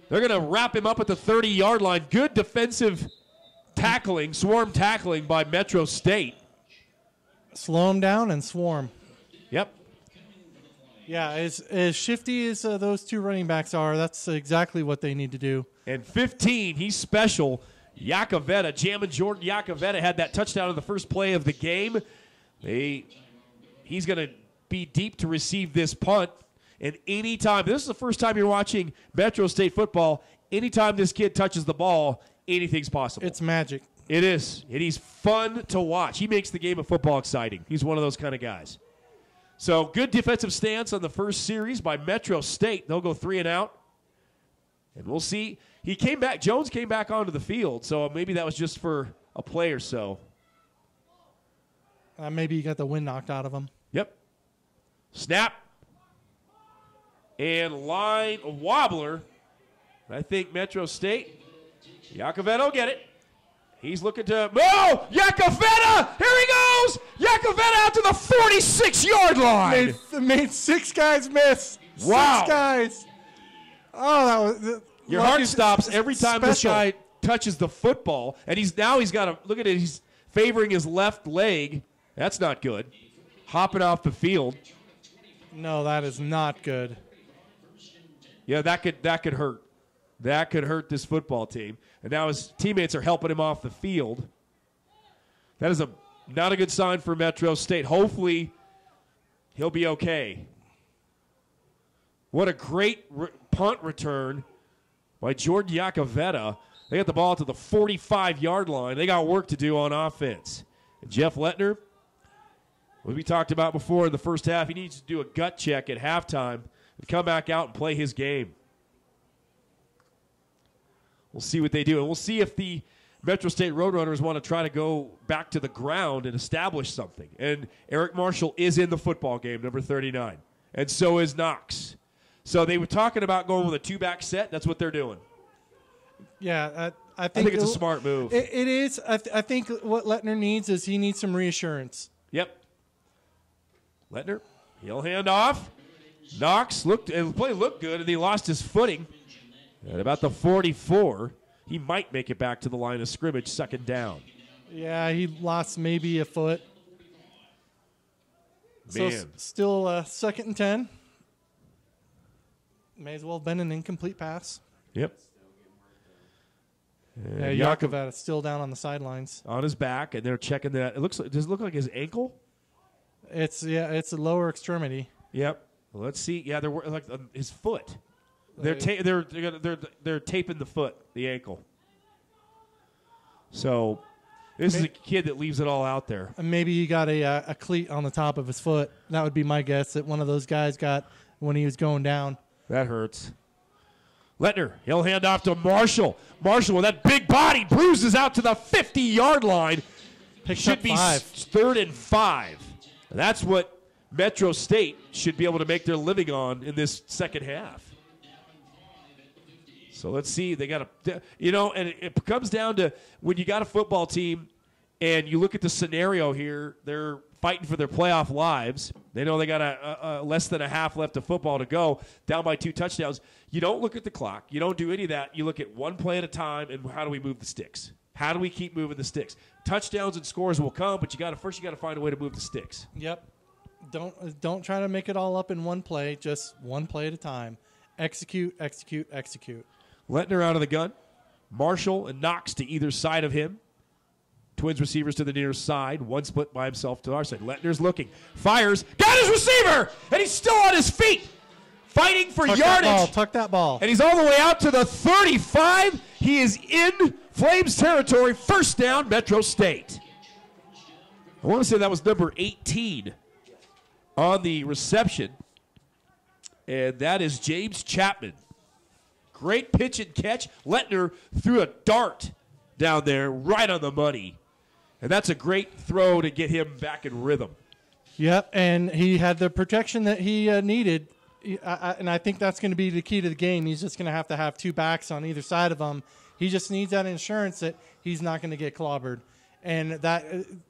they're going to wrap him up at the 30-yard line. Good defensive tackling, swarm tackling by Metro State. Slow him down and swarm. Yep. Yeah, as shifty as those 2 running backs are, that's exactly what they need to do. And 15, he's special. Yakavetta, jamming Jordan Yakavetta, had that touchdown in the first play of the game. He's going to be deep to receive this punt. And anytime, this is the first time you're watching Metro State football, anytime this kid touches the ball, anything's possible. It's magic. It is. And he's fun to watch. He makes the game of football exciting. He's one of those kind of guys. So good defensive stance on the first series by Metro State. They'll go 3 and out. And we'll see. He came back. Jones came back onto the field, so maybe that was just for a play or so. Maybe he got the wind knocked out of him. Yep. Snap. And line wobbler. I think Metro State. Yakavetta will get it. He's looking to. Oh! Yakavetta! Here he goes! Yakavetta out to the 46-yard line. Made 6 guys miss. Wow. 6 guys. Oh, that was. Your heart stops every time this guy touches the football. And he's got to. Look at it. He's favoring his left leg. That's not good. Hopping off the field. No, that is not good. Yeah, that could hurt. That could hurt this football team. And now his teammates are helping him off the field. That is not a good sign for Metro State. Hopefully, he'll be okay. What a great punt return by Jordan Yakavetta. They got the ball to the 45-yard line. They got work to do on offense. And Jeff Lettner, what we talked about before in the first half, he needs to do a gut check at halftime and come back out and play his game. We'll see what they do. And we'll see if the Metro State Roadrunners want to try to go back to the ground and establish something. And Erik Marshall is in the football game, number 39. And so is Knox. So they were talking about going with a 2-back set. That's what they're doing. Yeah, I think it's a smart move. It is. I think what Lettner needs is he needs some reassurance. Yep. Lettner, he'll hand off. Knox the play looked good, and he lost his footing. At about the 44, he might make it back to the line of scrimmage, 2nd down. Yeah, he lost maybe a foot. Man. So still 2nd and 10. May as well have been an incomplete pass. Yep. Yakavetta still down on the sidelines. On his back, and they're checking that. Does it look like his ankle? It's a lower extremity. Yep. Well, let's see. Yeah, they're like his foot. They're taping the foot, the ankle. So this is a kid that leaves it all out there. And maybe he got a cleat on the top of his foot. That would be my guess that one of those guys got when he was going down. That hurts. Lettner, he'll hand off to Marshall. Marshall with that big body bruises out to the 50-yard line. Should be 3rd and 5. That's what Metro State should be able to make their living on in this second half. So let's see. They got to, and it comes down to when you got a football team and you look at the scenario here, they're fighting for their playoff lives. They know they got a less than a half left of football to go, down by 2 touchdowns. You don't look at the clock. You don't do any of that. You look at one play at a time and how do we move the sticks? How do we keep moving the sticks? Touchdowns and scores will come, but you got to find a way to move the sticks. Yep. Don't try to make it all up in one play, just one play at a time. Execute, execute, execute. Lettner out of the gun. Marshall and Knox to either side of him. Twins receivers to the near side. One split by himself to our side. Lettner's looking. Fires. Got his receiver! And he's still on his feet. Fighting for yardage. Tuck that ball. And he's all the way out to the 35. He is in Flames territory. 1st down, Metro State. I want to say that was number 18 on the reception. And that is James Chapman. Great pitch and catch. Lettner threw a dart down there right on the money. And that's a great throw to get him back in rhythm. Yep, and he had the protection that he needed. And I think that's going to be the key to the game. He's just going to have 2 backs on either side of him. He just needs that insurance that he's not going to get clobbered. And that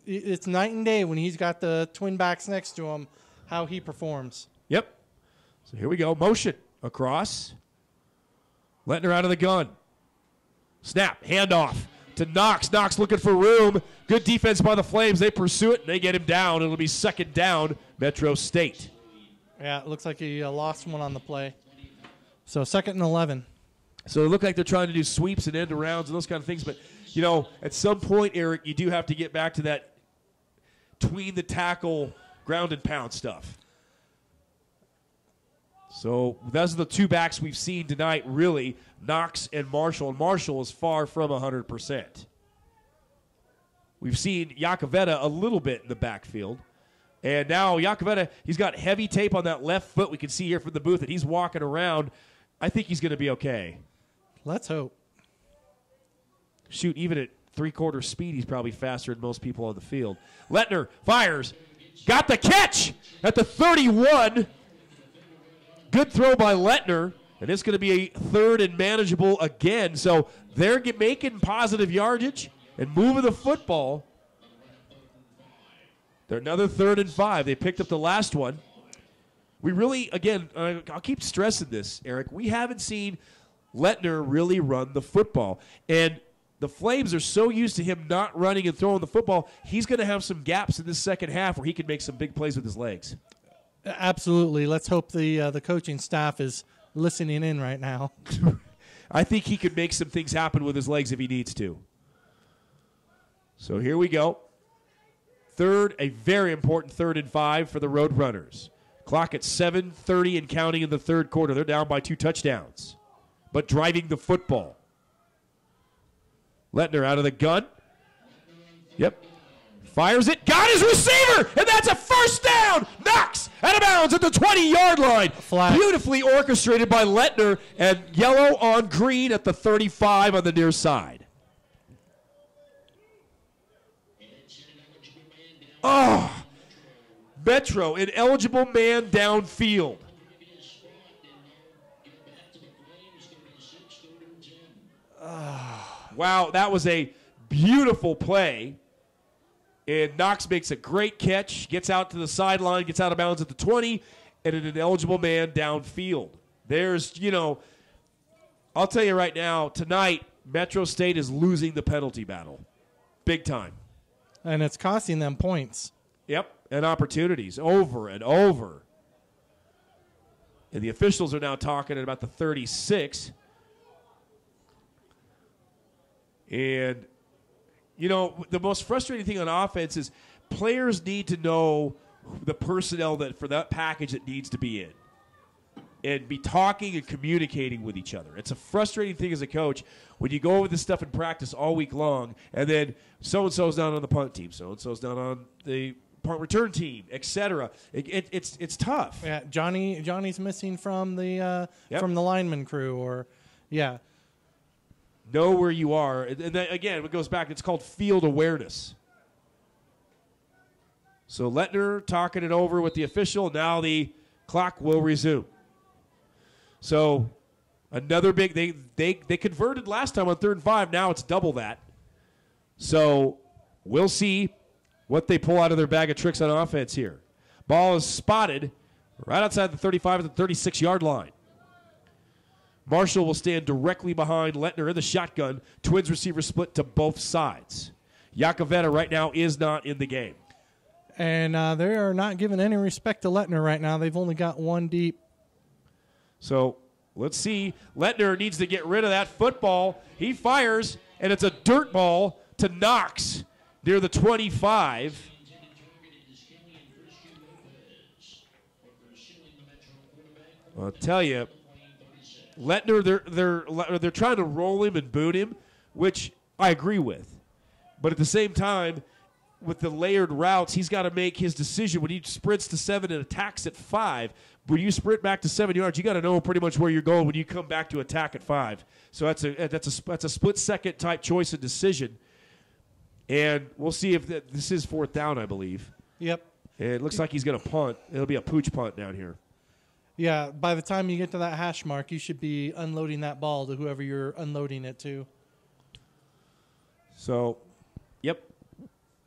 it's night and day when he's got the twin backs next to him, how he performs. Yep. So here we go. Motion across. Lettner out of the gun. Snap. Handoff to Knox. Knox looking for room. Good defense by the Flames. They pursue it. And they get him down. It'll be second down, Metro State. Yeah, it looks like he lost one on the play. So 2nd and 11. So it looked like they're trying to do sweeps and end arounds and those kind of things. But, you know, at some point, Eric, you do have to get back to that tween the tackle, ground and pound stuff. So those are the 2 backs we've seen tonight, really, Knox and Marshall. And Marshall is far from 100%. We've seen Iacovetta a little bit in the backfield. And now Iacovetta, he's got heavy tape on that left foot. We can see here from the booth that he's walking around. I think he's going to be okay. Let's hope. Shoot, even at 3/4 speed, he's probably faster than most people on the field. Lettner fires. Got the catch at the 31. Good throw by Lettner. And it's going to be a 3rd and manageable again. So they're making positive yardage and moving the football. They're another 3rd and 5. They picked up the last one. We really, again, I'll keep stressing this, Eric. We haven't seen Lettner really run the football. And the Flames are so used to him not running and throwing the football, he's going to have some gaps in this second half where he can make some big plays with his legs. Absolutely. Let's hope the coaching staff is listening in right now. I think he could make some things happen with his legs if he needs to. So here we go. A very important 3rd and 5 for the Roadrunners. Clock at 7:30 and counting in the 3rd quarter. They're down by 2 touchdowns, but driving the football. Lettner out of the gun. Yep. Fires it. Got his receiver, and that's a 1st down. Knox out of bounds at the 20-yard line. Flag. Beautifully orchestrated by Lettner, and yellow on green at the 35 on the near side. Oh, Metro, an eligible man downfield. Wow, that was a beautiful play. And Knox makes a great catch, gets out to the sideline, gets out of bounds at the 20, and an eligible man downfield. There's, I'll tell you right now, tonight, Metro State is losing the penalty battle. Big time. And it's costing them points. Yep, and opportunities over and over. And the officials are now talking at about the 36. And, the most frustrating thing on offense is players need to know the personnel that for that package that needs to be in and be talking and communicating with each other. It's a frustrating thing as a coach when you go over this stuff in practice all week long, and then so-and-so's down on the punt team, so-and-so's down on the punt return team, etc. It's tough. Yeah, Johnny's missing from the from the lineman crew, or know where you are. And then, again, it goes back, it's called field awareness. So Lettner talking it over with the official. Now the clock will resume. So another big, they converted last time on 3rd and 5. Now it's double that. So we'll see what they pull out of their bag of tricks on offense here. Ball is spotted right outside the 35 at the 36-yard line. Marshall will stand directly behind Lettner in the shotgun. Twins receiver split to both sides. Iacovetta right now is not in the game. And they are not giving any respect to Lettner right now. They've only got one deep. So let's see. Lettner needs to get rid of that football. He fires, and it's a dirt ball to Knox near the 25. I'll tell you, Lettner, they're trying to roll him and boot him, which I agree with. But at the same time, with the layered routes, he's got to make his decision. When he sprints to 7 and attacks at 5, when you sprint back to 7 yards, you got to know pretty much where you're going when you come back to attack at 5. So that's a split-second type choice and decision. And we'll see if this is 4th down, I believe. Yep. And it looks like he's going to punt. It'll be a pooch punt down here. Yeah, by the time you get to that hash mark, you should be unloading that ball to whoever you're unloading it to. So, yep.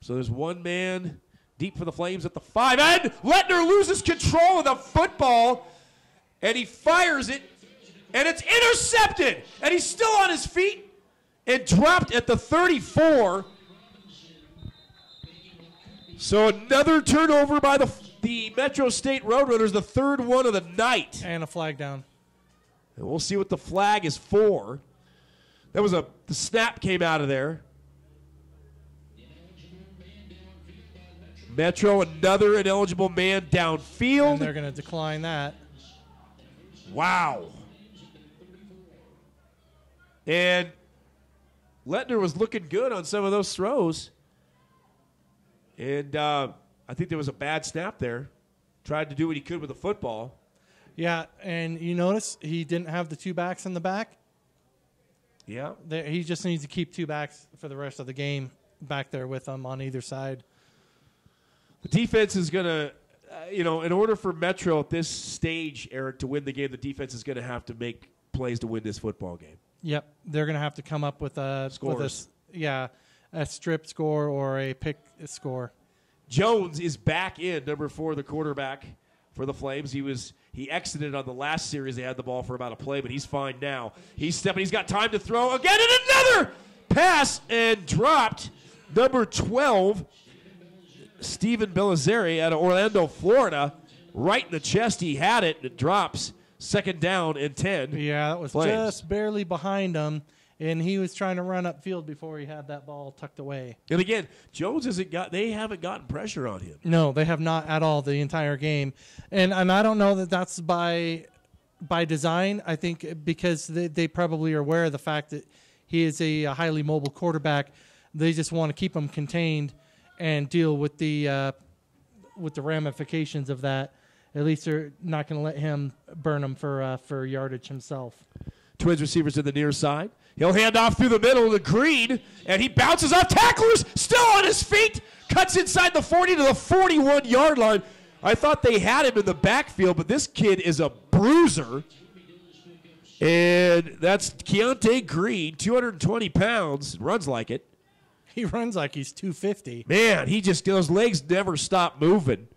So there's one man deep for the Flames at the 5. And Lettner loses control of the football, and he fires it, and it's intercepted. And he's still on his feet and dropped at the 34. So another turnover by the Metro State Roadrunners, the 3rd one of the night. And a flag down. And we'll see what the flag is for. The snap came out of there. Metro, another ineligible man downfield. And they're going to decline that. Wow. And Lettner was looking good on some of those throws. And I think there was a bad snap there. Tried to do what he could with the football. Yeah, and you notice he didn't have the 2 backs in the back. Yeah. He just needs to keep 2 backs for the rest of the game back there with him on either side. The defense is going to, in order for Metro at this stage, Eric, to win the game, the defense is going to have to make plays to win this football game. Yep, they're going to have to come up with a strip score or a pick score. Jones is back in, number 4, the quarterback for the Flames. He exited on the last series. They had the ball for about a play, but he's fine now. He's stepping. He's got time to throw again, and another pass and dropped. Number 12, Steven Belizaire out of Orlando, Florida, right in the chest. He had it. It drops. 2nd down and 10. Yeah, that was Flames. Just barely behind him, and he was trying to run upfield before he had that ball tucked away. And again, Jones they haven't gotten pressure on him. No, they have not at all the entire game, and I don't know that that's by design. I think because they probably are aware of the fact that he is a highly mobile quarterback. They just want to keep him contained and deal with the ramifications of that. At least they're not going to let him burn them for yardage himself. Twins receivers to the near side. He'll hand off through the middle to Green, and he bounces off tacklers, still on his feet, cuts inside the 40 to the 41-yard line. I thought they had him in the backfield, but this kid is a bruiser. And that's Keontae Green, 220 pounds, runs like it. He runs like he's 250. Man, those legs never stop moving.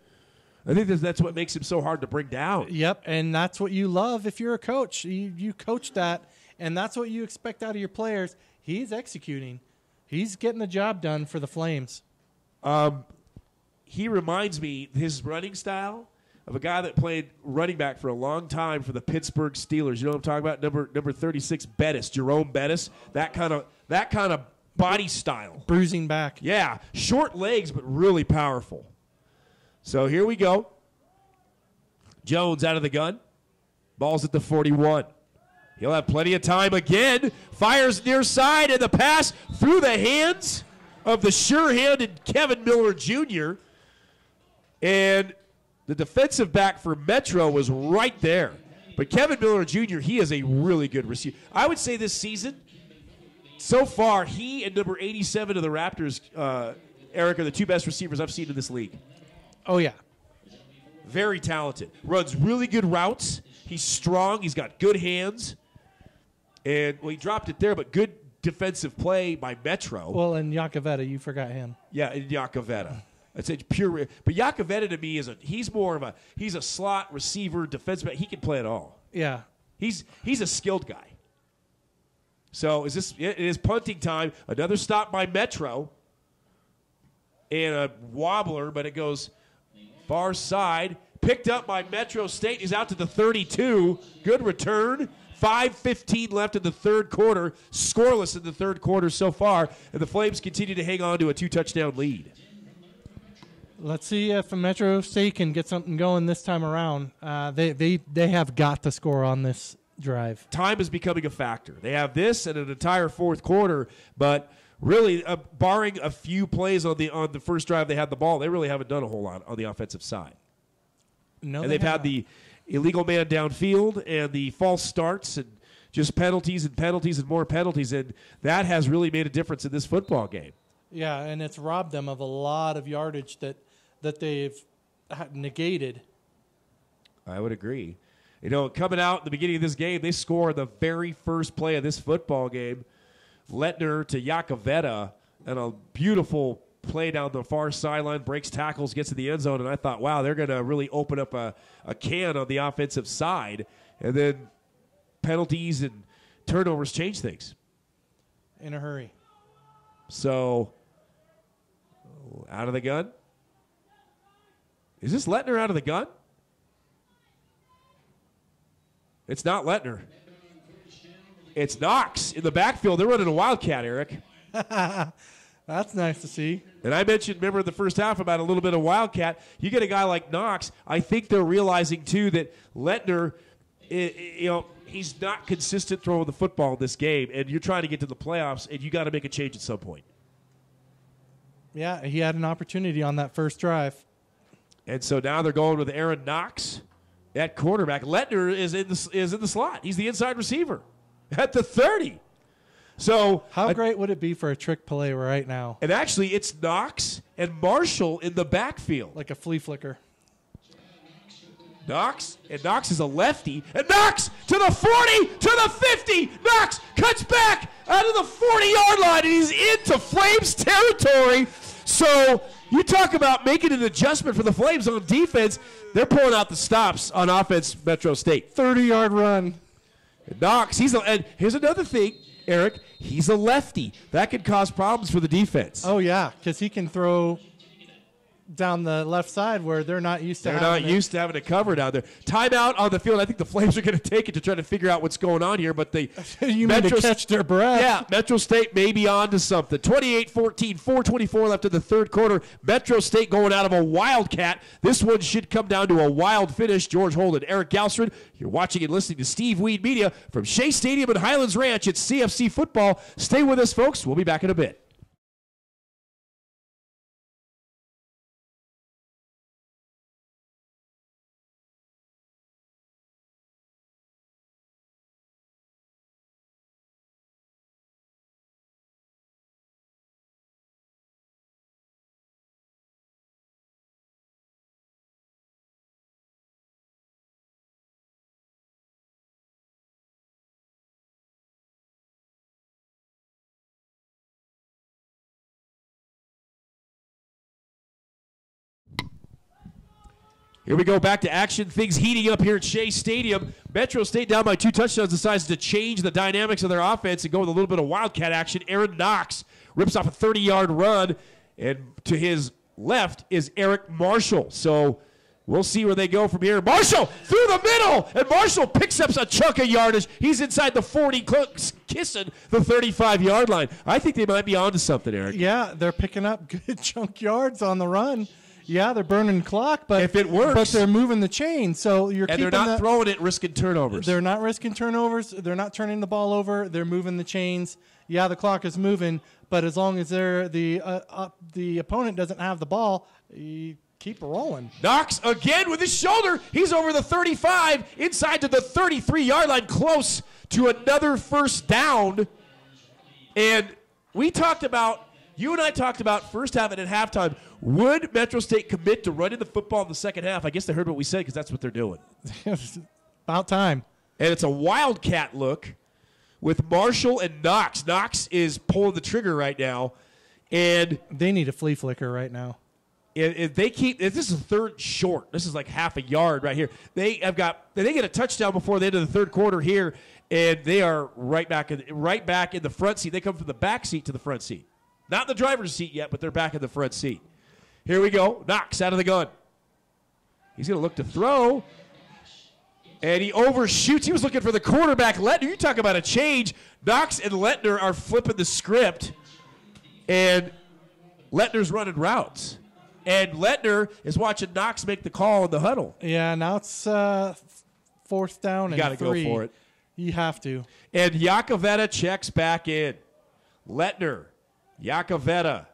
I think that's what makes him so hard to bring down. Yep, and that's what you love if you're a coach. You coach that, and that's what you expect out of your players. He's executing. He's getting the job done for the Flames. He reminds me, his running style, of a guy that played running back for a long time for the Pittsburgh Steelers. You know what I'm talking about? Number 36, Bettis, Jerome Bettis. That kind of body style. Bruising back. Yeah, short legs, but really powerful. So here we go. Jones out of the gun. Ball's at the 41. He'll have plenty of time again. Fires near side, and the pass through the hands of the sure-handed Kevin Miller Jr. And the defensive back for Metro was right there. But Kevin Miller Jr., he is a really good receiver. I would say this season, so far, he and number 87 of the Raptors, Erik, are the 2 best receivers I've seen in this league. Oh, yeah. Very talented. Runs really good routes. He's strong. He's got good hands. And, he dropped it there, but good defensive play by Metro. Well, and Iacovetta, you forgot him. Yeah, and Iacovetta. It's pure. But Iacovetta to me he's a slot receiver, defensive. He can play it all. Yeah. He's a skilled guy. So it is punting time. Another stop by Metro. And a wobbler, but it goes far side. Picked up by Metro State. He's out to the 32. Good return. 5:15 left in the third quarter. Scoreless in the third quarter so far. And the Flames continue to hang on to a 2-touchdown lead. Let's see if Metro State can get something going this time around. They have got to score on this drive. Time is becoming a factor. They have this and an entire fourth quarter, but really, barring a few plays on the first drive they had the ball, they really haven't done a whole lot on the offensive side. No, and they've had the illegal man downfield and the false starts and just penalties and penalties and more penalties, and that has really made a difference in this football game. Yeah, and it's robbed them of a lot of yardage that they've negated. I would agree. You know, coming out in the beginning of this game, they score the very first play of this football game. Lettner to Yakoveta, and a beautiful play down the far sideline, breaks tackles, gets to the end zone, and I thought, wow, they're going to really open up a can on the offensive side. And then penalties and turnovers change things. In a hurry. So, out of the gun. Is this Lettner out of the gun? It's not Lettner. It's Knox in the backfield. They're running a wildcat, Eric. That's nice to see. And I mentioned, remember, in the first half about a little bit of wildcat. You get a guy like Knox. I think they're realizing, too, that Lettner, he's not consistent throwing the football in this game, and you're trying to get to the playoffs, and you got to make a change at some point. Yeah, he had an opportunity on that first drive. And so now they're going with Aaron Knox at quarterback. Lettner is in the slot. He's the inside receiver at the 30. So how great would it be for a trick play right now? And actually, it's Knox and Marshall in the backfield. Like a flea flicker. Knox is a lefty, and Knox to the 40, to the 50. Knox cuts back out of the 40-yard line, and he's into Flames territory. So you talk about making an adjustment for the Flames on defense. They're pulling out the stops on offense, Metro State. 30-yard run. And Knox, and here's another thing, Eric. He's a lefty. That could cause problems for the defense. Oh, yeah, because he can throw down the left side where they're not used to having a cover down there. Timeout on the field. I think the Flames are going to take it to try to figure out what's going on here, but they you mean to catch their breath. Yeah, Metro State may be on to something. 28-14, 4:24 left in the third quarter. Metro State going out of a wildcat. This one should come down to a wild finish. George Holden, Eric Galsred. You're watching and listening to Steve Weed Media from Shea Stadium and Highlands Ranch. It's CFC football. Stay with us, folks. We'll be back in a bit. Here we go, back to action. Things heating up here at Shea Stadium. Metro State down by 2 touchdowns decides to change the dynamics of their offense and go with a little bit of wildcat action. Aaron Knox rips off a 30-yard run, and to his left is Erik Marshall. So we'll see where they go from here. Marshall through the middle, and Marshall picks up a chunk of yardage. He's inside the 40, kissing the 35-yard line. I think they might be onto something, Eric. Yeah, they're picking up good chunk yards on the run. Yeah, they're burning clock, but if it works, but they're moving the chain. So and they're not throwing it, risking turnovers. They're not risking turnovers. They're not turning the ball over. They're moving the chains. Yeah, the clock is moving, but as long as the opponent doesn't have the ball, you keep rolling. Knox again with his shoulder. He's over the 35, inside to the 33-yard line, close to another first down. And you and I talked about first half and at halftime. Would Metro State commit to running the football in the second half? I guess they heard what we said because that's what they're doing. About time. And it's a wildcat look with Marshall and Knox. Knox is pulling the trigger right now. And they need a flea flicker right now. If this is a third short. This is like half a yard right here. They get a touchdown before the end of the third quarter here, and they are right back in the front seat. They come from the back seat to the front seat. Not the driver's seat yet, but they're back in the front seat. Here we go. Knox out of the gun. He's going to look to throw. And he overshoots. He was looking for the quarterback, Lettner. You talk about a change. Knox and Lettner are flipping the script. And Lettner's running routes. And Lettner is watching Knox make the call in the huddle. Yeah, now it's fourth down and 3. You got to go for it. You have to. And Iacovetta checks back in. Lettner, Iacovetta.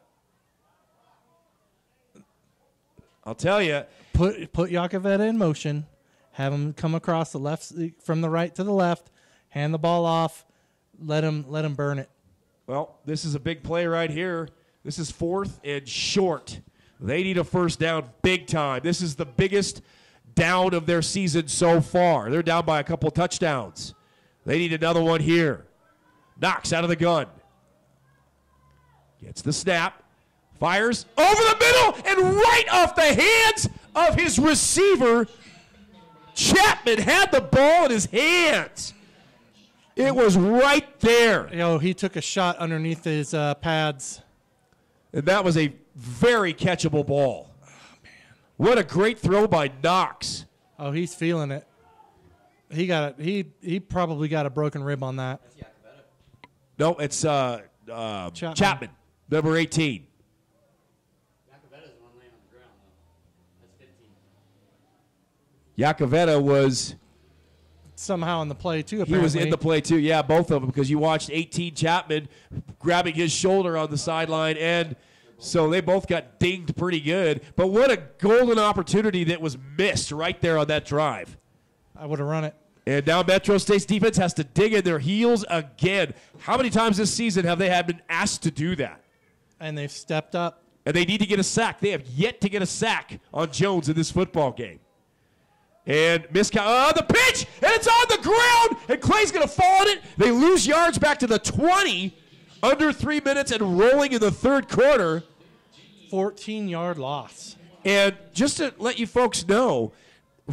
I'll tell you. Put Iacovetta in motion. Have him come across the left from the right to the left. Hand the ball off. Let him burn it. Well, this is a big play right here. This is 4th and short. They need a first down big time. This is the biggest down of their season so far. They're down by a couple touchdowns. They need another one here. Knox out of the gun. Gets the snap. Fires over the middle and right off the hands of his receiver. Chapman had the ball in his hands. It was right there. He took a shot underneath his pads. And that was a very catchable ball. Oh, man. What a great throw by Knox. Oh, he's feeling it. He probably got a broken rib on that. No, it's Chapman, number 18. Iacovetta was somehow in the play too, apparently. He was in the play too, yeah, both of them, because you watched 18 Chapman grabbing his shoulder on the sideline, and so they both got dinged pretty good. But what a golden opportunity that was missed right there on that drive. I would have run it. And now Metro State's defense has to dig in their heels again. How many times this season have they been asked to do that? And they've stepped up. And they need to get a sack. They have yet to get a sack on Jones in this football game. And the pitch, and it's on the ground, and Clay's going to fall on it. They lose yards back to the 20, under 3 minutes and rolling in the third quarter. 14-yard loss. And just to let you folks know,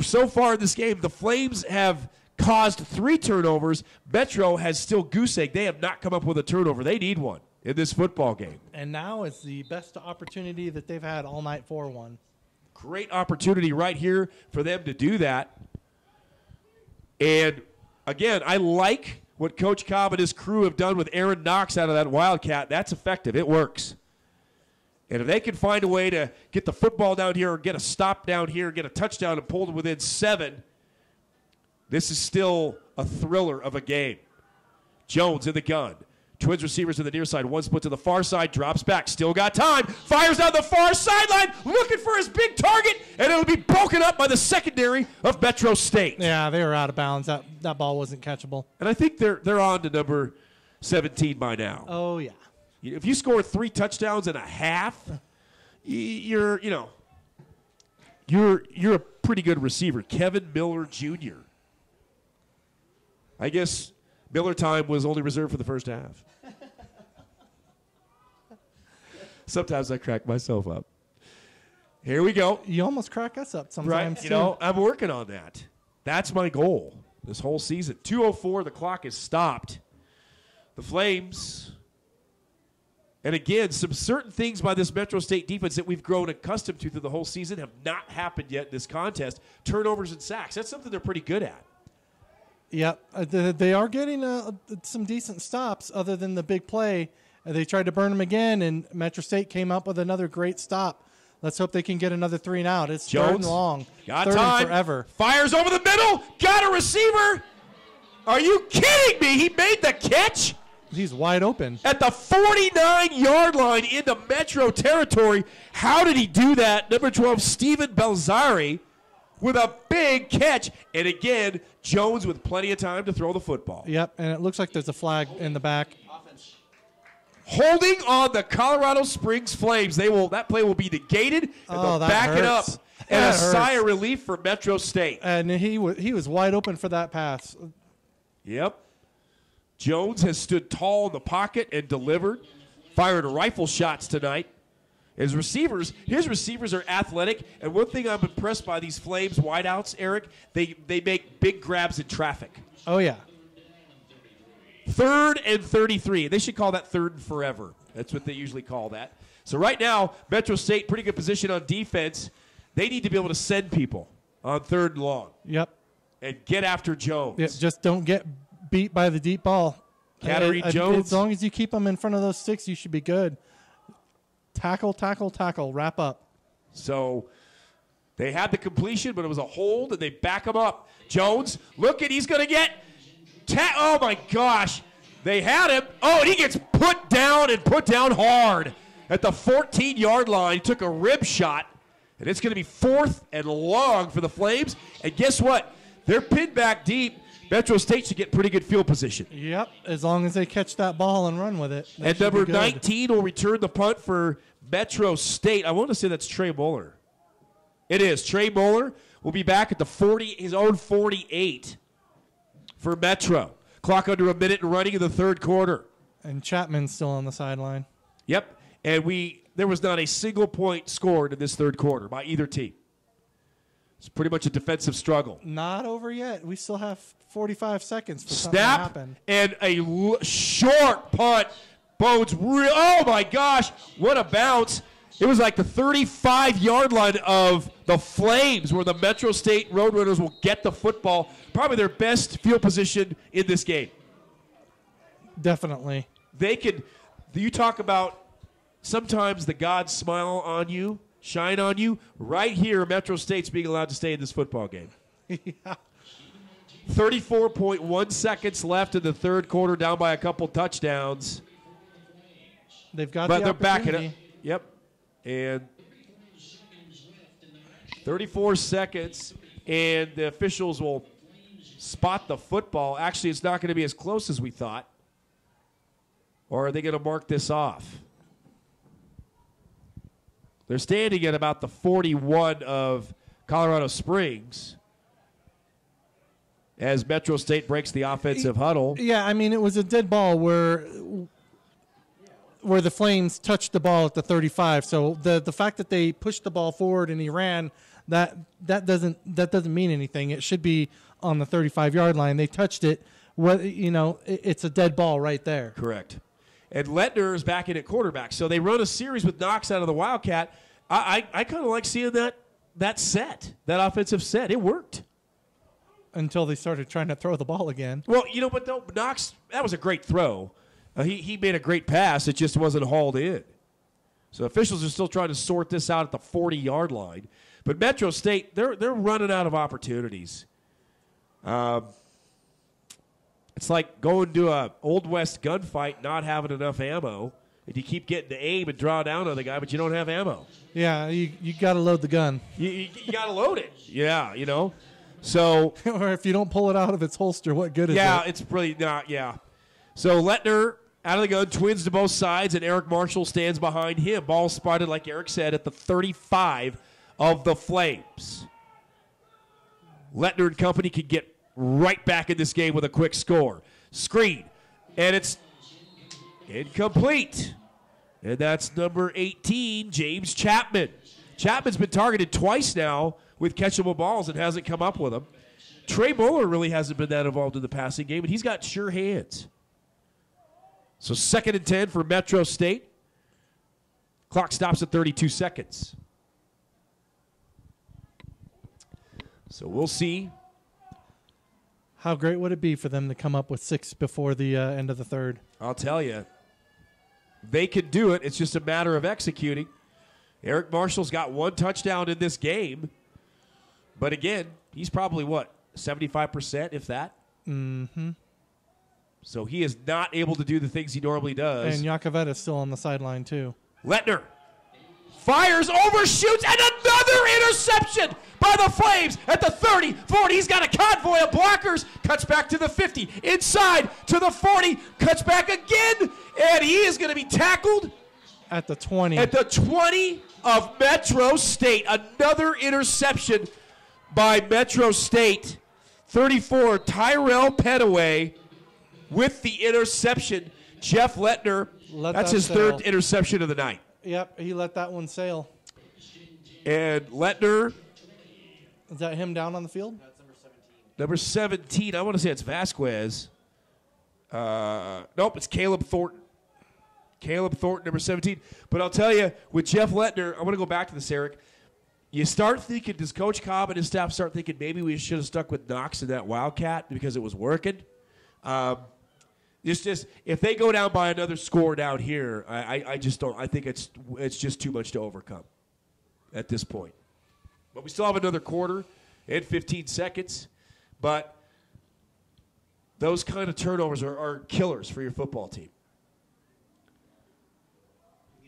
so far in this game, the Flames have caused 3 turnovers. Metro has still goose-egged. They have not come up with a turnover. They need one in this football game. And now it's the best opportunity that they've had all night for one. Great opportunity right here for them to do that. And, again, I like what Coach Cobb and his crew have done with Aaron Knox out of that Wildcat. That's effective. It works. And if they can find a way to get the football down here or get a stop down here, get a touchdown and pull it within 7, this is still a thriller of a game. Jones in the gun. Twins receivers to the near side. One split to the far side. Drops back. Still got time. Fires down the far sideline. Looking for his big target. And it'll be broken up by the secondary of Metro State. Yeah, they were out of bounds. That ball wasn't catchable. And I think they're on to number 17 by now. Oh, yeah. If you score 3 touchdowns and a half, you're a pretty good receiver. Kevin Miller Jr. I guess Miller time was only reserved for the first half. Sometimes I crack myself up. Here we go. You almost crack us up sometimes, right? I'm working on that. That's my goal this whole season. 2:04, the clock is stopped. The Flames, and again, some certain things by this Metro State defense that we've grown accustomed to through the whole season have not happened yet in this contest. Turnovers and sacks. That's something they're pretty good at. Yep. They are getting some decent stops other than the big play. They tried to burn them again, and Metro State came up with another great stop. Let's hope they can get another 3 and out. It's Jones, 3rd and long. Got 3rd time. and forever. Fires over the middle. Got a receiver. Are you kidding me? He made the catch. He's wide open. At the 49-yard line into Metro territory. How did he do that? Number 12, Steven Belzari, with a big catch. And again, Jones with plenty of time to throw the football. Yep, and it looks like there's a flag in the back. Holding on the Colorado Springs Flames. That play will be negated, and they'll back it up. And a sigh of relief for Metro State. And he was wide open for that pass. Yep. Jones has stood tall in the pocket and delivered. Fired rifle shots tonight. His receivers are athletic. And one thing I'm impressed by these Flames wideouts, Eric, they make big grabs in traffic. Oh, yeah. 3rd and 33. They should call that 3rd and forever. That's what they usually call that. So right now, Metro State, pretty good position on defense. They need to be able to send people on 3rd and long. Yep. And get after Jones. Yep, just don't get beat by the deep ball. Cattery Jones. As long as you keep them in front of those sticks, you should be good. Tackle, tackle, tackle. Wrap up. So they had the completion, but it was a hold, and they back him up. Jones, he's going to get Oh, my gosh. They had him. Oh, and he gets put down hard at the 14-yard line. He took a rib shot, and it's going to be 4th and long for the Flames. And guess what? They're pinned back deep. Metro State should get pretty good field position. Yep, as long as they catch that ball and run with it. And number 19 will return the punt for Metro State. I want to say that's Trey Moeller. It is. Trey Moeller will be back at the 40, his own 48 for Metro. Clock under a minute and running in the third quarter. And Chapman's still on the sideline. Yep. And there was not a single point scored in this third quarter by either team. It's pretty much a defensive struggle. Not over yet. We still have 45 seconds for something to happen. And a short punt. Bones, oh my gosh, what a bounce. It was like the 35-yard line of the Flames where the Metro State Roadrunners will get the football. Probably their best field position in this game. Definitely. You talk about sometimes the gods smile on you, shine on you. Right here, Metro State's being allowed to stay in this football game. Yeah. 34.1 seconds left in the third quarter, down by a couple touchdowns. They've got but the they're opportunity. backing it. Yep. And 34 seconds, and the officials will spot the football. Actually, it's not going to be as close as we thought. Or are they going to mark this off? They're standing at about the 41 of Colorado Springs as Metro State breaks the offensive huddle. Yeah, I mean, it was a dead ball where the Flames touched the ball at the 35. So the fact that they pushed the ball forward and he ran, that doesn't mean anything. It should be on the 35-yard line. They touched it. It's a dead ball right there. Correct. And Lettner is back in at quarterback. So they run a series with Knox out of the Wildcat. I kind of like seeing that set, that offensive set. It worked. Until they started trying to throw the ball again. Well, but Knox, that was a great throw. He made a great pass. It just wasn't hauled in. So officials are still trying to sort this out at the 40-yard line. But Metro State, they're running out of opportunities. It's like going to a Old West gunfight, not having enough ammo, and you keep getting to aim and draw down on the guy, but you don't have ammo. Yeah, you got to load the gun. You got to load it. Yeah, So, or if you don't pull it out of its holster, what good is it? Yeah, it's really not. Yeah. So Lettner out of the gun, twins to both sides, and Erik Marshall stands behind him. Ball spotted, like Erik said, at the 35 of the Flames. Lettner and company can get right back in this game with a quick score. Screen, and it's incomplete. And that's number 18, James Chapman. Chapman's been targeted twice now with catchable balls and hasn't come up with them. Trey Moeller really hasn't been that involved in the passing game, and he's got sure hands. So 2nd and 10 for Metro State. Clock stops at 32 seconds. So we'll see. How great would it be for them to come up with 6 before the end of the third? I'll tell you. They can do it. It's just a matter of executing. Erik Marshall's got 1 touchdown in this game. But again, he's probably, 75%, if that? Mm-hmm. So he is not able to do the things he normally does. And Yakovetta's still on the sideline, too. Lettner fires, overshoots, and another interception by the Flames at the 30, 40. He's got a convoy of blockers. Cuts back to the 50, inside to the 40, cuts back again, and he is going to be tackled at the 20. At the 20 of Metro State. Another interception by Metro State. 34, Tyrell Petaway with the interception. Jeff Lettner, that's his third interception of the night. Yep, he let that one sail. And Lettner. Is that him down on the field? That's number 17. I want to say it's Vasquez. Nope, it's Caleb Thornton. Caleb Thornton, number 17. But I'll tell you, with Jeff Lettner, I want to go back to this, Erik. You start thinking, does Coach Cobb and his staff start thinking maybe we should have stuck with Knox and that Wildcat because it was working? It's just if they go down by another score down here, I just don't. I think it's just too much to overcome at this point. But we still have another quarter and 15 seconds. But those kind of turnovers are killers for your football team.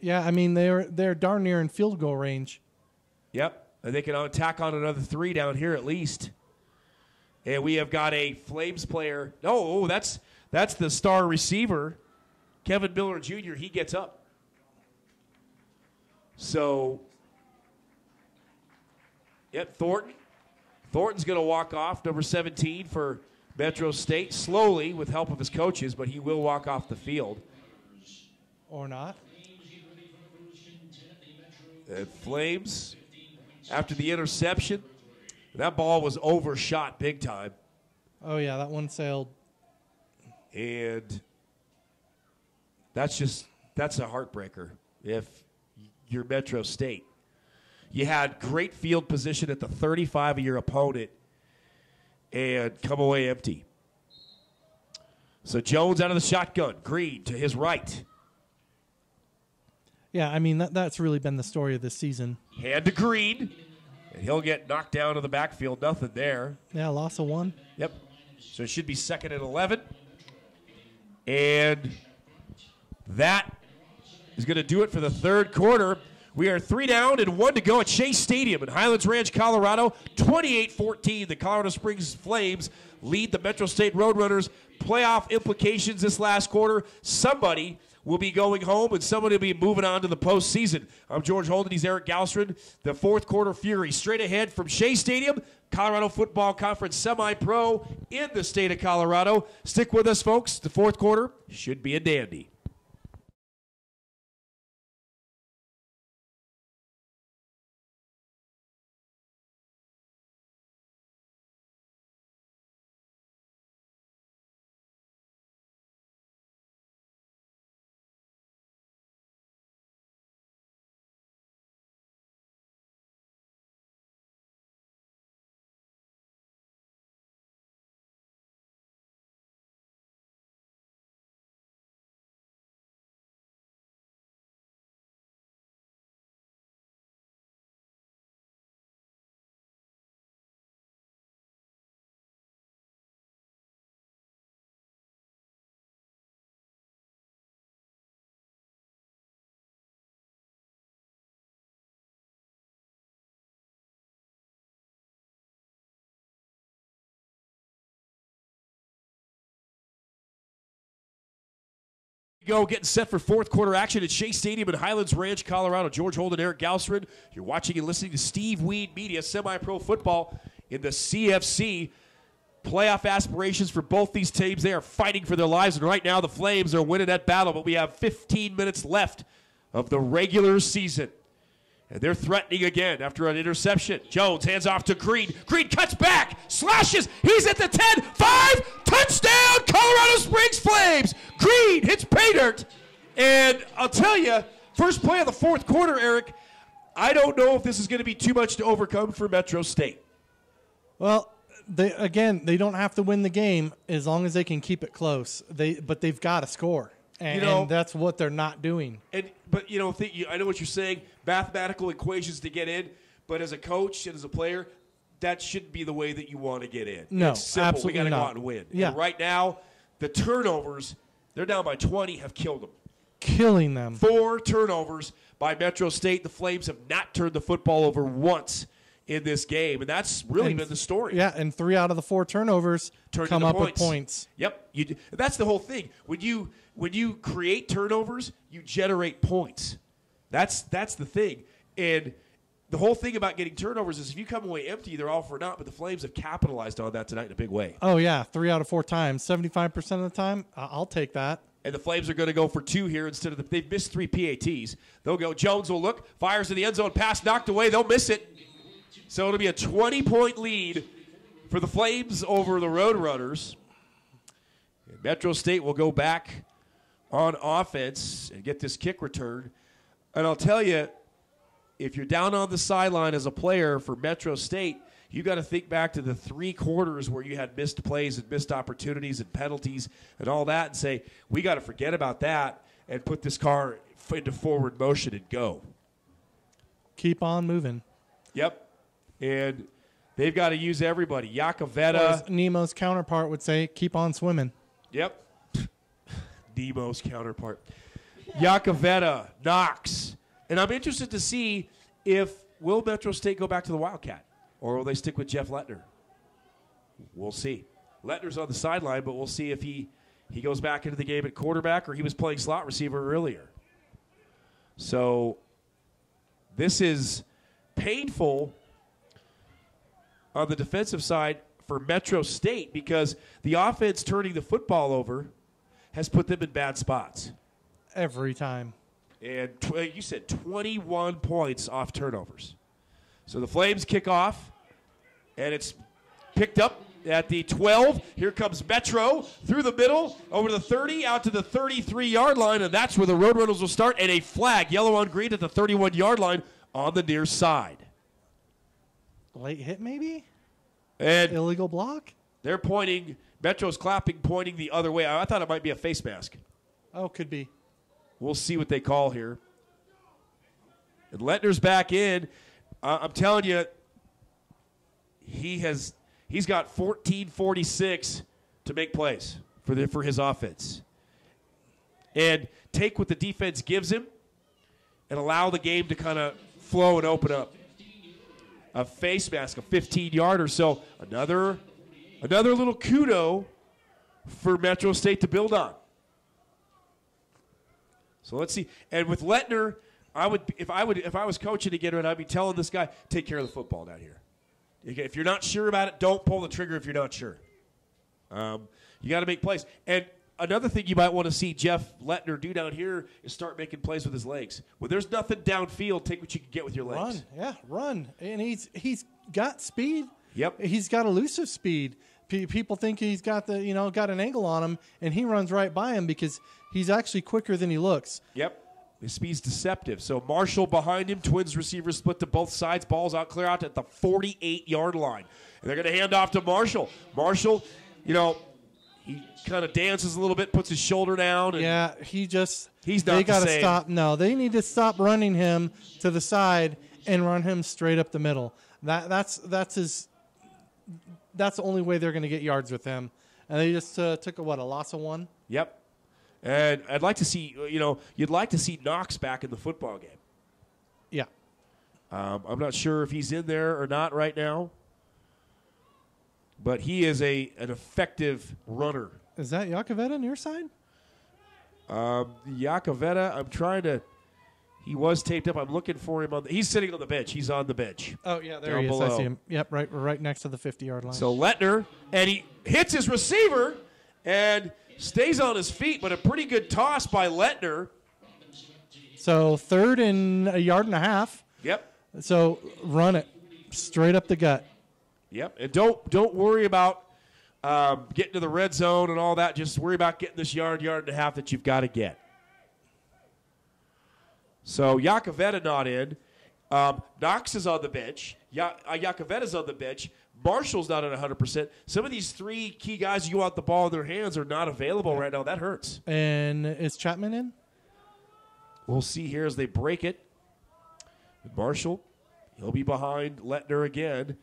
Yeah, I mean, they're darn near in field goal range. Yep, and they can tack on another 3 down here at least. And we have got a Flames player. Oh, that's the star receiver, Kevin Miller Jr. He gets up. So, yep, Thornton's going to walk off, number 17 for Metro State, slowly with help of his coaches, but he will walk off the field. Or not. Flames, after the interception, that ball was overshot big time. Oh, yeah, that one sailed. And that's a heartbreaker if you're Metro State. You had great field position at the 35 of your opponent and come away empty. So Jones out of the shotgun. Green to his right. Yeah, I mean, that's really been the story of this season. Hand to Green, and he'll get knocked down to the backfield. Nothing there. Yeah, loss of 1. Yep. So it should be 2nd and 11. And that is going to do it for the third quarter. We are 3 down and 1 to go at Shea Stadium in Highlands Ranch, Colorado. 28-14, the Colorado Springs Flames lead the Metro State Roadrunners. Playoff implications this last quarter. Somebody will be going home, and somebody will be moving on to the postseason. I'm George Holden. He's Erik Marshall. The fourth quarter fury straight ahead from Shea Stadium, Colorado Football Conference semi-pro in the state of Colorado. Stick with us, folks. The fourth quarter should be a dandy. Go getting set for fourth quarter action at Shea Stadium in Highlands Ranch, Colorado. George Holden, Erik Marshall. You're watching and listening to Steve Weed Media, semi-pro football in the CFC. Playoff aspirations for both these teams. They are fighting for their lives, and right now the Flames are winning that battle, but we have 15 minutes left of the regular season. And they're threatening again after an interception. Jones hands off to Green. Green cuts back, slashes. He's at the 10, 5, touchdown, Colorado Springs Flames. Green hits pay dirt. And I'll tell you, first play of the fourth quarter, Erik, I don't know if this is going to be too much to overcome for Metro State. Well, they don't have to win the game as long as they can keep it close. But they've got to score. And that's what they're not doing. But I know what you're saying, mathematical equations to get in, but as a coach and as a player, that shouldn't be the way that you want to get in. No, it's simple. absolutely We got to not. go out and win. Yeah. And right now, the turnovers, they're down by 20, have killed them. Killing them. 4 turnovers by Metro State. The Flames have not turned the football over once in this game, and that's really been the story. Yeah, and 3 out of the 4 turnovers come up with points. Yep. That's the whole thing. When you create turnovers, you generate points. That's the thing. And the whole thing about getting turnovers is if you come away empty, they're all for naught, but the Flames have capitalized on that tonight in a big way. Oh, yeah, 3 out of 4 times. 75% of the time, I'll take that. And the Flames are going to go for 2 here instead of they've missed 3 PATs. They'll go. Jones will look, fires in the end zone, pass knocked away. They'll miss it. So it'll be a 20-point lead for the Flames over the Roadrunners. And Metro State will go back on offense and get this kick return. And I'll tell you, if you're down on the sideline as a player for Metro State, you got to think back to the 3 quarters where you had missed plays and missed opportunities and penalties and all that and say, we got to forget about that and put this car into forward motion and go. Keep on moving. Yep. And They've got to use everybody. Or Yakavetta. as Nemo's counterpart would say, keep on swimming. Yep. Nemo's counterpart. Yakavetta, Knox. And I'm interested to see if will Metro State go back to the Wildcat or will they stick with Jeff Lettner? We'll see. Lettner's on the sideline, but we'll see if he goes back into the game at quarterback or he was playing slot receiver earlier. So this is painful on the defensive side for Metro State because the offense turning the football over has put them in bad spots. Every time. And you said 21 points off turnovers. So the Flames kick off, and it's picked up at the 12. Here comes Metro through the middle, over the 30, out to the 33-yard line, and that's where the Roadrunners will start. And a flag, yellow on green, at the 31-yard line on the near side. Late hit, maybe? And illegal block? They're pointing, Metro's clapping, pointing the other way. I thought it might be a face mask. Oh, could be. We'll see what they call here. And Lettner's back in. I'm telling you, he's got 14-46 to make plays for his offense. And take what the defense gives him and allow the game to kind of flow and open up. A face mask, a 15-yarder. So another little kudo for Metro State to build on. So let's see. And with Lettner, if I was coaching again, I'd be telling this guy, take care of the football down here. If you're not sure about it, don't pull the trigger if you're not sure. You got to make plays. And another thing you might want to see Jeff Lettner do down here is start making plays with his legs. When there's nothing downfield, take what you can get with your legs. Run. And he's got speed. Yep. He's got elusive speed. People think he's got got an angle on him, and he runs right by him because he's actually quicker than he looks. Yep. His speed's deceptive. So Marshall behind him, Twins receivers split to both sides, balls out, clear out at the 48-yard line. And they're going to hand off to Marshall. Marshall, he kind of dances a little bit, puts his shoulder down. And he's not they got to stop. No, they need to stop running him to the side and run him straight up the middle. That's the only way they're going to get yards with him. And they just took a loss of one? Yep. And I'd like to see, you'd like to see Knox back in the football game. Yeah. I'm not sure if he's in there or not right now. But he is an effective runner. Is that Yakavetta on your side? Yakavetta, he was taped up. I'm looking for him. He's sitting on the bench. He's on the bench. Oh, yeah, there he is. Below. I see him. Yep, right next to the 50-yard line. So Lettner, and he hits his receiver and stays on his feet, but a pretty good toss by Lettner. So 3rd and a yard and a half. Yep. So run it straight up the gut. Yep, and don't worry about getting to the red zone and all that. Just worry about getting this yard and a half that you've got to get. So Yakavetta not in. Knox is on the bench. Yakovetta's on the bench. Marshall's not at 100%. Some of these three key guys you want the ball in their hands are not available right now. That hurts. And is Chapman in? We'll see here as they break it. Marshall, he'll be behind Lettner again.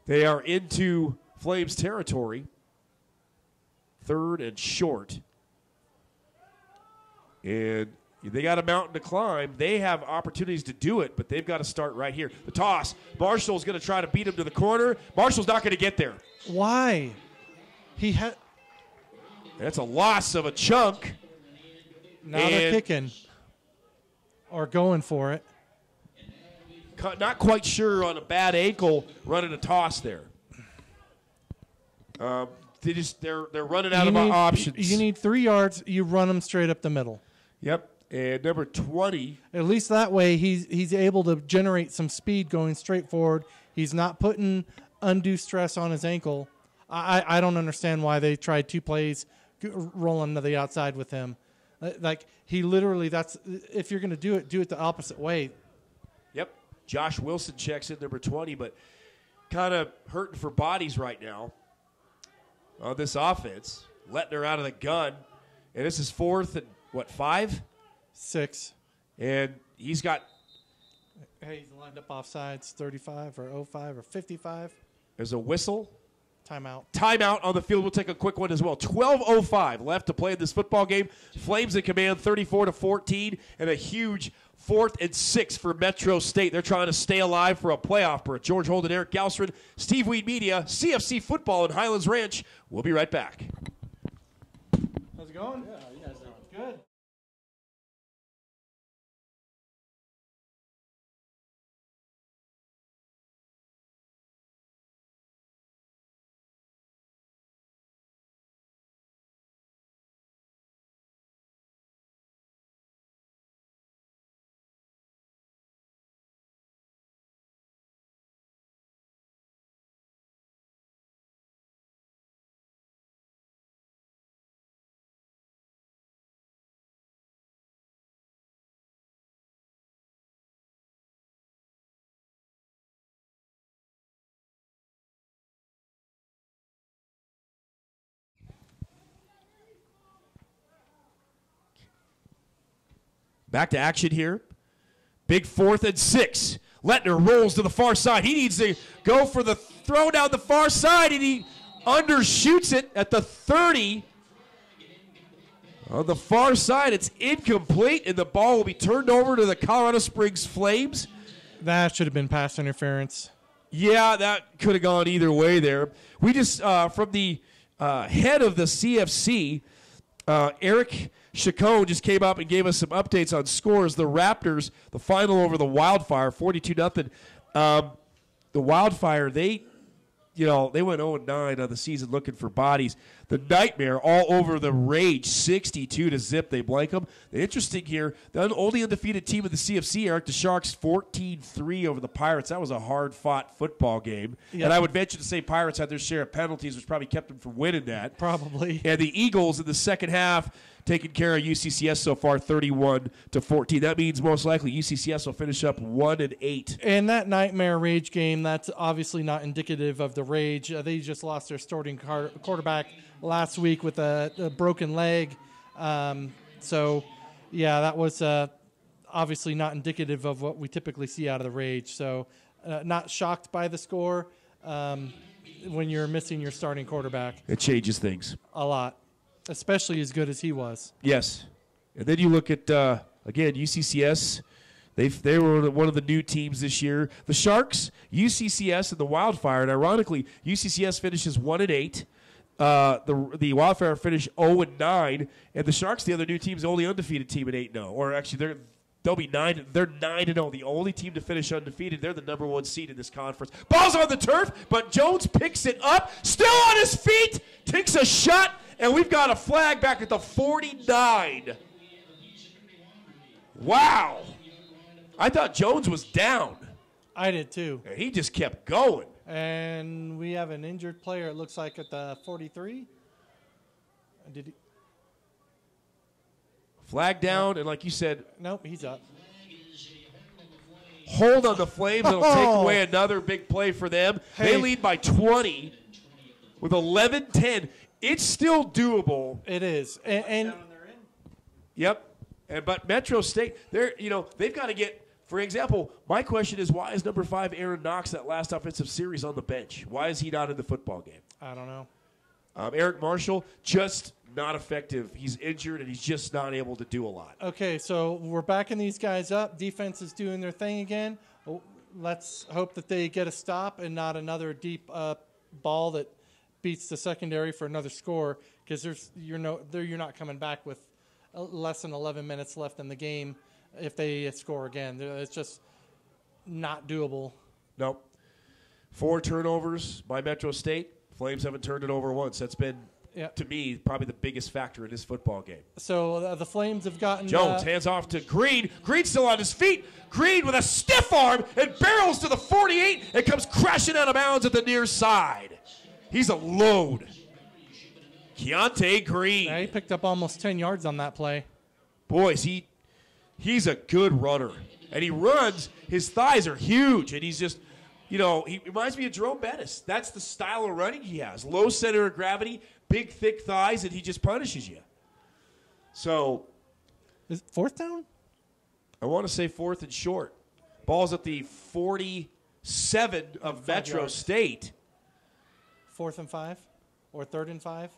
They are into Flames territory. 3rd and short. And they got a mountain to climb. They have opportunities to do it, but they've got to start right here. The toss. Marshall's going to try to beat him to the corner. Marshall's not going to get there. Why? That's a loss of a chunk. Now they're kicking. Or going for it. Not quite sure on a bad ankle running a toss there. They're running out of options. You need 3 yards. You run them straight up the middle. Yep. And number 20. At least that way he's able to generate some speed going straight forward. He's not putting undue stress on his ankle. I don't understand why they tried 2 plays rolling to the outside with him. Like he literally, if you're going to do it the opposite way. Yep. Josh Wilson checks in number 20, but kind of hurting for bodies right now on this offense. Lettner out of the gun. And this is 4th and 5? 6. And he's got. Hey, he's lined up offsides, 35 or 05 or 55. There's a whistle. Timeout on the field. We'll take a quick one as well. 12:05 left to play in this football game. Flames in command 34-14, and a huge 4th and 6 for Metro State. They're trying to stay alive for a playoff berth. George Holden, Eric Galsred, Steve Weed Media, CFC Football in Highlands Ranch. We'll be right back. How's it going? Yeah, you guys doing? Good. Back to action here. Big 4th and 6. Lettner rolls to the far side. He needs to go for the throw down the far side, and he undershoots it at the 30. On the far side, it's incomplete, and the ball will be turned over to the Colorado Springs Flames. That should have been pass interference. Yeah, that could have gone either way there. We just, from the head of the CFC, Eric Chacon just came up and gave us some updates on scores. The Raptors, the final over the Wildfire, 42-0. The Wildfire, they went 0-9 on the season looking for bodies. The Nightmare all over the Rage, 62-0. They blank them. The interesting here, the only undefeated team of the CFC, Eric, the Sharks, 14-3 over the Pirates. That was a hard-fought football game. Yep. And I would venture to say Pirates had their share of penalties, which probably kept them from winning that. Probably. And the Eagles in the second half taking care of UCCS so far, 31-14. That means most likely UCCS will finish up 1-8. And that Nightmare Rage game, that's obviously not indicative of the Rage. They just lost their starting quarterback last week with a broken leg. So, yeah, that was obviously not indicative of what we typically see out of the Rage. So, not shocked by the score when you're missing your starting quarterback. It changes things. A lot. Especially as good as he was. Yes. And then you look at, again, UCCS. They were one of the new teams this year. The Sharks, UCCS, and the Wildfire. And ironically, UCCS finishes 1-8. The Wildfire finish 0-9. And the Sharks, the other new team, is the only undefeated team at 8-0. Or actually, they'll be 9. They're 9-0. The only team to finish undefeated. They're the number 1 seed in this conference. Ball's on the turf, but Jones picks it up. Still on his feet. Takes a shot. And we've got a flag back at the 49. Wow. I thought Jones was down. I did too. And he just kept going. And we have an injured player, it looks like, at the 43. Did he? Flag down, and like you said. Nope, he's up. Hold on the Flames. It'll take away another big play for them. Hey. They lead by 20 with 11-10. It's still doable. It is. And yep. But Metro State, they've got to get, for example, my question is, why is number 5 Aaron Knox that last offensive series on the bench? Why is he not in the football game? I don't know. Erik Marshall, just not effective. He's injured, and he's just not able to do a lot. Okay, so we're backing these guys up. Defense is doing their thing again. Let's hope that they get a stop and not another deep ball that beats the secondary for another score, because you're not coming back with less than 11 minutes left in the game if they score again. It's just not doable. Nope. 4 turnovers by Metro State. Flames haven't turned it over once. That's been, to me, probably the biggest factor in this football game. So the Flames have gotten... Jones hands off to Green. Green still on his feet. Green with a stiff arm and barrels to the 48 and comes crashing out of bounds at the near side. He's a load. Keontae Green. Yeah, he picked up almost 10 yards on that play. Boys, he's a good runner. And he runs. His thighs are huge. And he's just, he reminds me of Jerome Bettis. That's the style of running he has. Low center of gravity, big, thick thighs, and he just punishes you. So. Is it 4th down? I want to say 4th and short. Ball's at the 47 of Metro State. 4th and 5 or 3rd and 5?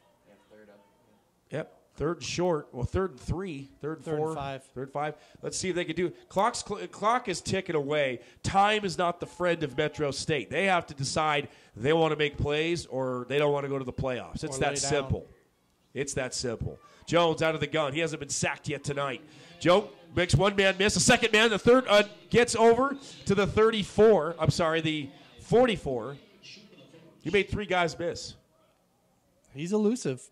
Yep. 3rd and short. Well, 3rd and 3. 3rd and 4. 3rd and 5. 3rd and 5. Let's see if they can do it. Clock is ticking away. Time is not the friend of Metro State. They have to decide they want to make plays or they don't want to go to the playoffs. It's that simple. It's that simple. Jones out of the gun. He hasn't been sacked yet tonight. Joe makes one man miss. A second man. The third gets over to the 34. I'm sorry, the 44. He made 3 guys miss. He's elusive.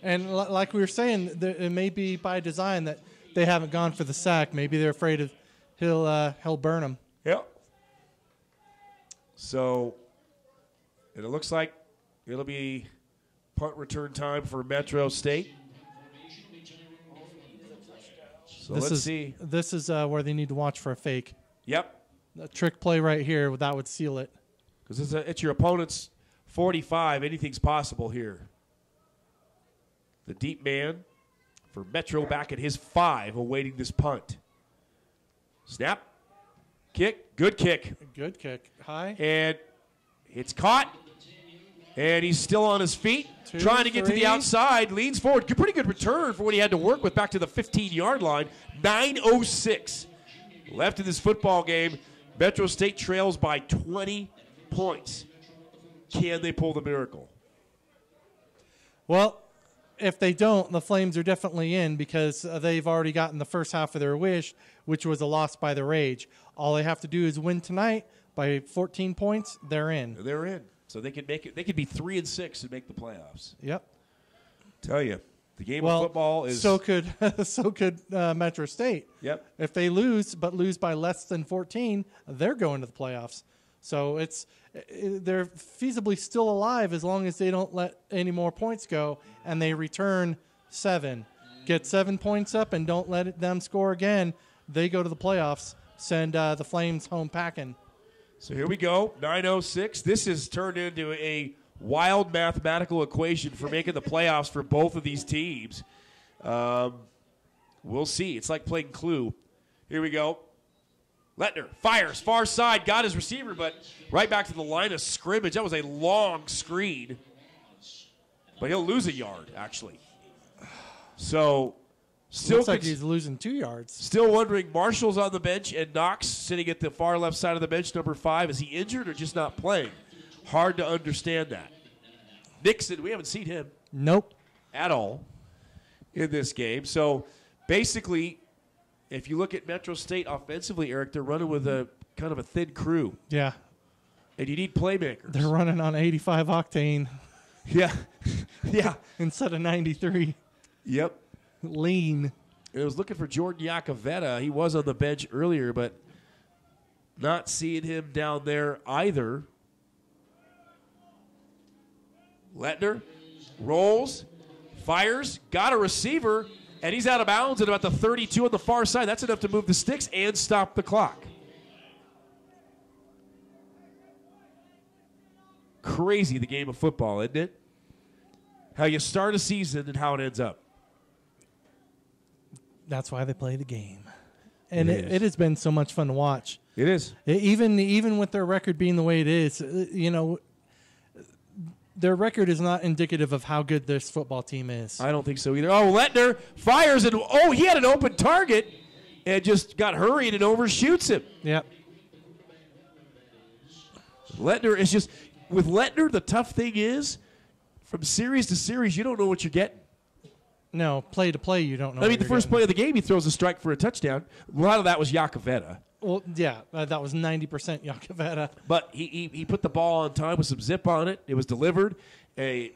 And like we were saying, it may be by design that they haven't gone for the sack. Maybe they're afraid of he'll burn them. Yep. So it looks like it'll be punt return time for Metro State. So let's see. This is where they need to watch for a fake. Yep. A trick play right here, that would seal it. Because it's your opponent's 45. Anything's possible here. The deep man for Metro back at his 5, awaiting this punt. Snap. Kick. Good kick. Good kick. High. And it's caught. And he's still on his feet. 2, trying to get 3. to the outside. Leans forward. Pretty good return for what he had to work with back to the 15-yard line. 9:06 left in this football game. Metro State trails by 20 points. Can they pull the miracle? Well, if they don't, the Flames are definitely in because they've already gotten the first half of their wish, which was a loss by the Rage. All they have to do is win tonight by 14 points. They're in. They're in. So they could make it. They could be 3-6 and make the playoffs. Yep. Tell you, the game of football is so could Metro State. Yep. If they lose by less than 14, they're going to the playoffs. So they're feasibly still alive as long as they don't let any more points go and they return 7. Get 7 points up and don't let them score again. They go to the playoffs. Send the Flames home packing. So here we go, 9:06. This has turned into a wild mathematical equation for making the playoffs for both of these teams. We'll see. It's like playing Clue. Here we go. Lettner fires, far side, got his receiver, but right back to the line of scrimmage. That was a long screen. But he'll lose a yard, actually. So, still looks like he's losing 2 yards. Still wondering, Marshall's on the bench and Knox sitting at the far left side of the bench, number 5. Is he injured or just not playing? Hard to understand that. Nixon, we haven't seen him. Nope. At all in this game. So, basically, if you look at Metro State offensively, Eric, they're running with a kind of a thin crew. Yeah. And you need playmakers. They're running on 85 octane. Yeah. Yeah. Instead of 93. Yep. Lean. I was looking for Jordan Iacovetta. He was on the bench earlier, but not seeing him down there either. Lettner rolls, fires, got a receiver, and he's out of bounds at about the 32 on the far side. That's enough to move the sticks and stop the clock. Crazy, the game of football, isn't it? How you start a season and how it ends up. That's why they play the game. And it has been so much fun to watch. It is. Even with their record being the way it is, their record is not indicative of how good this football team is. I don't think so either. Oh, Lettner fires, and he had an open target and just got hurried and overshoots him. Yep. Lettner is just, with Lettner, the tough thing is, from series to series, you don't know what you're getting. No, play to play, you don't know. I mean, the first play of the game, he throws a strike for a touchdown. A lot of that was Iacovetta. Well, yeah, that was 90% Iacovetta. But he put the ball on time with some zip on it. It was delivered. They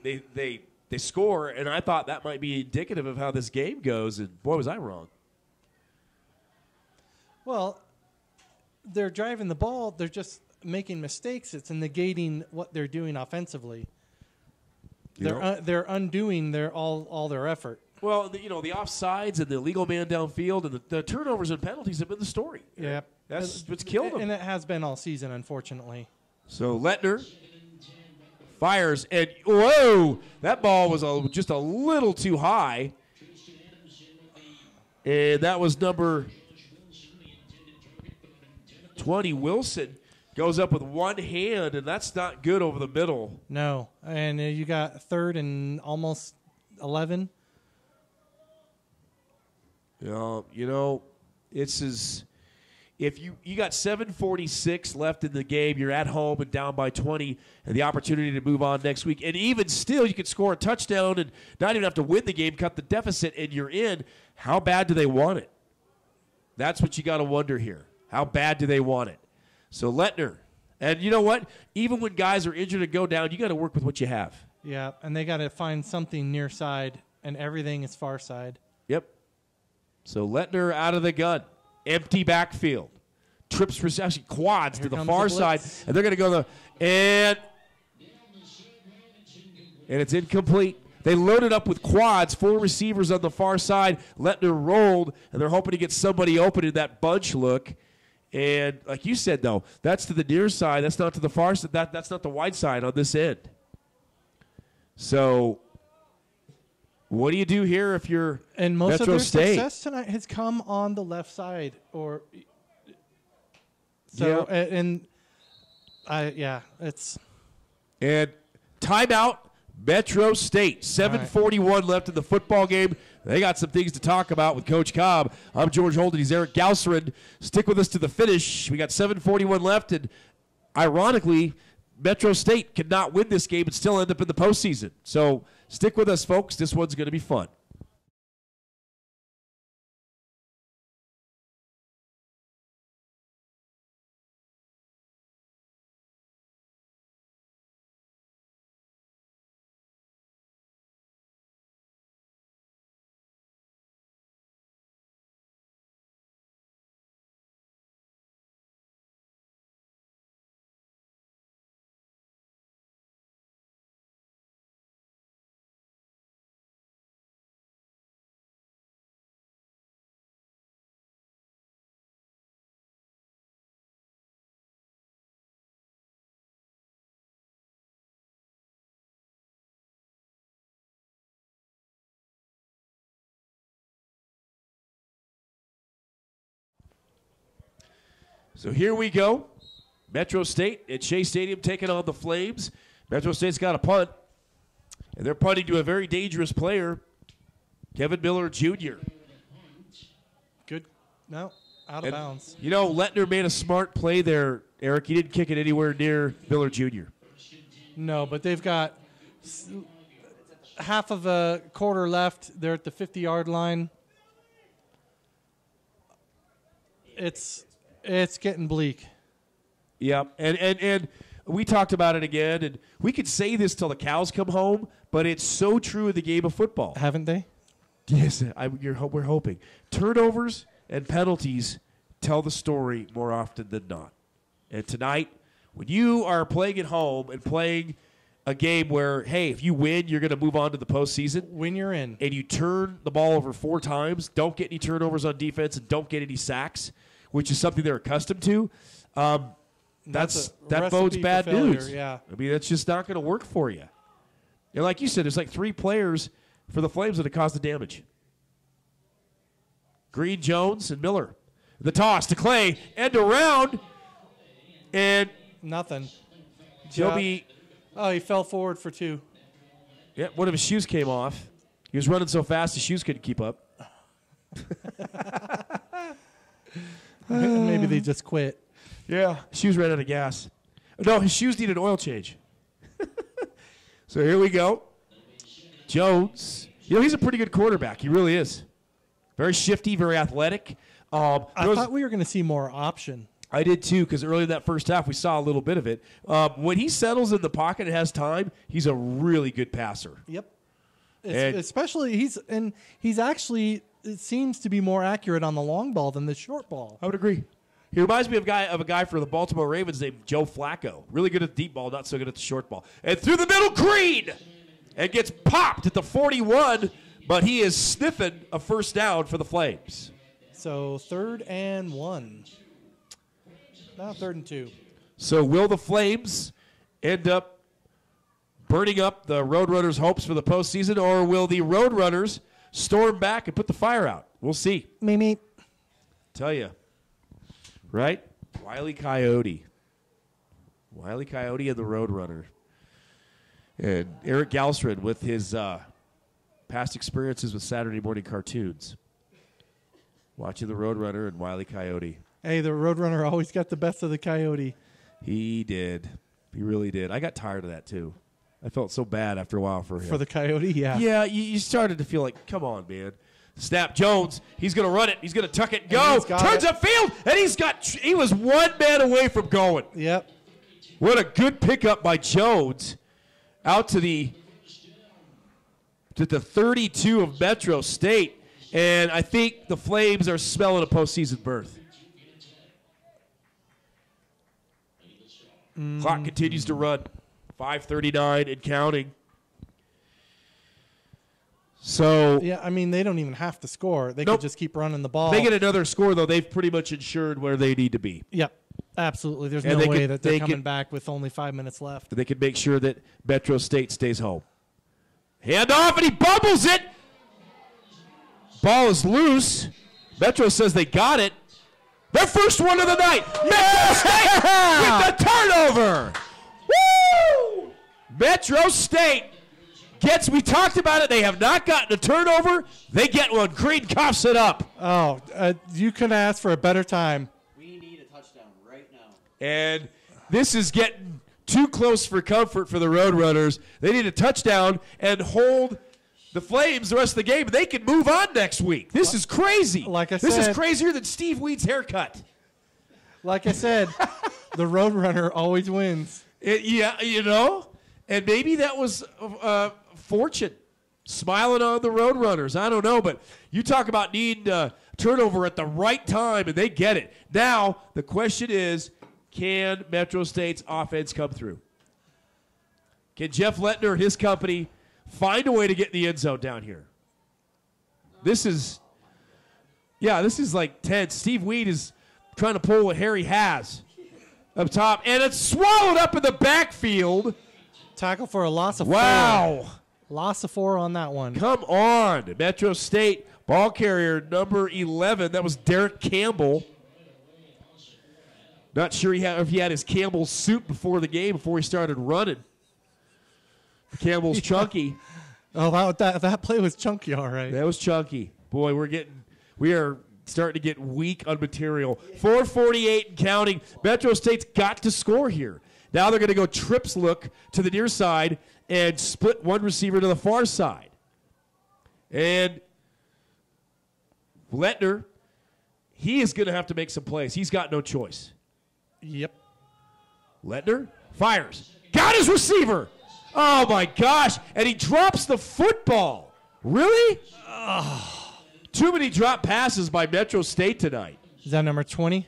score, and I thought that might be indicative of how this game goes, and boy, was I wrong. Well, they're driving the ball. They're just making mistakes. It's negating what they're doing offensively. They're undoing all their effort. Well, the offsides and the illegal man downfield and the turnovers and penalties have been the story. Yeah. That's what's killed them. And it has been all season, unfortunately. So Lettner fires, and whoa, that ball was just a little too high. And that was number 20, Wilson. Goes up with one hand, and that's not good over the middle. No. And you got third and almost 11. It's as if you got 7:46 left in the game, you're at home and down by 20, and the opportunity to move on next week. And even still, you could score a touchdown and not even have to win the game, cut the deficit, and you're in. How bad do they want it? That's what you got to wonder here. How bad do they want it? So Lettner, and you know what? Even when guys are injured and go down, you got to work with what you have. Yeah, and they got to find something near side, and everything is far side. Yep. So Lettner out of the gun. Empty backfield. Trips reception, quads to the far side. And they're going to go and it's incomplete. They loaded up with quads, 4 receivers on the far side. Lettner rolled, and they're hoping to get somebody open in that bunch look. And like you said, though, that's to the near side. That's not to the far side. That's not the wide side on this end. So what do you do here if you're and most Metro of their State? Success tonight has come on the left side, it's and timeout. Metro State, 7:41 left in the football game. They got some things to talk about with Coach Cobb. I'm George Holden. He's Eric Galseren. Stick with us to the finish. We got 7:41 left, and ironically, Metro State could not win this game and still end up in the postseason. So stick with us, folks. This one's going to be fun. So here we go. Metro State at Shea Stadium taking on the Flames. Metro State's got a punt, and they're punting to a very dangerous player, Kevin Miller Jr. Good. No, out of bounds. You know, Lettner made a smart play there, Eric. He didn't kick it anywhere near Miller Jr. No, but they've got half of a quarter left. They're at the 50-yard line. It's getting bleak. Yep, and we talked about it again, and we could say this till the cows come home, but it's so true in the game of football. Haven't they? Yes, we're hoping. Turnovers and penalties tell the story more often than not. And tonight, when you are playing at home and playing a game where, hey, if you win, you're going to move on to the postseason. When you're in. And you turn the ball over 4 times, don't get any turnovers on defense, and don't get any sacks, which is something they're accustomed to, that bodes bad news. Yeah. I mean, that's just not going to work for you. And like you said, there's like 3 players for the Flames that have caused the damage. Green, Jones, and Miller. The toss to Clay, end around, and nothing. Joby. Oh, he fell forward for 2. Yeah, one of his shoes came off. He was running so fast his shoes couldn't keep up. Maybe they just quit. Yeah, shoes ran out of gas. No, his shoes need an oil change. So here we go. Jones. You know, he's a pretty good quarterback. He really is. Very shifty, very athletic. I thought we were going to see more option. I did too, because earlier in that first half we saw a little bit of it. When he settles in the pocket and has time, he's a really good passer. Yep. Especially he's actually, it seems to be more accurate on the long ball than the short ball. I would agree. He reminds me of a guy for the Baltimore Ravens named Joe Flacco. Really good at the deep ball, not so good at the short ball. And through the middle, Green! And gets popped at the 41, but he is sniffing a first down for the Flames. So 3rd and 1. Now 3rd and 2. So will the Flames end up burning up the Roadrunners' hopes for the postseason, or will the Roadrunners storm back and put the fire out? We'll see. Me. Tell you. Right? Wile E. Coyote. Wile E. Coyote and the Roadrunner. And Eric Galsred with his past experiences with Saturday morning cartoons. Watching the Roadrunner and Wile E. Coyote. Hey, the Roadrunner always got the best of the Coyote. He did. He really did. I got tired of that, too. I felt so bad after a while for him. For the Coyote, yeah. Yeah, you started to feel like, come on, man. Snap Jones. He's going to run it. He's going to tuck it and go. Turns upfield, and he was one man away from going. Yep. What a good pickup by Jones out to the 32 of Metro State. And I think the Flames are smelling a postseason berth. Clock continues to run. 5:39 and counting. So yeah, I mean, they don't even have to score. They could just keep running the ball. They get another score, though. They've pretty much ensured where they need to be. Yep, absolutely. There's no way that they're coming back with only 5 minutes left. They can make sure that Metro State stays home. Hand off, and he bubbles it. Ball is loose. Metro says they got it. Their first one of the night. Metro State with the turnover. Woo! Metro State gets, we talked about it, they have not gotten a turnover. They get one. Green coughs it up. Oh, you couldn't ask for a better time. We need a touchdown right now. And this is getting too close for comfort for the Roadrunners. They need a touchdown and hold the Flames the rest of the game. They can move on next week. This is crazy. Like I said, this is crazier than Steve Weed's haircut. Like I said, the Roadrunner always wins. Yeah, you know, and maybe that was fortune smiling on the Roadrunners. I don't know, but you talk about needing a turnover at the right time, and they get it. Now, the question is, can Metro State's offense come through? Can Jeff Lettner and his company find a way to get in the end zone down here? This is like tense. Steve Weed is trying to pull what Harry has up top, and it's swallowed up in the backfield. Tackle for a loss of 4. Wow. Loss of 4 on that one. Come on. Metro State ball carrier number 11. That was Derrick Campbell. Not sure if he had his Campbell suit before the game, before he started running. Campbell's chunky. Oh, that play was chunky, all right. That was chunky. Boy, we are starting to get weak on material. 4:48 and counting. Metro State's got to score here. Now they're going to go trips look to the near side and split one receiver to the far side. And Lettner, he is going to have to make some plays. He's got no choice. Yep. Lettner fires. Got his receiver. Oh, my gosh. And he drops the football. Really? Too many drop passes by Metro State tonight. Is that number 20?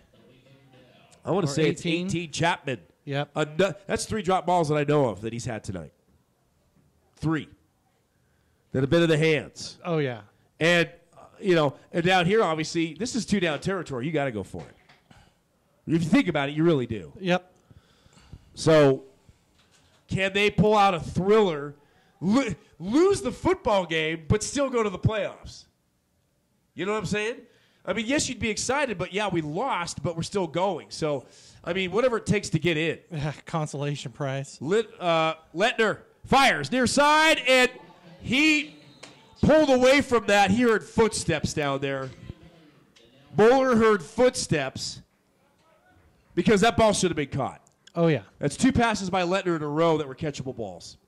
I want to say 18? It's 18 Chapman. Yep. That's 3 drop balls that I know of that he's had tonight. 3. That have been in the hands. Oh, yeah. And, and down here, obviously, this is 2-down territory. You got to go for it. If you think about it, you really do. Yep. So, can they pull out a thriller, lose the football game, but still go to the playoffs? You know what I'm saying? I mean, yes, you'd be excited, but yeah, we lost, but we're still going. So, I mean, whatever it takes to get in. Consolation prize. Lettner fires near side, and he pulled away from that. He heard footsteps down there. Bowler heard footsteps because that ball should have been caught. Oh, yeah. That's 2 passes by Lettner in a row that were catchable balls.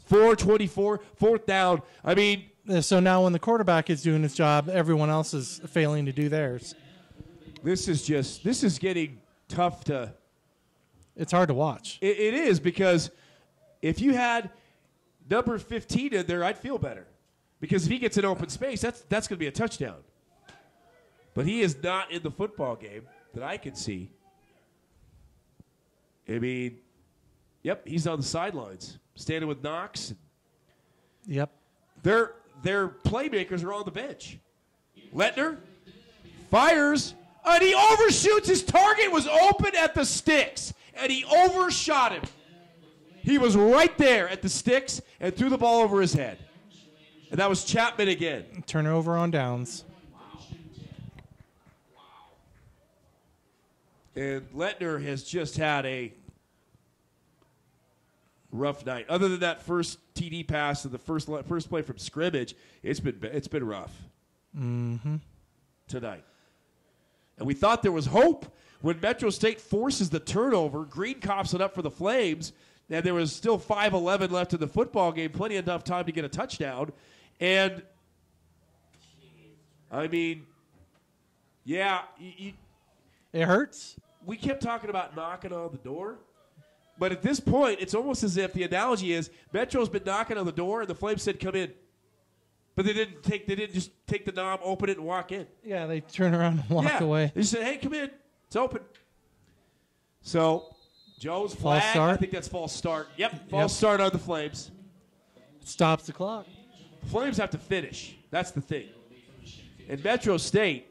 4:24, 4th down. I mean, so now when the quarterback is doing his job, everyone else is failing to do theirs. This is getting tough to. It's hard to watch. It is, because if you had number 15 in there, I'd feel better. Because if he gets an open space, that's going to be a touchdown. But he is not in the football game that I can see. I mean, yep, he's on the sidelines, standing with Knox. Yep. Their playmakers are on the bench. Lettner fires, and he overshoots. His target was open at the sticks, and he overshot him. He was right there at the sticks and threw the ball over his head. And that was Chapman again. Turnover on downs. And Lettner has just had a rough night. Other than that first TD pass and the first play from scrimmage, it's been rough tonight. And we thought there was hope when Metro State forces the turnover. Green coughs it up for the Flames, and there was still 5:11 left in the football game, plenty enough time to get a touchdown. And, I mean, yeah. It hurts. We kept talking about knocking on the door. But at this point, it's almost as if the analogy is Metro's been knocking on the door, and the Flames said, come in. But they didn't just take the knob, open it, and walk in. Yeah, they turn around and walk away. They said, hey, come in. It's open. So, Joe's flag. False start. I think that's false start. Yep, false start on the Flames. Stops the clock. Flames have to finish. That's the thing. And Metro State.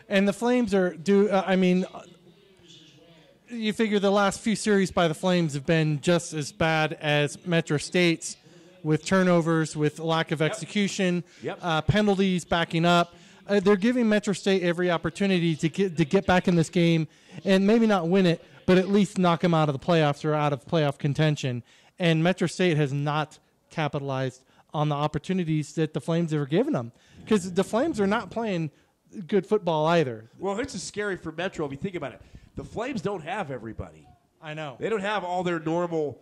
And the Flames you figure the last few series by the Flames have been just as bad as Metro State's, with turnovers, with lack of execution, penalties backing up. They're giving Metro State every opportunity to get back in this game and maybe not win it, but at least knock them out of the playoffs or out of playoff contention. And Metro State has not capitalized on the opportunities that the Flames have given them, because the Flames are not playing good football either. Well, this is scary for Metro if you think about it. The Flames don't have everybody. I know. They don't have all their normal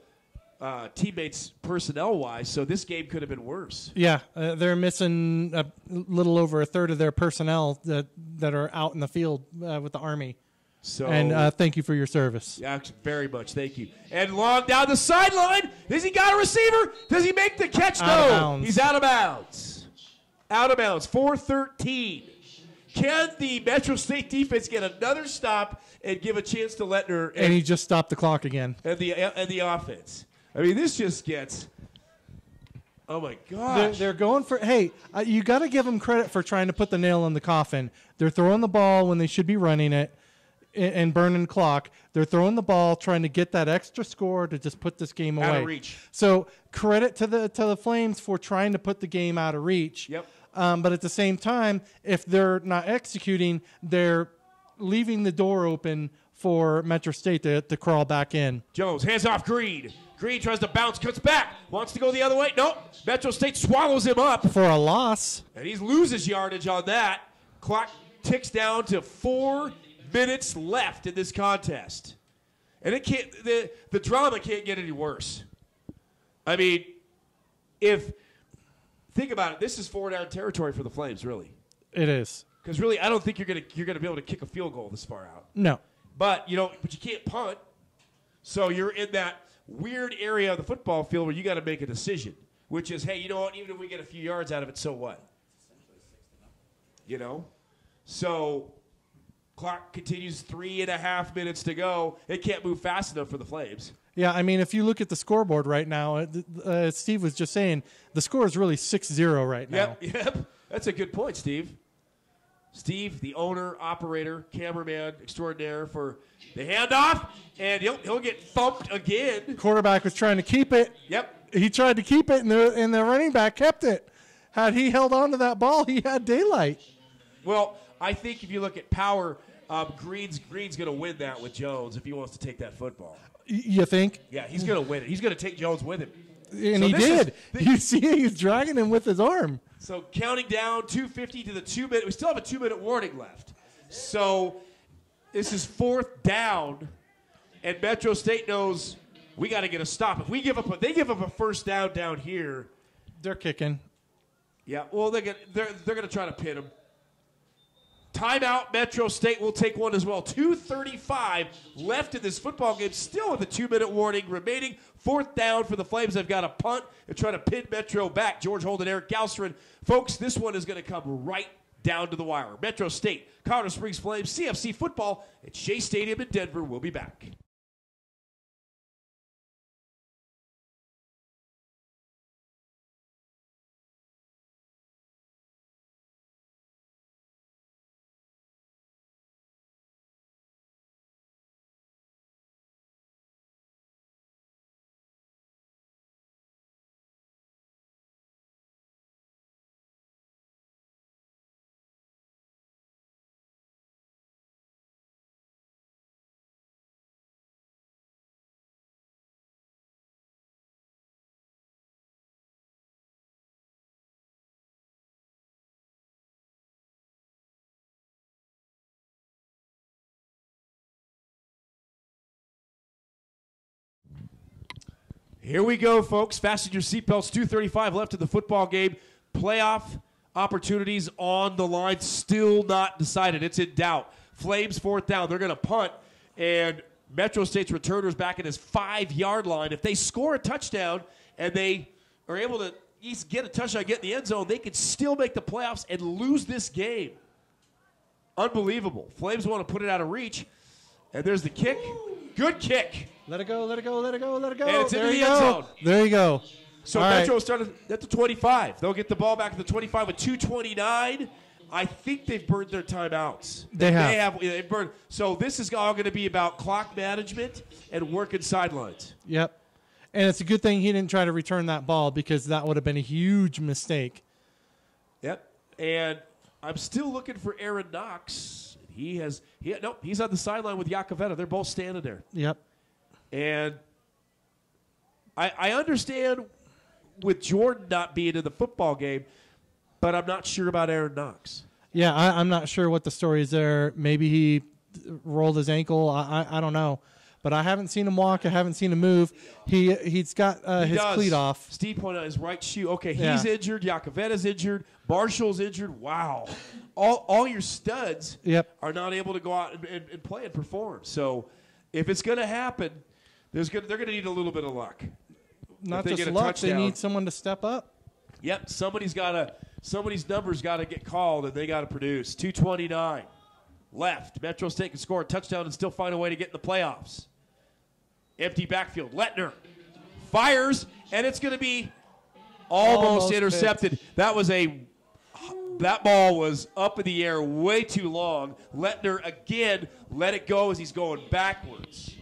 teammates personnel-wise, so this game could have been worse. Yeah, they're missing a little over a third of their personnel that are out in the field with the Army. So, and thank you for your service. Yeah, very much. Thank you. And long down the sideline. Has he got a receiver? Does he make the catch? No. He's out of bounds. Out of bounds. 4:13. Can the Metro State defense get another stop and give a chance to Lettner? And he just stopped the clock again. And the offense. I mean, this just gets. Oh my gosh. They're going for. Hey, you got to give them credit for trying to put the nail in the coffin. They're throwing the ball when they should be running it and burning clock. They're throwing the ball, trying to get that extra score to just put this game away. Out of reach. So credit to the Flames for trying to put the game out of reach. Yep. But at the same time, if they're not executing, they're leaving the door open for Metro State to crawl back in. Jones, hands off Green. Green tries to bounce, cuts back, wants to go the other way. Nope. Metro State swallows him up. For a loss. And he loses yardage on that. Clock ticks down to 4 minutes left in this contest. And it can't. The drama can't get any worse. I mean, think about it. This is 4-down territory for the Flames, really. It is. Because really, I don't think you're gonna be able to kick a field goal this far out. No. But you can't punt. So you're in that weird area of the football field where you got to make a decision, which is, hey, you know what? Even if we get a few yards out of it, so what? So clock continues, 3.5 minutes to go. It can't move fast enough for the Flames. Yeah, I mean, if you look at the scoreboard right now, Steve was just saying, the score is really 6-0 right now. Yep. That's a good point, Steve. Steve, the owner, operator, cameraman extraordinaire for the handoff, and he'll get thumped again. Quarterback was trying to keep it. Yep. He tried to keep it, and the running back kept it. Had he held on to that ball, he had daylight. Well, I think if you look at power, Green's going to win that with Jones if he wants to take that football. You think? Yeah, he's going to win it. He's going to take Jones with him. And he did. You see, he's dragging him with his arm. So counting down 2:50 to the 2-minute. We still have a 2-minute warning left. So this is 4th down, and Metro State knows we got to get a stop. If they give up a first down here, they're kicking. Yeah, well they're going to try to pin him. Timeout. Metro State will take one as well. 2:35 left in this football game. Still with a 2-minute warning remaining. 4th down for the Flames. They've got a punt and try to pin Metro back. George Holden, Eric Galsterin. Folks, this one is going to come right down to the wire. Metro State, Colorado Springs Flames, CFC football at Shea Stadium in Denver. We'll be back. Here we go, folks. Fasten your seatbelts. 2:35 left in the football game. Playoff opportunities on the line. Still not decided. It's in doubt. Flames 4th down. They're going to punt. And Metro State's returner's back at his 5-yard line. If they score a touchdown and they are able to get a touchdown, get in the end zone, they could still make the playoffs and lose this game. Unbelievable. Flames want to put it out of reach. And there's the kick. Good kick. Let it go, let it go, let it go, let it go. And it's into there the you end go. zone. There you go. So All Metro right. started at the 25. They'll get the ball back at the 25 with 2:29. I think they've burned their timeouts. They have. They've burned. So this is all going to be about clock management and working sidelines. Yep. And it's a good thing he didn't try to return that ball because that would have been a huge mistake. Yep. And I'm still looking for Aaron Knox. He's on the sideline with Iacovetta. They're both standing there. Yep. And I understand with Jordan not being in the football game, but I'm not sure about Aaron Knox. Yeah, I'm not sure what the story is there. Maybe he rolled his ankle. I don't know. But I haven't seen him walk. I haven't seen him move. He's got his cleat off. Steve pointed out his right shoe. Okay, he's Yeah. injured. Iacovetta's injured. Marshall's injured. Wow. All your studs are not able to go out and play and perform. So if it's going to happen, they're going to need a little bit of luck. Not they just get a luck. touchdown. They need someone to step up. Yep, somebody's numbers got to get called, and they got to produce. 2:29 left. Metro State can score a touchdown and still find a way to get in the playoffs. Empty backfield. Lettner fires, and it's going to be almost intercepted. That ball was up in the air way too long. Lettner again let it go as he's going backwards.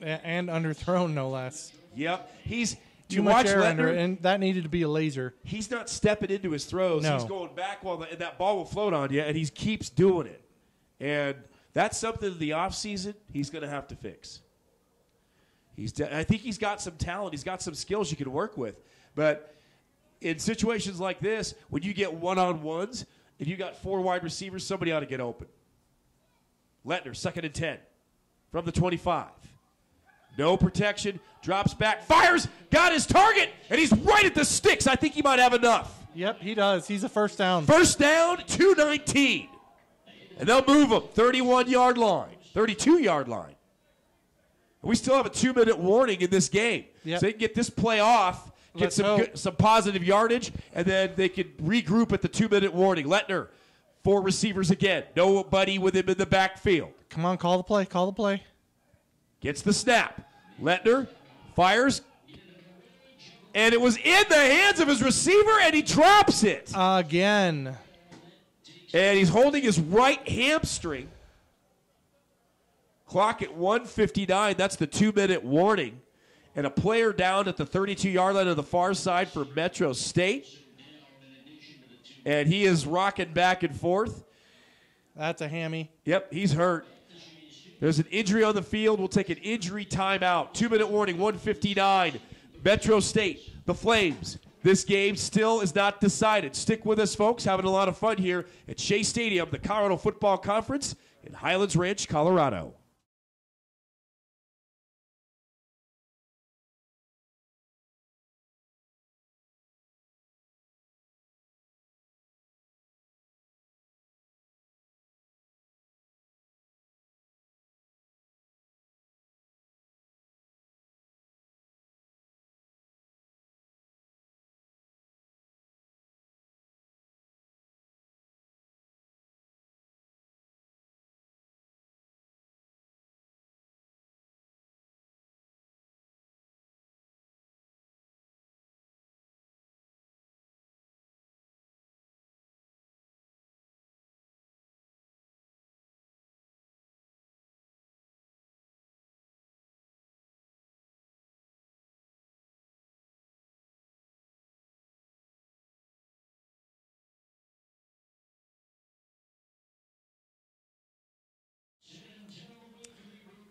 And underthrown, no less. Yep, he's Too much air under it, and that needed to be a laser. He's not stepping into his throws. No. He's going back while and that ball will float on you, and he keeps doing it. And that's something in the offseason he's going to have to fix. I think he's got some talent. He's got some skills you can work with. But in situations like this, when you get one-on-ones, if you got 4 wide receivers, somebody ought to get open. Lettner, 2nd and 10 from the 25. No protection, drops back, fires, got his target, and he's right at the sticks. I think he might have enough. Yep, he does. He's a first down. First down, 2:19. And they'll move him, 31-yard line, 32-yard line. And we still have a 2-minute warning in this game. Yep. So they can get this play off, get some positive yardage, and then they can regroup at the 2-minute warning. Lettner, 4 receivers again. Nobody with him in the backfield. Come on, call the play, call the play. Gets the snap. Lettner fires, and it was in the hands of his receiver, and he drops it. Again. And he's holding his right hamstring. Clock at 1:59. That's the 2-minute warning. And a player down at the 32-yard line on the far side for Metro State. And he is rocking back and forth. That's a hammy. Yep, he's hurt. There's an injury on the field. We'll take an injury timeout. 2-minute warning, 1:59. Metro State, the Flames. This game still is not decided. Stick with us, folks. Having a lot of fun here at Shea Stadium, the Colorado Football Conference in Highlands Ranch, Colorado.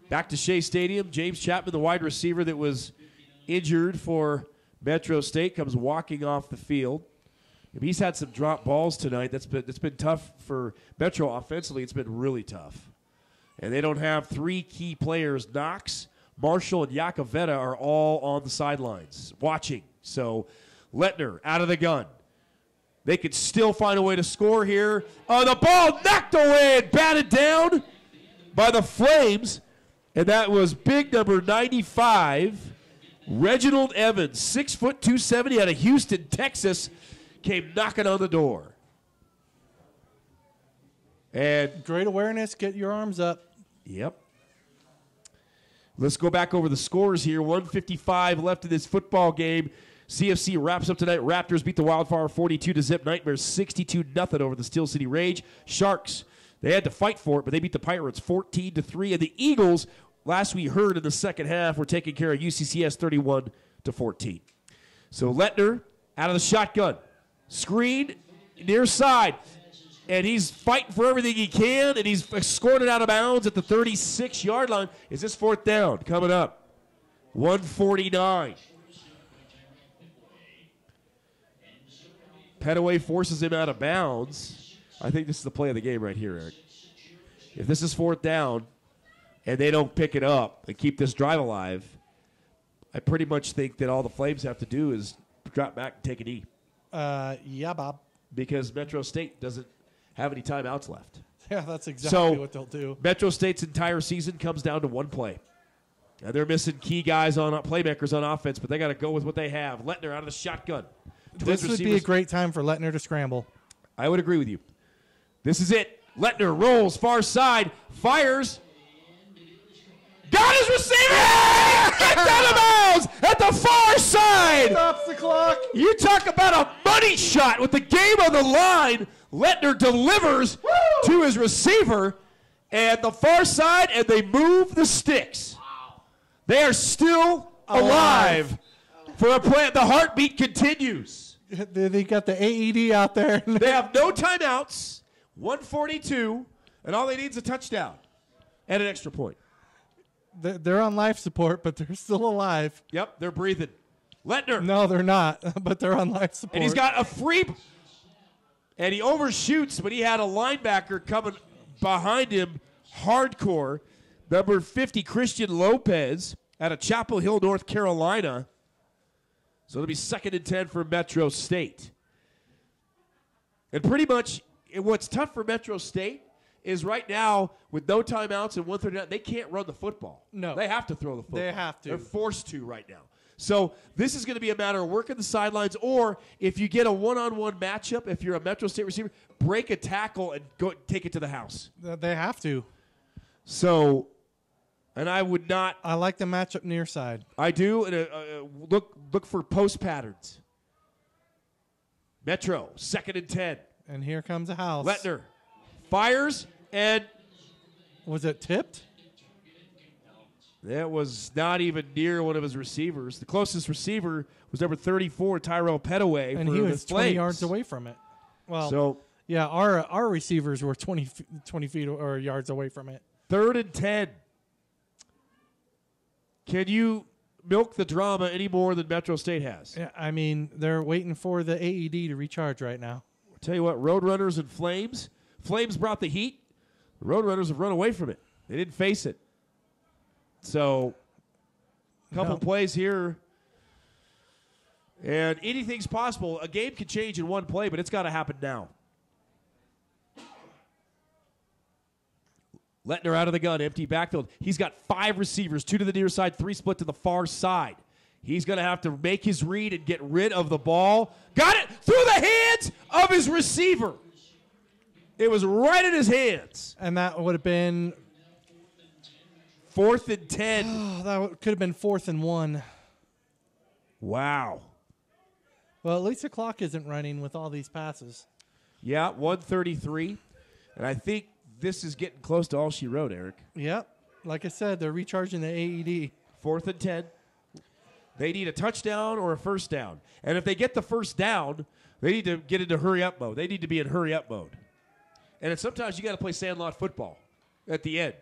Back to Shea Stadium. James Chapman, the wide receiver that was injured for Metro State, comes walking off the field. He's had some drop balls tonight. That's been tough for Metro offensively. It's been really tough. And they don't have 3 key players, Knox, Marshall and Yakoveta are all on the sidelines watching. So Lettner out of the gun. They could still find a way to score here. The ball knocked away and batted down by the Flames. And that was big number 95, Reginald Evans, 6 foot 270 out of Houston, Texas, came knocking on the door. And great awareness. Get your arms up. Yep. Let's go back over the scores here. 1:55 left in this football game. CFC wraps up tonight. Raptors beat the Wildfire 42-0. Nightmares 62-0 over the Steel City Rage. Sharks, they had to fight for it, but they beat the Pirates 14-3. And the Eagles, last we heard in the second half, were taking care of UCCS 31-14. So Lettner out of the shotgun. Screen near side. And he's fighting for everything he can, and he's scored it out of bounds at the 36-yard line. Is this fourth down coming up? 149. Petaway forces him out of bounds. I think this is the play of the game right here, Eric. If this is fourth down and they don't pick it up and keep this drive alive, I pretty much think that all the Flames have to do is drop back and take a knee. Yeah, Bob. Because Metro State doesn't have any timeouts left. Yeah, that's exactly what they'll do. Metro State's entire season comes down to one play. And they're missing key guys on playmakers on offense, but they got to go with what they have. Lettner out of the shotgun. This would be a great time for Lettner to scramble. I would agree with you. This is it. Lettner rolls far side, fires. Got his receiver! Kicked out of bounds at the far side. Stops the clock. You talk about a money shot with the game on the line. Lettner delivers to his receiver and the far side, and they move the sticks. Wow. They are still alive for a play. The heartbeat continues. They got the AED out there. They have no timeouts, 142, and all they need is a touchdown and an extra point. They're on life support, but they're still alive. Yep, they're breathing. Lettner. No, they're not, but they're on life support. And he's got a free, and he overshoots, but he had a linebacker coming behind him hardcore. Number 50, Christian Lopez, out of Chapel Hill, North Carolina. So it'll be 2nd and 10 for Metro State. And pretty much what's tough for Metro State is right now, with no timeouts and 139, they can't run the football. No. They have to throw the football. They have to. They're forced to right now. So this is going to be a matter of working the sidelines, or if you get a one-on-one matchup, if you're a Metro State receiver, break a tackle and go take it to the house. They have to. So, and I would not. I like the matchup near side. I do. And look for post patterns. Metro, 2nd and 10. And here comes a house. Lettner fires, and was it tipped? That was not even near one of his receivers. The closest receiver was number 34, Tyrell Petaway. And he was 20 yards away from it. Well, so yeah, our receivers were 20 feet or yards away from it. 3rd and 10. Can you milk the drama any more than Metro State has? Yeah, I mean, they're waiting for the AED to recharge right now. I'll tell you what, Roadrunners and Flames. Flames brought the heat. The Roadrunners have run away from it. They didn't face it. So, a couple plays here. And anything's possible. A game can change in one play, but it's got to happen now. Lettner out of the gun, empty backfield. He's got 5 receivers, 2 to the near side, 3 split to the far side. He's going to have to make his read and get rid of the ball. Got it through the hands of his receiver. It was right in his hands. And that would have been 4th and 10. Oh, that could have been 4th and 1. Wow. Well, at least the clock isn't running with all these passes. Yeah, 133. And I think this is getting close to all she wrote, Eric. Yep. Like I said, they're recharging the AED. 4th and 10. They need a touchdown or a first down. And if they get the first down, they need to get into hurry-up mode. They need to be in hurry-up mode. And sometimes you got to play sandlot football at the end.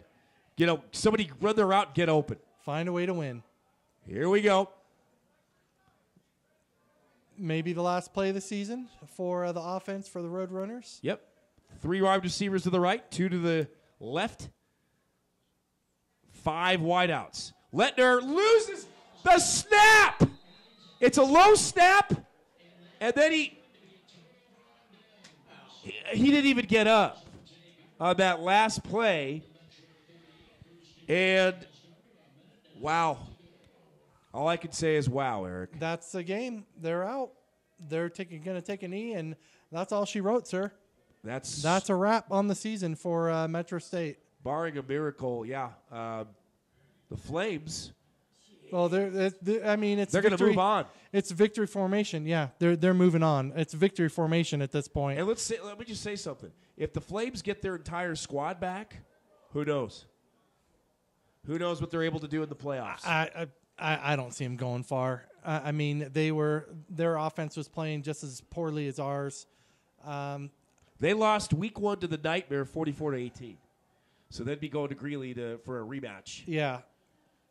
You know, somebody run their route and get open. Find a way to win. Here we go. Maybe the last play of the season for the offense for the Roadrunners. Yep. 3 wide receivers to the right, 2 to the left. 5 wideouts. Lettner loses the snap. It's a low snap, and then he didn't even get up on that last play. And wow. All I can say is wow, Eric. That's the game. They're out. They're going to take a knee, and that's all she wrote, sir. That's a wrap on the season for Metro State. Barring a miracle, yeah. The Flames. Well, it's they're going to move on. It's victory formation. Yeah, they're moving on. It's victory formation at this point. And let me just say something. If the Flames get their entire squad back, who knows? Who knows what they're able to do in the playoffs? I don't see them going far. Their offense was playing just as poorly as ours. They lost week 1 to the Nightmare 44-18. So they'd be going to Greeley for a rematch. Yeah.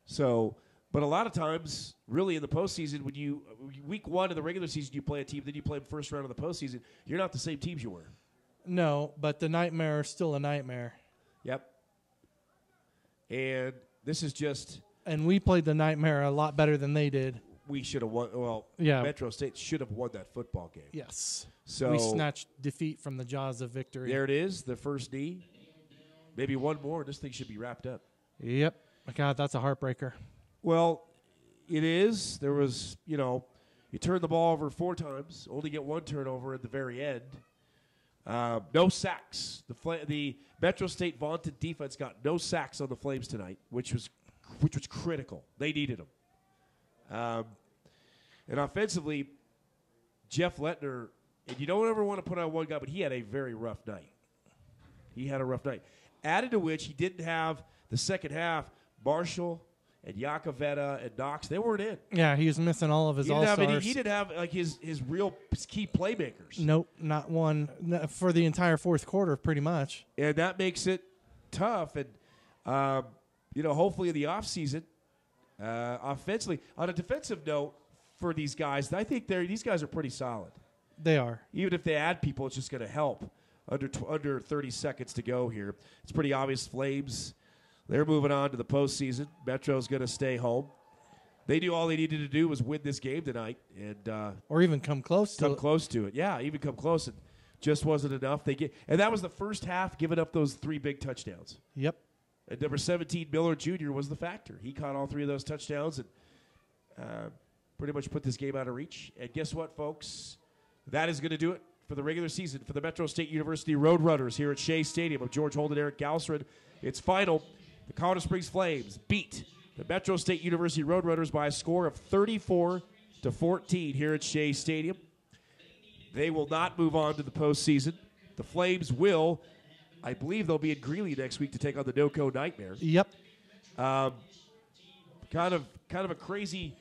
So, but a lot of times, really in the postseason, when week 1 of the regular season you play a team, then you play them first round of the postseason, you're not the same teams you were. No, but the Nightmare is still a nightmare. Yep. And this is just... And we played the Nightmare a lot better than they did. We should have won. Well, yeah. Metro State should have won that football game. Yes. So we snatched defeat from the jaws of victory. There it is, the first knee. Maybe one more, and this thing should be wrapped up. Yep. God, that's a heartbreaker. Well, it is. There was, you turn the ball over 4 times, only get 1 turnover at the very end. No sacks. The Metro State vaunted defense got no sacks on the Flames tonight, which was critical. They needed them. And offensively, Jeff Lettner, and you don't ever want to put on one guy, but he had a very rough night. Added to which, he didn't have the second half. Marshall and Yakavetta and Knox, they weren't in. Yeah, he was missing all of his all-stars. He didn't have his real key playmakers. Nope, not one for the entire fourth quarter, pretty much. And that makes it tough. And, hopefully in the offseason, offensively, on a defensive note for these guys, I think these guys are pretty solid. They are. Even if they add people, it's just going to help. Under 30 seconds to go here. It's pretty obvious Flames, they're moving on to the postseason. Metro's going to stay home. They knew all they needed to do was win this game tonight. Or even come close to it. Yeah, even come close. It just wasn't enough. And that was the first half, giving up those 3 big touchdowns. Yep. And number 17, Miller Jr. was the factor. He caught all 3 of those touchdowns and pretty much put this game out of reach. And guess what, folks? That is going to do it for the regular season for the Metro State University Roadrunners here at Shea Stadium. I'm George Holden, Eric Galsred. It's final. The Colorado Springs Flames beat the Metro State University Roadrunners by a score of 34-14 here at Shea Stadium. They will not move on to the postseason. The Flames will. I believe they'll be in Greeley next week to take on the NoCo Nightmare. Yep. Kind of a crazy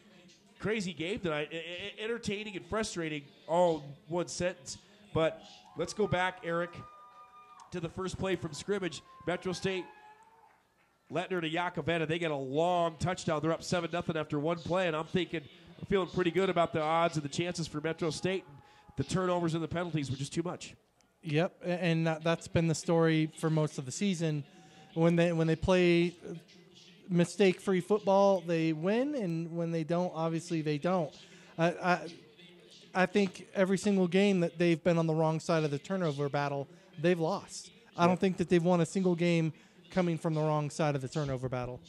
game tonight. Entertaining and frustrating all in one sentence. But let's go back, Eric, to the first play from scrimmage. Metro State, Lettner to Yakavetta. They get a long touchdown. They're up 7-0 after one play, and I'm feeling pretty good about the odds and the chances for Metro State. The turnovers and the penalties were just too much. Yep, and that's been the story for most of the season. When they play mistake-free football, they win, and when they don't, obviously they don't. I think every single game that they've been on the wrong side of the turnover battle, they've lost. I don't think that they've won a single game coming from the wrong side of the turnover battle.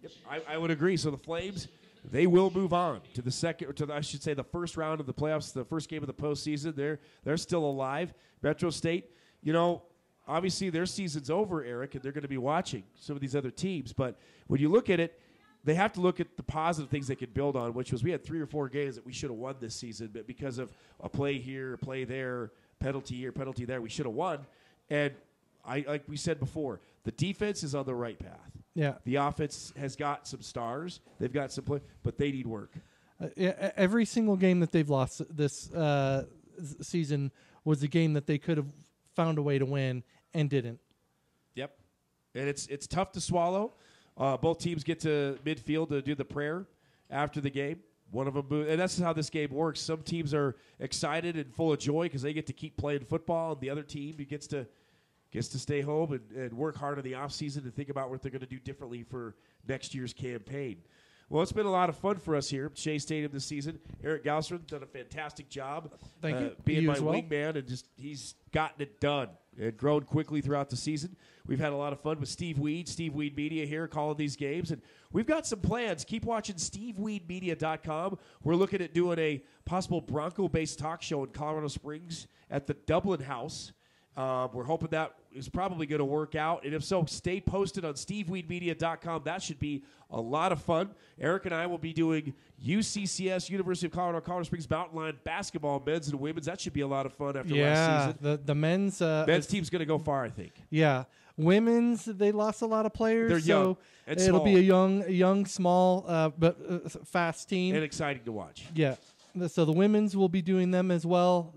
Yep, I would agree. So the Flames, they will move on to the the first round of the playoffs, the first game of the postseason. They're still alive. Metro State, obviously their season's over, Eric, and they're going to be watching some of these other teams. But when you look at it, they have to look at the positive things they can build on, which was we had 3 or 4 games that we should have won this season, but because of a play here, a play there, penalty here, penalty there, we should have won. And like we said before, the defense is on the right path. Yeah. The offense has got some stars. They've got some play, but they need work. Every single game that they've lost this season was a game that they could have found a way to win and didn't. Yep. And it's tough to swallow. Both teams get to midfield to do the prayer after the game. One of them, and that's how this game works. Some teams are excited and full of joy because they get to keep playing football, and the other team gets to gets to stay home and work hard in the offseason and think about what they're going to do differently for next year's campaign. Well, it's been a lot of fun for us here at Shea Stadium this season. Erik Marshall done a fantastic job being my wingman, and he's gotten it done and grown quickly throughout the season. We've had a lot of fun with Steve Weed Media here calling these games, and we've got some plans. Keep watching SteveWeedMedia.com. We're looking at doing a possible Bronco-based talk show in Colorado Springs at the Dublin House. We're hoping that is probably going to work out. And if so, stay posted on SteveWeedMedia.com. That should be a lot of fun. Erik and I will be doing UCCS, University of Colorado Springs Mountain Lion basketball, men's and women's. That should be a lot of fun after last season. The men's team's going to go far, I think. Yeah. Women's, they lost a lot of players. They're young and it'll small. be a young, small, but fast team. And exciting to watch. Yeah. So the women's will be doing them as well.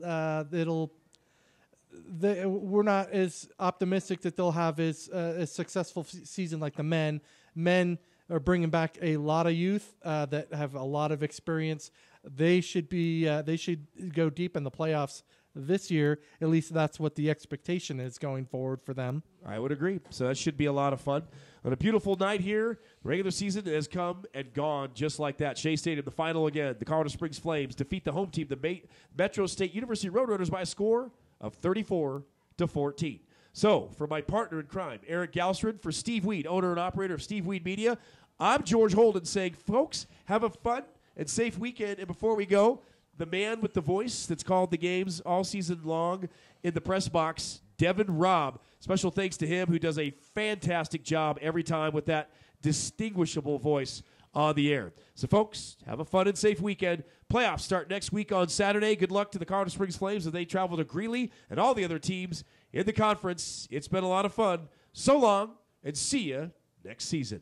We're not as optimistic that they'll have as successful season like the men. Men are bringing back a lot of youth that have a lot of experience. They should go deep in the playoffs this year. At least that's what the expectation is going forward for them. I would agree. So that should be a lot of fun. On a beautiful night here, the regular season has come and gone just like that. Shea Stadium, the final again. The Colorado Springs Flames defeat the home team, the Metro State University Roadrunners, by a score of 34-14. So, for my partner in crime, Erik Marshall, for Steve Weed, owner and operator of Steve Weed Media, I'm George Holden saying, folks, have a fun and safe weekend. And before we go, the man with the voice that's called the games all season long in the press box, Devin Robb. Special thanks to him, who does a fantastic job every time with that distinguishable voice on the air. So, folks, have a fun and safe weekend. Playoffs start next week on Saturday. Good luck to the Colorado Springs Flames as they travel to Greeley and all the other teams in the conference. It's been a lot of fun. So long, and see you next season.